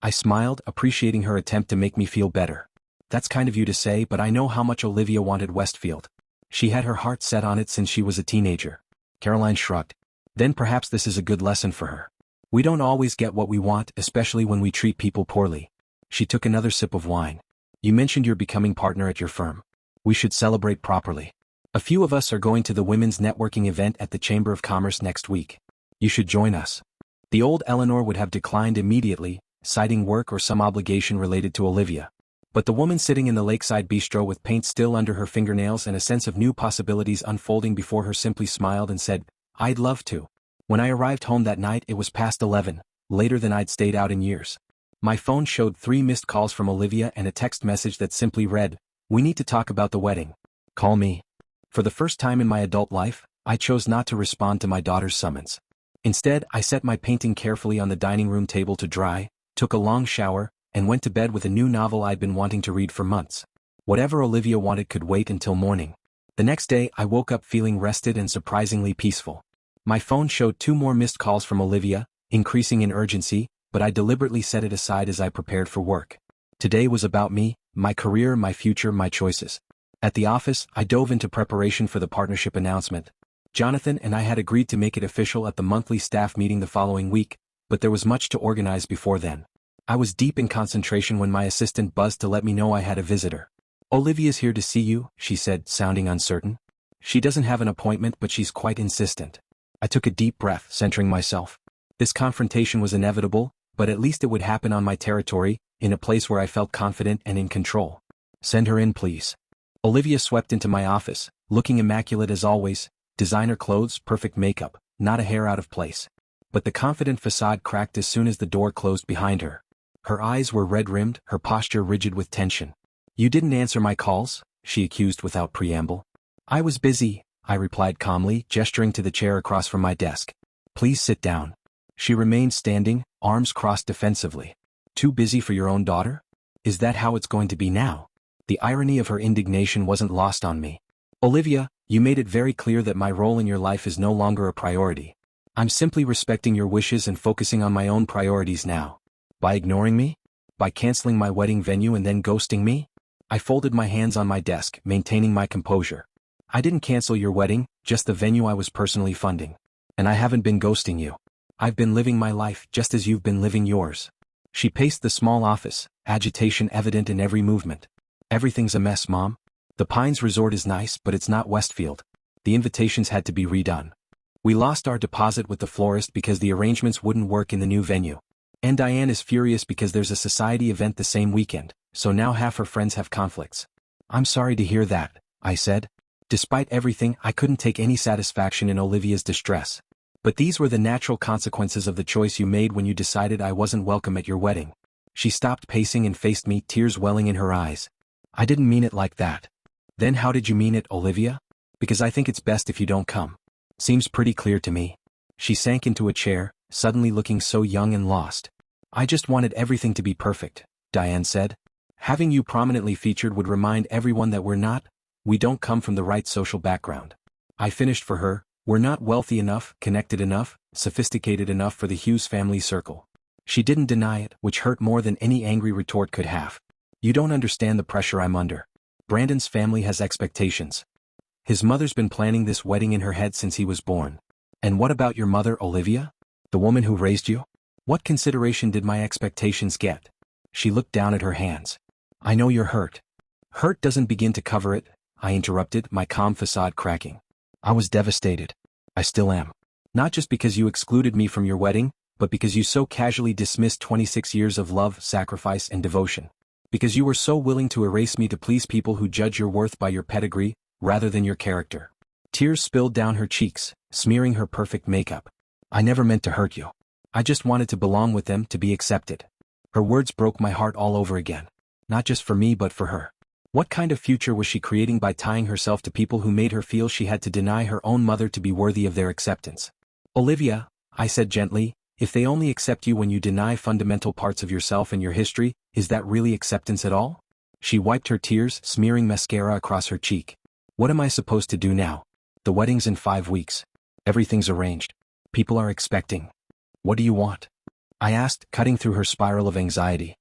I smiled, appreciating her attempt to make me feel better. "That's kind of you to say, but I know how much Olivia wanted Westfield. She had her heart set on it since she was a teenager." Caroline shrugged. "Then perhaps this is a good lesson for her. We don't always get what we want, especially when we treat people poorly." She took another sip of wine. "You mentioned you're becoming partner at your firm. We should celebrate properly. A few of us are going to the women's networking event at the Chamber of Commerce next week. You should join us." The old Eleanor would have declined immediately, citing work or some obligation related to Olivia. But the woman sitting in the Lakeside Bistro with paint still under her fingernails and a sense of new possibilities unfolding before her simply smiled and said, "I'd love to." When I arrived home that night it was past 11, later than I'd stayed out in years. My phone showed 3 missed calls from Olivia and a text message that simply read, "We need to talk about the wedding. Call me." For the first time in my adult life, I chose not to respond to my daughter's summons. Instead, I set my painting carefully on the dining room table to dry, took a long shower, and went to bed with a new novel I'd been wanting to read for months. Whatever Olivia wanted could wait until morning. The next day I woke up feeling rested and surprisingly peaceful. My phone showed 2 more missed calls from Olivia, increasing in urgency, but I deliberately set it aside as I prepared for work. Today was about me, my career, my future, my choices. At the office, I dove into preparation for the partnership announcement. Jonathan and I had agreed to make it official at the monthly staff meeting the following week, but there was much to organize before then. I was deep in concentration when my assistant buzzed to let me know I had a visitor. "Olivia's here to see you," she said, sounding uncertain. "She doesn't have an appointment, but she's quite insistent." I took a deep breath, centering myself. This confrontation was inevitable, but at least it would happen on my territory, in a place where I felt confident and in control. "Send her in, please." Olivia swept into my office, looking immaculate as always, designer clothes, perfect makeup, not a hair out of place. But the confident facade cracked as soon as the door closed behind her. Her eyes were red-rimmed, her posture rigid with tension. "You didn't answer my calls?" she accused without preamble. "I was busy," I replied calmly, gesturing to the chair across from my desk. "Please sit down." She remained standing, arms crossed defensively. "Too busy for your own daughter? Is that how it's going to be now?" The irony of her indignation wasn't lost on me. "Olivia, you made it very clear that my role in your life is no longer a priority. I'm simply respecting your wishes and focusing on my own priorities now. By ignoring me? By canceling my wedding venue and then ghosting me?" I folded my hands on my desk, maintaining my composure. "I didn't cancel your wedding, just the venue I was personally funding. And I haven't been ghosting you. I've been living my life just as you've been living yours." She paced the small office, agitation evident in every movement. "Everything's a mess, Mom. The Pines Resort is nice, but it's not Westfield. The invitations had to be redone. We lost our deposit with the florist because the arrangements wouldn't work in the new venue. And Diane is furious because there's a society event the same weekend, so now half her friends have conflicts. I'm sorry to hear that, I said. Despite everything, I couldn't take any satisfaction in Olivia's distress. But these were the natural consequences of the choice you made when you decided I wasn't welcome at your wedding. She stopped pacing and faced me, tears welling in her eyes. I didn't mean it like that. Then how did you mean it, Olivia? Because I think it's best if you don't come. Seems pretty clear to me. She sank into a chair, suddenly looking so young and lost. I just wanted everything to be perfect, Diane said. Having you prominently featured would remind everyone that we don't come from the right social background. I finished for her. We're not wealthy enough, connected enough, sophisticated enough for the Hughes family circle. She didn't deny it, which hurt more than any angry retort could have. You don't understand the pressure I'm under. Brandon's family has expectations. His mother's been planning this wedding in her head since he was born. And what about your mother, Olivia? The woman who raised you? What consideration did my expectations get? She looked down at her hands. I know you're hurt. Hurt doesn't begin to cover it, I interrupted, my calm facade cracking. I was devastated. I still am. Not just because you excluded me from your wedding, but because you so casually dismissed 26 years of love, sacrifice, and devotion. Because you were so willing to erase me to please people who judge your worth by your pedigree, rather than your character. Tears spilled down her cheeks, smearing her perfect makeup. I never meant to hurt you. I just wanted to belong with them, to be accepted. Her words broke my heart all over again. Not just for me but for her. What kind of future was she creating by tying herself to people who made her feel she had to deny her own mother to be worthy of their acceptance? Olivia, I said gently, if they only accept you when you deny fundamental parts of yourself and your history, is that really acceptance at all? She wiped her tears, smearing mascara across her cheek. What am I supposed to do now? The wedding's in 5 weeks. Everything's arranged. People are expecting. What do you want? I asked, cutting through her spiral of anxiety.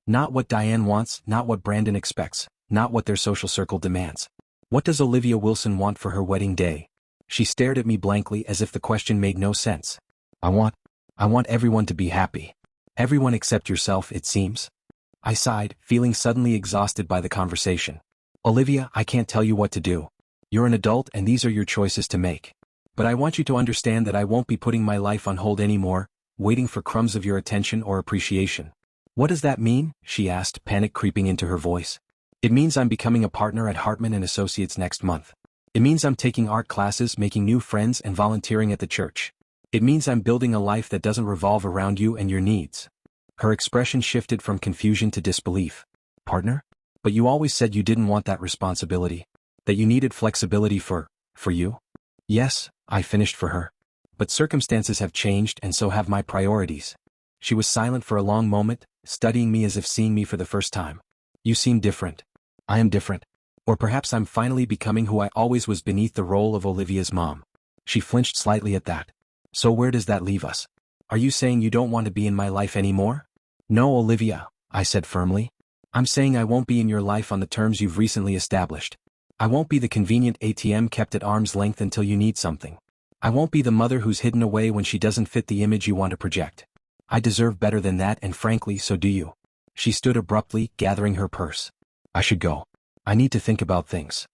Not what Diane wants, not what Brandon expects, not what their social circle demands. What does Olivia Wilson want for her wedding day? She stared at me blankly as if the question made no sense. I want everyone to be happy. Everyone except yourself, it seems. I sighed, feeling suddenly exhausted by the conversation. Olivia, I can't tell you what to do. You're an adult and these are your choices to make. But I want you to understand that I won't be putting my life on hold anymore, waiting for crumbs of your attention or appreciation. What does that mean? She asked, panic creeping into her voice. It means I'm becoming a partner at Hartman & Associates next month. It means I'm taking art classes, making new friends, and volunteering at the church. It means I'm building a life that doesn't revolve around you and your needs. Her expression shifted from confusion to disbelief. Partner? But you always said you didn't want that responsibility. That you needed flexibility for you? Yes, I finished for her. But circumstances have changed and so have my priorities. She was silent for a long moment, studying me as if seeing me for the first time. You seem different. I am different. Or perhaps I'm finally becoming who I always was beneath the role of Olivia's mom. She flinched slightly at that. So where does that leave us? Are you saying you don't want to be in my life anymore? No, Olivia, I said firmly. I'm saying I won't be in your life on the terms you've recently established. I won't be the convenient ATM kept at arm's length until you need something. I won't be the mother who's hidden away when she doesn't fit the image you want to project. I deserve better than that, and frankly, so do you. She stood abruptly, gathering her purse. I should go. I need to think about things.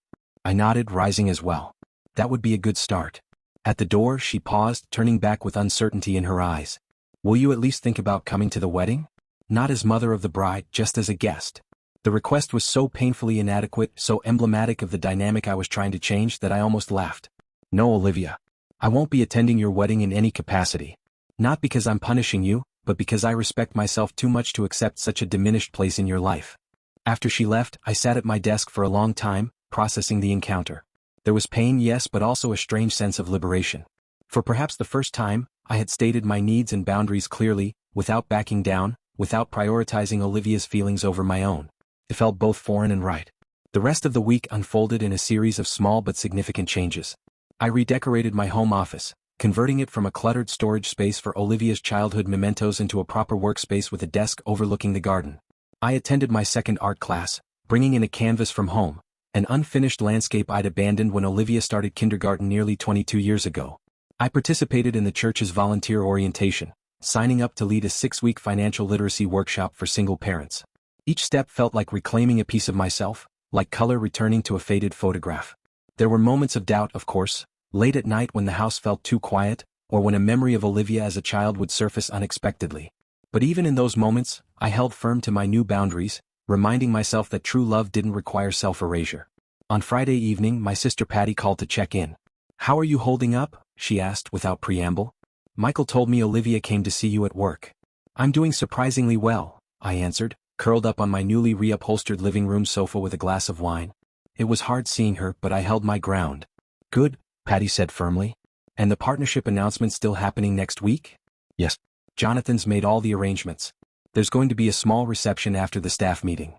I nodded, rising as well. That would be a good start. At the door, she paused, turning back with uncertainty in her eyes. Will you at least think about coming to the wedding? Not as mother of the bride, just as a guest. The request was so painfully inadequate, so emblematic of the dynamic I was trying to change that I almost laughed. No, Olivia. I won't be attending your wedding in any capacity. Not because I'm punishing you, but because I respect myself too much to accept such a diminished place in your life. After she left, I sat at my desk for a long time, processing the encounter. There was pain, yes, but also a strange sense of liberation. For perhaps the first time, I had stated my needs and boundaries clearly, without backing down, without prioritizing Olivia's feelings over my own. It felt both foreign and right. The rest of the week unfolded in a series of small but significant changes. I redecorated my home office, converting it from a cluttered storage space for Olivia's childhood mementos into a proper workspace with a desk overlooking the garden. I attended my second art class, bringing in a canvas from home, an unfinished landscape I'd abandoned when Olivia started kindergarten nearly 22 years ago. I participated in the church's volunteer orientation, signing up to lead a 6-week financial literacy workshop for single parents. Each step felt like reclaiming a piece of myself, like color returning to a faded photograph. There were moments of doubt, of course, late at night when the house felt too quiet, or when a memory of Olivia as a child would surface unexpectedly. But even in those moments, I held firm to my new boundaries, reminding myself that true love didn't require self-erasure. On Friday evening, my sister Patty called to check in. "How are you holding up?" she asked without preamble. "Michael told me Olivia came to see you at work." "I'm doing surprisingly well," I answered, curled up on my newly reupholstered living room sofa with a glass of wine. It was hard seeing her, but I held my ground. "Good," Patty said firmly. "And the partnership announcement still happening next week?" "Yes. Jonathan's made all the arrangements. There's going to be a small reception after the staff meeting.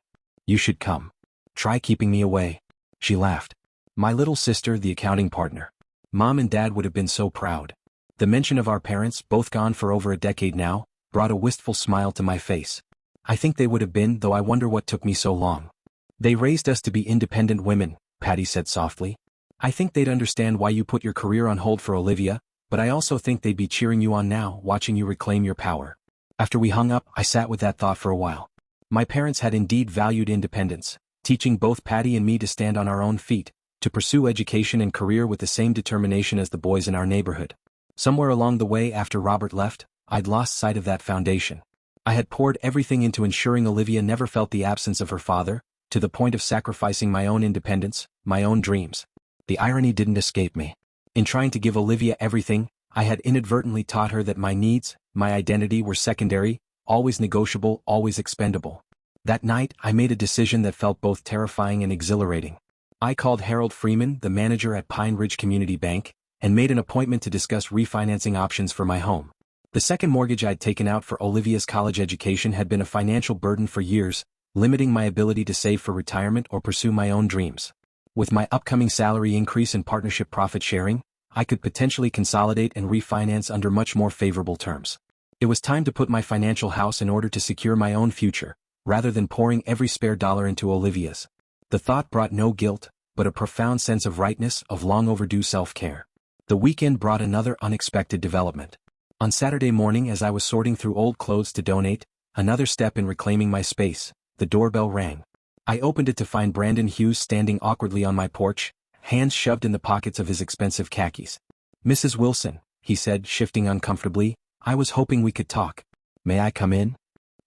You should come. Try keeping me away." She laughed. "My little sister, the accounting partner. Mom and Dad would have been so proud." The mention of our parents, both gone for over a decade now, brought a wistful smile to my face. "I think they would have been, though I wonder what took me so long." "They raised us to be independent women," Patty said softly. "I think they'd understand why you put your career on hold for Olivia, but I also think they'd be cheering you on now, watching you reclaim your power." After we hung up, I sat with that thought for a while. My parents had indeed valued independence, teaching both Patty and me to stand on our own feet, to pursue education and career with the same determination as the boys in our neighborhood. Somewhere along the way after Robert left, I'd lost sight of that foundation. I had poured everything into ensuring Olivia never felt the absence of her father, to the point of sacrificing my own independence, my own dreams. The irony didn't escape me. In trying to give Olivia everything, I had inadvertently taught her that my needs, my identity were secondary, always negotiable, always expendable. That night, I made a decision that felt both terrifying and exhilarating. I called Harold Freeman, the manager at Pine Ridge Community Bank, and made an appointment to discuss refinancing options for my home. The second mortgage I'd taken out for Olivia's college education had been a financial burden for years, limiting my ability to save for retirement or pursue my own dreams. With my upcoming salary increase and partnership profit sharing, I could potentially consolidate and refinance under much more favorable terms. It was time to put my financial house in order to secure my own future, rather than pouring every spare dollar into Olivia's. The thought brought no guilt, but a profound sense of rightness, of long overdue self-care. The weekend brought another unexpected development. On Saturday morning, as I was sorting through old clothes to donate, another step in reclaiming my space, the doorbell rang. I opened it to find Brandon Hughes standing awkwardly on my porch, hands shoved in the pockets of his expensive khakis. "Mrs. Wilson," he said, shifting uncomfortably, "I was hoping we could talk. May I come in?"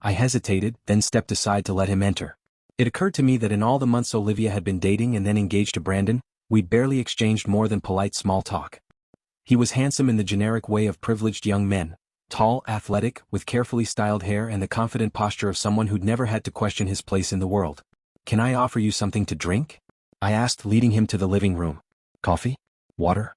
I hesitated, then stepped aside to let him enter. It occurred to me that in all the months Olivia had been dating and then engaged to Brandon, we'd barely exchanged more than polite small talk. He was handsome in the generic way of privileged young men, tall, athletic, with carefully styled hair and the confident posture of someone who'd never had to question his place in the world. "Can I offer you something to drink?" I asked, leading him to the living room. "Coffee? Water?"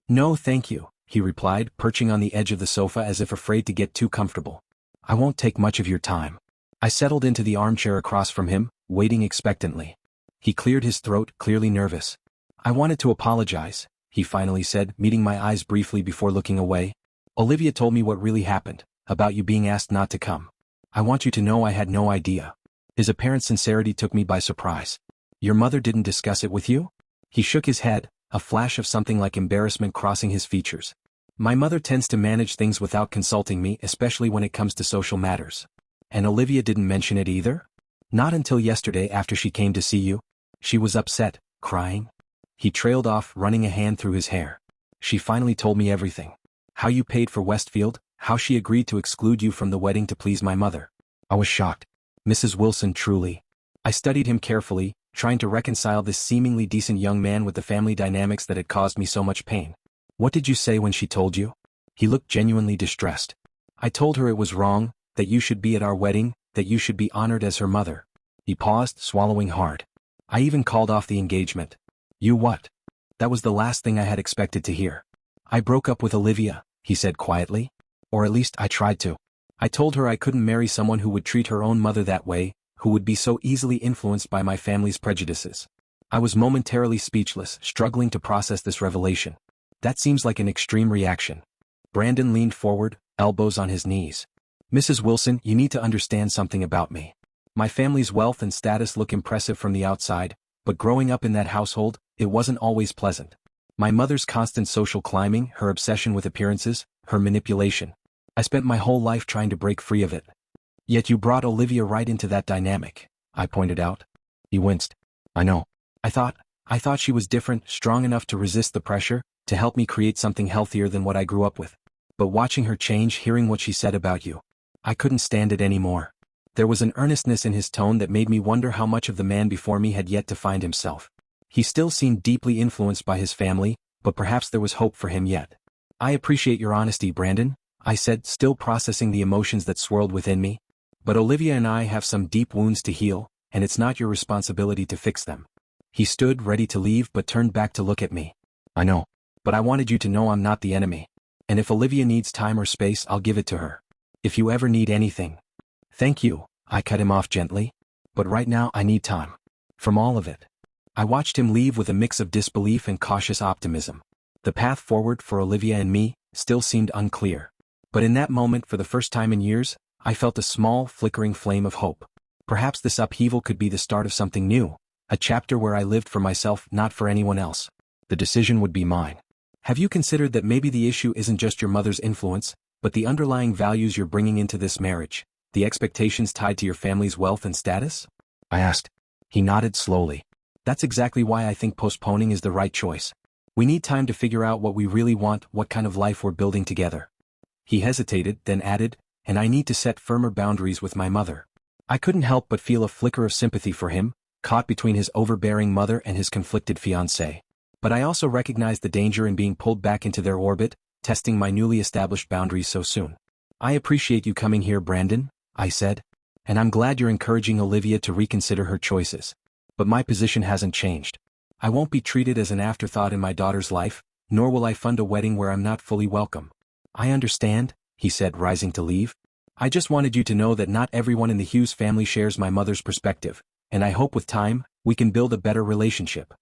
"No, thank you," he replied, perching on the edge of the sofa as if afraid to get too comfortable. "I won't take much of your time." I settled into the armchair across from him, waiting expectantly. He cleared his throat, clearly nervous. "I wanted to apologize," he finally said, meeting my eyes briefly before looking away. "Olivia told me what really happened, about you being asked not to come. I want you to know I had no idea." His apparent sincerity took me by surprise. "Your mother didn't discuss it with you?" He shook his head, a flash of something like embarrassment crossing his features. "My mother tends to manage things without consulting me, especially when it comes to social matters." "And Olivia didn't mention it either?" "Not until yesterday after she came to see you. She was upset, crying." He trailed off, running a hand through his hair. "She finally told me everything. How you paid for Westfield, how she agreed to exclude you from the wedding to please my mother." I was shocked. Mrs. Wilson, truly. I studied him carefully, trying to reconcile this seemingly decent young man with the family dynamics that had caused me so much pain. "What did you say when she told you?" He looked genuinely distressed. "I told her it was wrong, that you should be at our wedding, that you should be honored as her mother." He paused, swallowing hard. "I even called off the engagement." "You what?" That was the last thing I had expected to hear. "I broke up with Olivia," he said quietly. "Or at least I tried to. I told her I couldn't marry someone who would treat her own mother that way, who would be so easily influenced by my family's prejudices." I was momentarily speechless, struggling to process this revelation. "That seems like an extreme reaction." Brandon leaned forward, elbows on his knees. "Mrs. Wilson, you need to understand something about me. My family's wealth and status look impressive from the outside, but growing up in that household, it wasn't always pleasant. My mother's constant social climbing, her obsession with appearances, her manipulation. I spent my whole life trying to break free of it." "Yet you brought Olivia right into that dynamic," I pointed out. He winced. "I know. I thought she was different, strong enough to resist the pressure, to help me create something healthier than what I grew up with. But watching her change, hearing what she said about you, I couldn't stand it anymore. There was an earnestness in his tone that made me wonder how much of the man before me had yet to find himself. He still seemed deeply influenced by his family, but perhaps there was hope for him yet. I appreciate your honesty, Brandon, I said, still processing the emotions that swirled within me. But Olivia and I have some deep wounds to heal, and it's not your responsibility to fix them. He stood ready to leave but turned back to look at me. I know. But I wanted you to know I'm not the enemy. And if Olivia needs time or space, I'll give it to her. If you ever need anything. Thank you, I cut him off gently. But right now I need time. From all of it. I watched him leave with a mix of disbelief and cautious optimism. The path forward for Olivia and me still seemed unclear. But in that moment, for the first time in years, I felt a small, flickering flame of hope. Perhaps this upheaval could be the start of something new, a chapter where I lived for myself, not for anyone else. The decision would be mine. Have you considered that maybe the issue isn't just your mother's influence, but the underlying values you're bringing into this marriage, the expectations tied to your family's wealth and status? I asked. He nodded slowly. That's exactly why I think postponing is the right choice. We need time to figure out what we really want, what kind of life we're building together. He hesitated, then added, and I need to set firmer boundaries with my mother. I couldn't help but feel a flicker of sympathy for him, caught between his overbearing mother and his conflicted fiancée. But I also recognized the danger in being pulled back into their orbit, testing my newly established boundaries so soon. I appreciate you coming here, Brandon, I said. And I'm glad you're encouraging Olivia to reconsider her choices. But my position hasn't changed. I won't be treated as an afterthought in my daughter's life, nor will I fund a wedding where I'm not fully welcome. I understand, he said, rising to leave. I just wanted you to know that not everyone in the Hughes family shares my mother's perspective, and I hope with time, we can build a better relationship.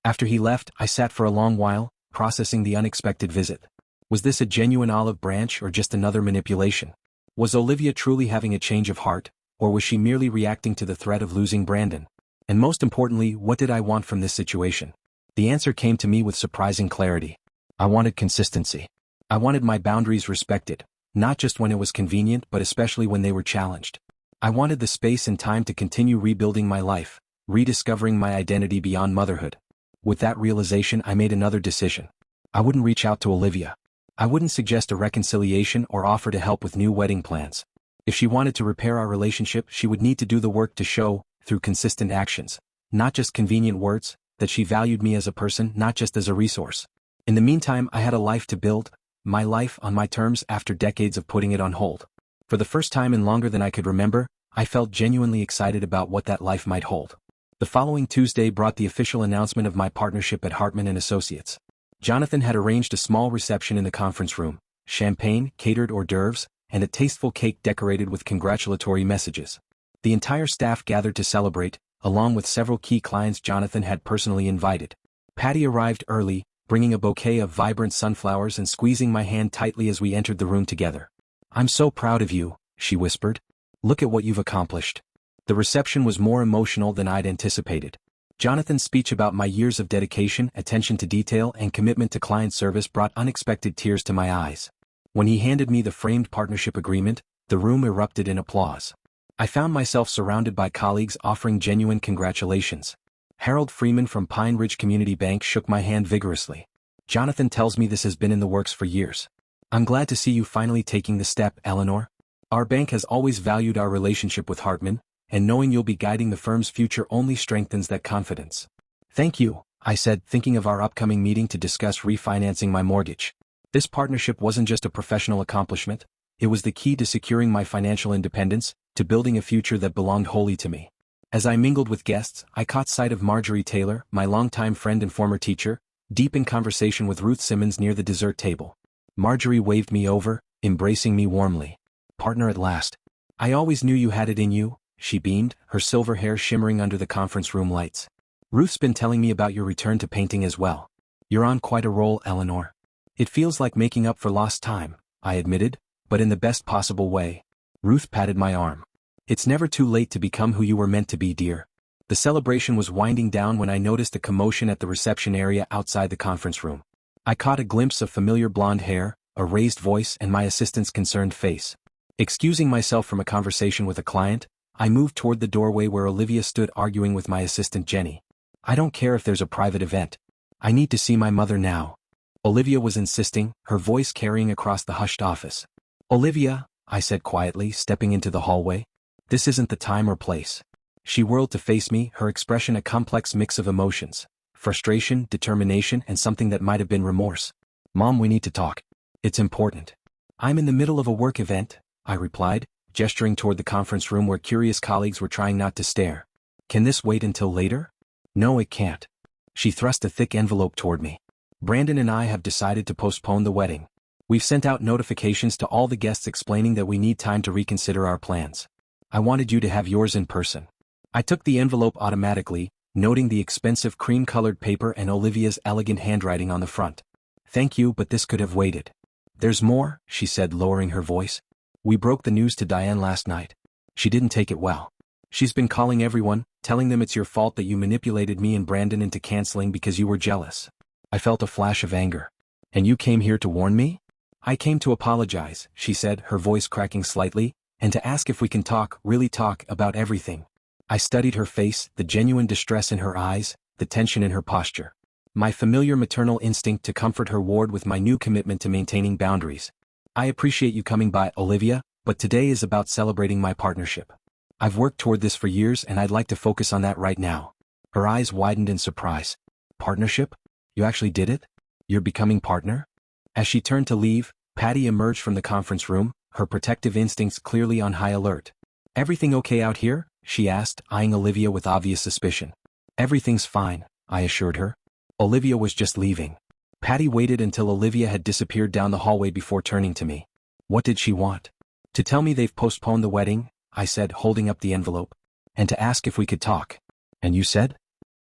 After he left, I sat for a long while, processing the unexpected visit. Was this a genuine olive branch or just another manipulation? Was Olivia truly having a change of heart, or was she merely reacting to the threat of losing Brandon? And most importantly, what did I want from this situation? The answer came to me with surprising clarity. I wanted consistency. I wanted my boundaries respected, not just when it was convenient but especially when they were challenged. I wanted the space and time to continue rebuilding my life, rediscovering my identity beyond motherhood. With that realization, I made another decision. I wouldn't reach out to Olivia. I wouldn't suggest a reconciliation or offer to help with new wedding plans. If she wanted to repair our relationship, she would need to do the work to show, through consistent actions, not just convenient words, that she valued me as a person, not just as a resource. In the meantime, I had a life to build, my life on my terms after decades of putting it on hold. For the first time in longer than I could remember, I felt genuinely excited about what that life might hold. The following Tuesday brought the official announcement of my partnership at Hartman & Associates. Jonathan had arranged a small reception in the conference room, champagne, catered hors d'oeuvres, and a tasteful cake decorated with congratulatory messages. The entire staff gathered to celebrate, along with several key clients Jonathan had personally invited. Patty arrived early, bringing a bouquet of vibrant sunflowers and squeezing my hand tightly as we entered the room together. "I'm so proud of you," she whispered. "Look at what you've accomplished." The reception was more emotional than I'd anticipated. Jonathan's speech about my years of dedication, attention to detail, and commitment to client service brought unexpected tears to my eyes. When he handed me the framed partnership agreement, the room erupted in applause. I found myself surrounded by colleagues offering genuine congratulations. Harold Freeman from Pine Ridge Community Bank shook my hand vigorously. "Jonathan tells me this has been in the works for years. I'm glad to see you finally taking the step, Eleanor. Our bank has always valued our relationship with Hartman, and knowing you'll be guiding the firm's future only strengthens that confidence." "Thank you," I said, thinking of our upcoming meeting to discuss refinancing my mortgage. This partnership wasn't just a professional accomplishment, it was the key to securing my financial independence, to building a future that belonged wholly to me. As I mingled with guests, I caught sight of Marjorie Taylor, my longtime friend and former teacher, deep in conversation with Ruth Simmons near the dessert table. Marjorie waved me over, embracing me warmly. "Partner at last. I always knew you had it in you," she beamed, her silver hair shimmering under the conference room lights. "Ruth's been telling me about your return to painting as well. You're on quite a roll, Eleanor." "It feels like making up for lost time," I admitted, "but in the best possible way." Ruth patted my arm. "It's never too late to become who you were meant to be, dear." The celebration was winding down when I noticed a commotion at the reception area outside the conference room. I caught a glimpse of familiar blonde hair, a raised voice, and my assistant's concerned face. Excusing myself from a conversation with a client, I moved toward the doorway where Olivia stood arguing with my assistant Jenny. I don't care if there's a private event. I need to see my mother now. Olivia was insisting, her voice carrying across the hushed office. Olivia, I said quietly, stepping into the hallway. This isn't the time or place. She whirled to face me, her expression a complex mix of emotions. Frustration, determination, and something that might have been remorse. Mom, we need to talk. It's important. I'm in the middle of a work event, I replied, gesturing toward the conference room where curious colleagues were trying not to stare. Can this wait until later? No, it can't. She thrust a thick envelope toward me. Brandon and I have decided to postpone the wedding. We've sent out notifications to all the guests explaining that we need time to reconsider our plans. I wanted you to have yours in person. I took the envelope automatically, noting the expensive cream-colored paper and Olivia's elegant handwriting on the front. Thank you, but this could have waited. There's more, she said, lowering her voice. We broke the news to Diane last night. She didn't take it well. She's been calling everyone, telling them it's your fault that you manipulated me and Brandon into canceling because you were jealous. I felt a flash of anger. And you came here to warn me? I came to apologize, she said, her voice cracking slightly, and to ask if we can talk, really talk, about everything. I studied her face, the genuine distress in her eyes, the tension in her posture. My familiar maternal instinct to comfort her warred with my new commitment to maintaining boundaries. I appreciate you coming by, Olivia, but today is about celebrating my partnership. I've worked toward this for years and I'd like to focus on that right now. Her eyes widened in surprise. Partnership? You actually did it? You're becoming partner? As she turned to leave, Patty emerged from the conference room, her protective instincts clearly on high alert. Everything okay out here? She asked, eyeing Olivia with obvious suspicion. Everything's fine, I assured her. Olivia was just leaving. Patty waited until Olivia had disappeared down the hallway before turning to me. What did she want? To tell me they've postponed the wedding, I said, holding up the envelope. And to ask if we could talk. And you said?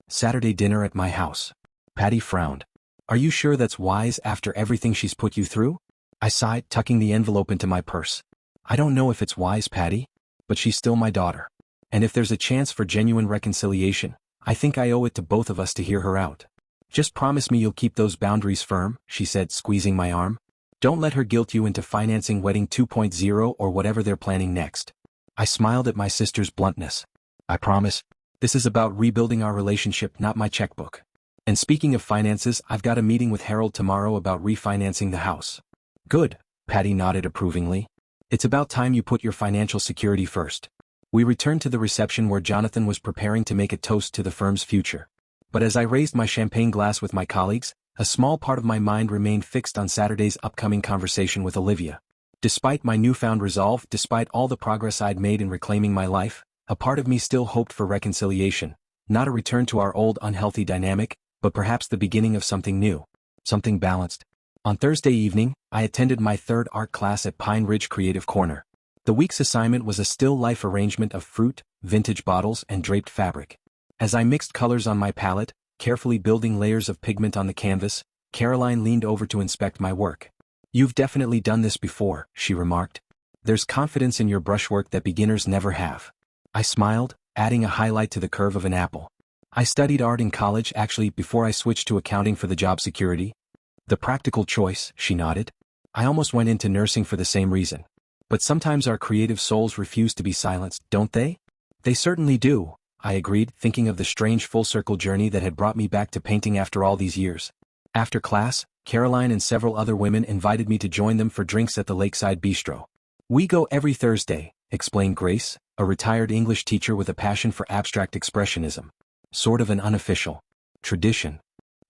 Saturday dinner at my house. Patty frowned. Are you sure that's wise after everything she's put you through? I sighed, tucking the envelope into my purse. I don't know if it's wise, Patty, but she's still my daughter. And if there's a chance for genuine reconciliation, I think I owe it to both of us to hear her out. Just promise me you'll keep those boundaries firm, she said, squeezing my arm. Don't let her guilt you into financing Wedding 2.0 or whatever they're planning next. I smiled at my sister's bluntness. I promise. This is about rebuilding our relationship, not my checkbook. And speaking of finances, I've got a meeting with Harold tomorrow about refinancing the house. Good, Patty nodded approvingly. It's about time you put your financial security first. We returned to the reception where Jonathan was preparing to make a toast to the firm's future. But as I raised my champagne glass with my colleagues, a small part of my mind remained fixed on Saturday's upcoming conversation with Olivia. Despite my newfound resolve, despite all the progress I'd made in reclaiming my life, a part of me still hoped for reconciliation, not a return to our old unhealthy dynamic, but perhaps the beginning of something new, something balanced. On Thursday evening, I attended my third art class at Pine Ridge Creative Corner. The week's assignment was a still life arrangement of fruit, vintage bottles, and draped fabric. As I mixed colors on my palette, carefully building layers of pigment on the canvas, Caroline leaned over to inspect my work. You've definitely done this before, she remarked. There's confidence in your brushwork that beginners never have. I smiled, adding a highlight to the curve of an apple. I studied art in college actually before I switched to accounting for the job security. The practical choice, she nodded. I almost went into nursing for the same reason. But sometimes our creative souls refuse to be silenced, don't they? They certainly do, I agreed, thinking of the strange full-circle journey that had brought me back to painting after all these years. After class, Caroline and several other women invited me to join them for drinks at the Lakeside Bistro. We go every Thursday, explained Grace, a retired English teacher with a passion for abstract expressionism. Sort of an unofficial tradition.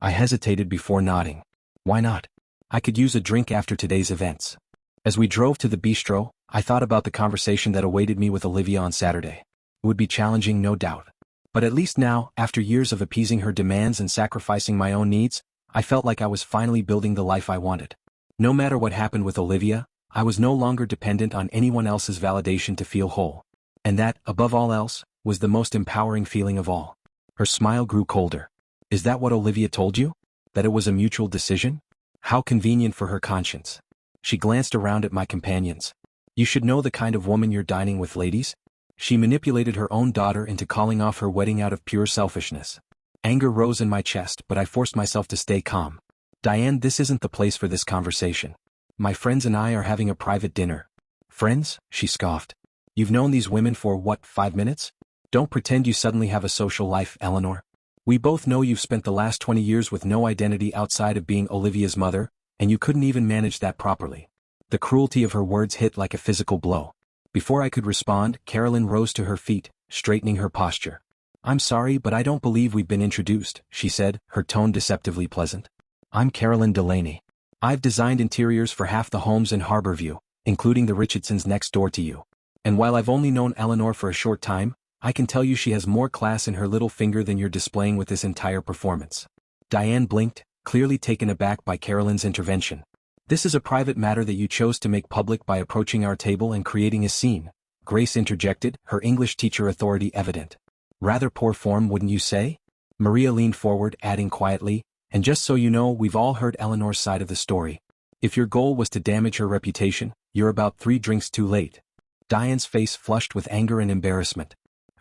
I hesitated before nodding. Why not? I could use a drink after today's events. As we drove to the bistro, I thought about the conversation that awaited me with Olivia on Saturday. It would be challenging, no doubt. But at least now, after years of appeasing her demands and sacrificing my own needs, I felt like I was finally building the life I wanted. No matter what happened with Olivia, I was no longer dependent on anyone else's validation to feel whole. And that, above all else, was the most empowering feeling of all. Her smile grew colder. Is that what Olivia told you? That it was a mutual decision? How convenient for her conscience. She glanced around at my companions. You should know the kind of woman you're dining with, ladies. She manipulated her own daughter into calling off her wedding out of pure selfishness. Anger rose in my chest, but I forced myself to stay calm. Diane, this isn't the place for this conversation. My friends and I are having a private dinner. Friends? She scoffed. You've known these women for, 5 minutes? Don't pretend you suddenly have a social life, Eleanor. We both know you've spent the last 20 years with no identity outside of being Olivia's mother, and you couldn't even manage that properly. The cruelty of her words hit like a physical blow. Before I could respond, Carolyn rose to her feet, straightening her posture. I'm sorry, but I don't believe we've been introduced, she said, her tone deceptively pleasant. I'm Carolyn Delaney. I've designed interiors for half the homes in Harborview, including the Richardsons next door to you. And while I've only known Eleanor for a short time, I can tell you she has more class in her little finger than you're displaying with this entire performance. Diane blinked, clearly taken aback by Carolyn's intervention. This is a private matter that you chose to make public by approaching our table and creating a scene, Grace interjected, her English teacher authority evident. Rather poor form, wouldn't you say? Maria leaned forward, adding quietly, and just so you know, we've all heard Eleanor's side of the story. If your goal was to damage her reputation, you're about 3 drinks too late. Diane's face flushed with anger and embarrassment.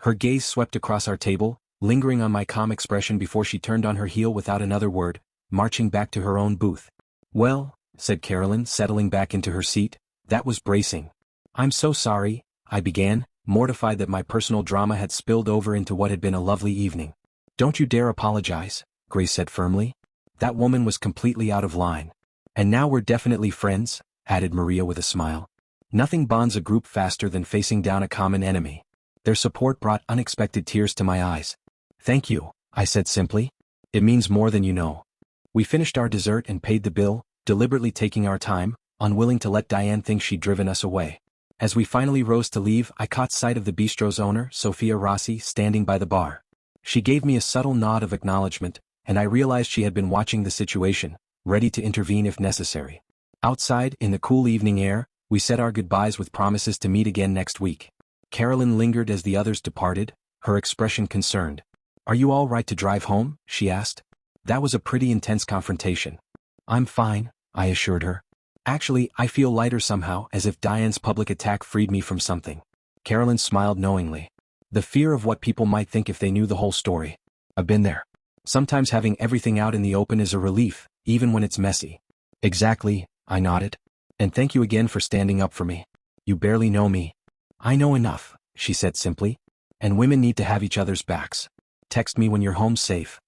Her gaze swept across our table, lingering on my calm expression before she turned on her heel without another word, marching back to her own booth. Well, said Carolyn, settling back into her seat, that was bracing. I'm so sorry, I began, mortified that my personal drama had spilled over into what had been a lovely evening. Don't you dare apologize, Grace said firmly. That woman was completely out of line. And now we're definitely friends, added Maria with a smile. Nothing bonds a group faster than facing down a common enemy. Their support brought unexpected tears to my eyes. Thank you, I said simply. It means more than you know. We finished our dessert and paid the bill, deliberately taking our time, unwilling to let Diane think she'd driven us away. As we finally rose to leave, I caught sight of the bistro's owner, Sophia Rossi, standing by the bar. She gave me a subtle nod of acknowledgement, and I realized she had been watching the situation, ready to intervene if necessary. Outside, in the cool evening air, we said our goodbyes with promises to meet again next week. Carolyn lingered as the others departed, her expression concerned. Are you all right to drive home? She asked. That was a pretty intense confrontation. I'm fine, I assured her. Actually, I feel lighter somehow, as if Diane's public attack freed me from something. Carolyn smiled knowingly. The fear of what people might think if they knew the whole story. I've been there. Sometimes having everything out in the open is a relief, even when it's messy. Exactly, I nodded. And thank you again for standing up for me. You barely know me. I know enough, she said simply. And women need to have each other's backs. Text me when you're home safe.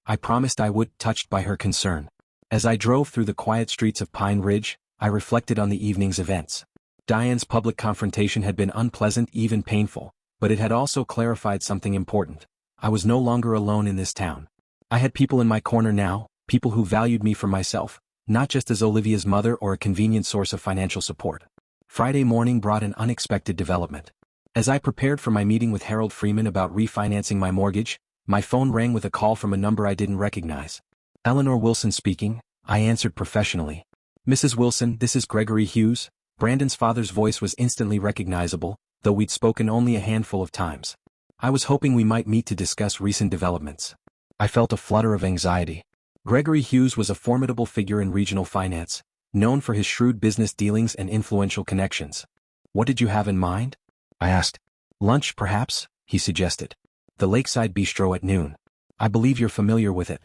I promised I would, touched by her concern. As I drove through the quiet streets of Pine Ridge, I reflected on the evening's events. Diane's public confrontation had been unpleasant, even painful, but it had also clarified something important. I was no longer alone in this town. I had people in my corner now, people who valued me for myself, not just as Olivia's mother or a convenient source of financial support. Friday morning brought an unexpected development. As I prepared for my meeting with Harold Freeman about refinancing my mortgage, my phone rang with a call from a number I didn't recognize. Eleanor Wilson speaking, I answered professionally. Mrs. Wilson, this is Gregory Hughes. Brandon's father's voice was instantly recognizable, though we'd spoken only a handful of times. I was hoping we might meet to discuss recent developments. I felt a flutter of anxiety. Gregory Hughes was a formidable figure in regional finance, known for his shrewd business dealings and influential connections. What did you have in mind? I asked. Lunch, perhaps, he suggested. The Lakeside Bistro at noon. I believe you're familiar with it.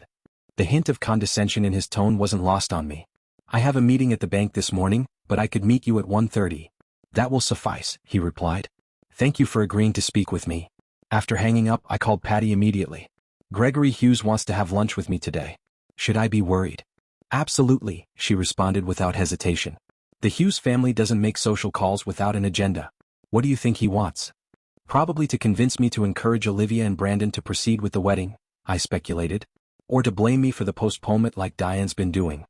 The hint of condescension in his tone wasn't lost on me. I have a meeting at the bank this morning, but I could meet you at 1:30. That will suffice, he replied. Thank you for agreeing to speak with me. After hanging up, I called Patty immediately. Gregory Hughes wants to have lunch with me today. Should I be worried? Absolutely, she responded without hesitation. The Hughes family doesn't make social calls without an agenda. What do you think he wants? Probably to convince me to encourage Olivia and Brandon to proceed with the wedding, I speculated. Or to blame me for the postponement like Diane's been doing.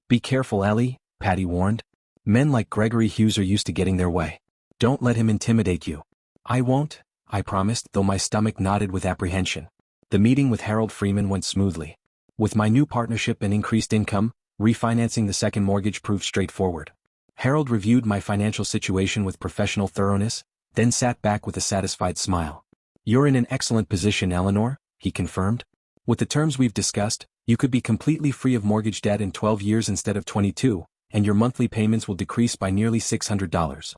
Be careful, Ellie, Patty warned. Men like Gregory Hughes are used to getting their way. Don't let him intimidate you. I won't, I promised, though my stomach nodded with apprehension. The meeting with Harold Freeman went smoothly. With my new partnership and increased income, refinancing the second mortgage proved straightforward. Harold reviewed my financial situation with professional thoroughness, then sat back with a satisfied smile. You're in an excellent position, Eleanor, he confirmed. With the terms we've discussed, you could be completely free of mortgage debt in 12 years instead of 22, and your monthly payments will decrease by nearly $600.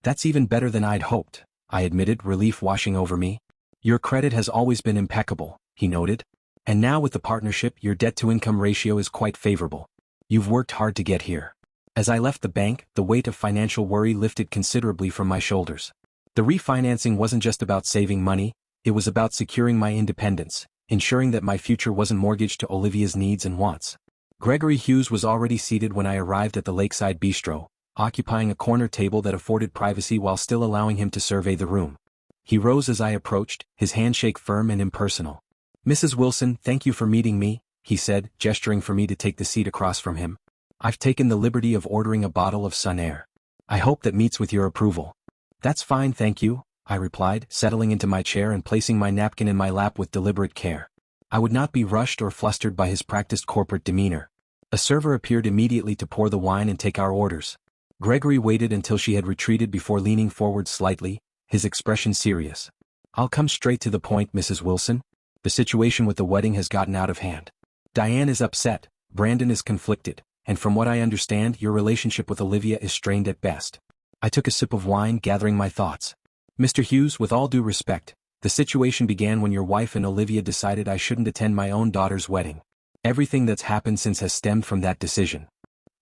That's even better than I'd hoped, I admitted, relief washing over me. Your credit has always been impeccable, he noted. And now with the partnership, your debt-to-income ratio is quite favorable. You've worked hard to get here. As I left the bank, the weight of financial worry lifted considerably from my shoulders. The refinancing wasn't just about saving money, it was about securing my independence, ensuring that my future wasn't mortgaged to Olivia's needs and wants. Gregory Hughes was already seated when I arrived at the lakeside bistro, occupying a corner table that afforded privacy while still allowing him to survey the room. He rose as I approached, his handshake firm and impersonal. "Mrs. Wilson, thank you for meeting me," he said, gesturing for me to take the seat across from him. "I've taken the liberty of ordering a bottle of Sun Air. I hope that meets with your approval." "That's fine, thank you," I replied, settling into my chair and placing my napkin in my lap with deliberate care. I would not be rushed or flustered by his practiced corporate demeanor. A server appeared immediately to pour the wine and take our orders. Gregory waited until she had retreated before leaning forward slightly, his expression serious. "I'll come straight to the point, Mrs. Wilson. The situation with the wedding has gotten out of hand. Diane is upset, Brandon is conflicted, and from what I understand, your relationship with Olivia is strained at best." I took a sip of wine, gathering my thoughts. "Mr. Hughes, with all due respect, the situation began when your wife and Olivia decided I shouldn't attend my own daughter's wedding. Everything that's happened since has stemmed from that decision."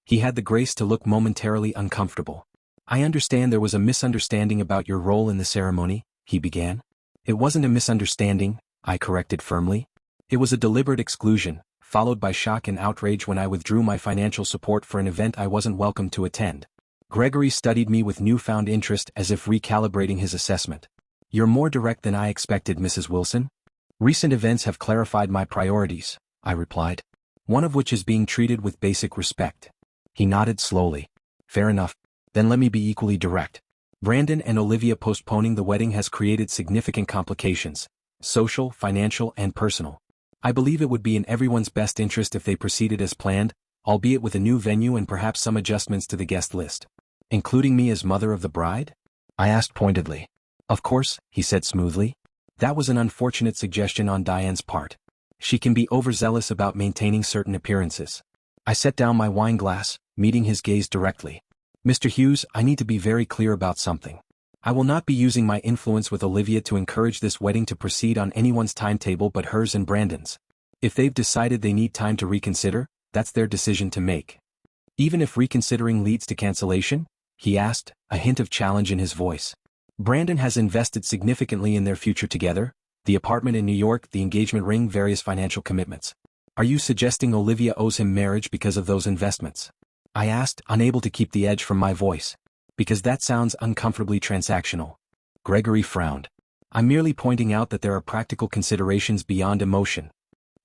He had the grace to look momentarily uncomfortable. "I understand there was a misunderstanding about your role in the ceremony," he began. "It wasn't a misunderstanding," I corrected firmly. "It was a deliberate exclusion, followed by shock and outrage when I withdrew my financial support for an event I wasn't welcome to attend." Gregory studied me with newfound interest as if recalibrating his assessment. "You're more direct than I expected, Mrs. Wilson. Recent events have clarified my priorities," I replied. "One of which is being treated with basic respect." He nodded slowly. "Fair enough. Then let me be equally direct. Brandon and Olivia postponing the wedding has created significant complications, social, financial, and personal. I believe it would be in everyone's best interest if they proceeded as planned, albeit with a new venue and perhaps some adjustments to the guest list." "Including me as mother of the bride?" I asked pointedly. "Of course," he said smoothly. "That was an unfortunate suggestion on Diane's part. She can be overzealous about maintaining certain appearances." I set down my wine glass, meeting his gaze directly. "Mr. Hughes, I need to be very clear about something. I will not be using my influence with Olivia to encourage this wedding to proceed on anyone's timetable but hers and Brandon's. If they've decided they need time to reconsider, that's their decision to make." "Even if reconsidering leads to cancellation?" he asked, a hint of challenge in his voice. "Brandon has invested significantly in their future together, the apartment in New York, the engagement ring, various financial commitments. Are you suggesting Olivia owes him marriage because of those investments?" I asked, unable to keep the edge from my voice. "Because that sounds uncomfortably transactional." Gregory frowned. "I'm merely pointing out that there are practical considerations beyond emotion."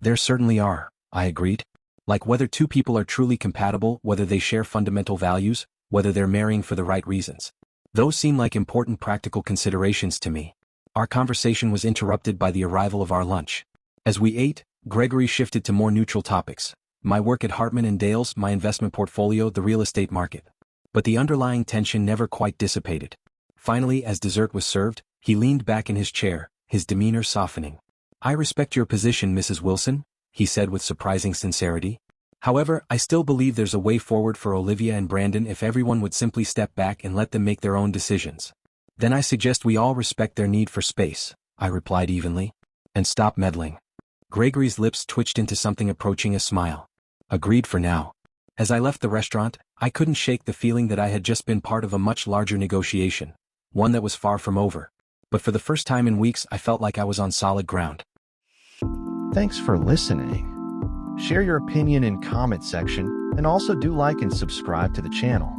"There certainly are," I agreed. "Like whether two people are truly compatible, whether they share fundamental values, whether they're marrying for the right reasons. Those seem like important practical considerations to me." Our conversation was interrupted by the arrival of our lunch. As we ate, Gregory shifted to more neutral topics. My work at Hartman & Dale's, my investment portfolio, the real estate market. But the underlying tension never quite dissipated. Finally, as dessert was served, he leaned back in his chair, his demeanor softening. "I respect your position, Mrs. Wilson," he said with surprising sincerity. "However, I still believe there's a way forward for Olivia and Brandon if everyone would simply step back and let them make their own decisions." "Then I suggest we all respect their need for space," I replied evenly. "And stop meddling." Gregory's lips twitched into something approaching a smile. "Agreed for now." As I left the restaurant, I couldn't shake the feeling that I had just been part of a much larger negotiation, one that was far from over. But for the first time in weeks, I felt like I was on solid ground. Thanks for listening. Share your opinion in comment section and also do like and subscribe to the channel.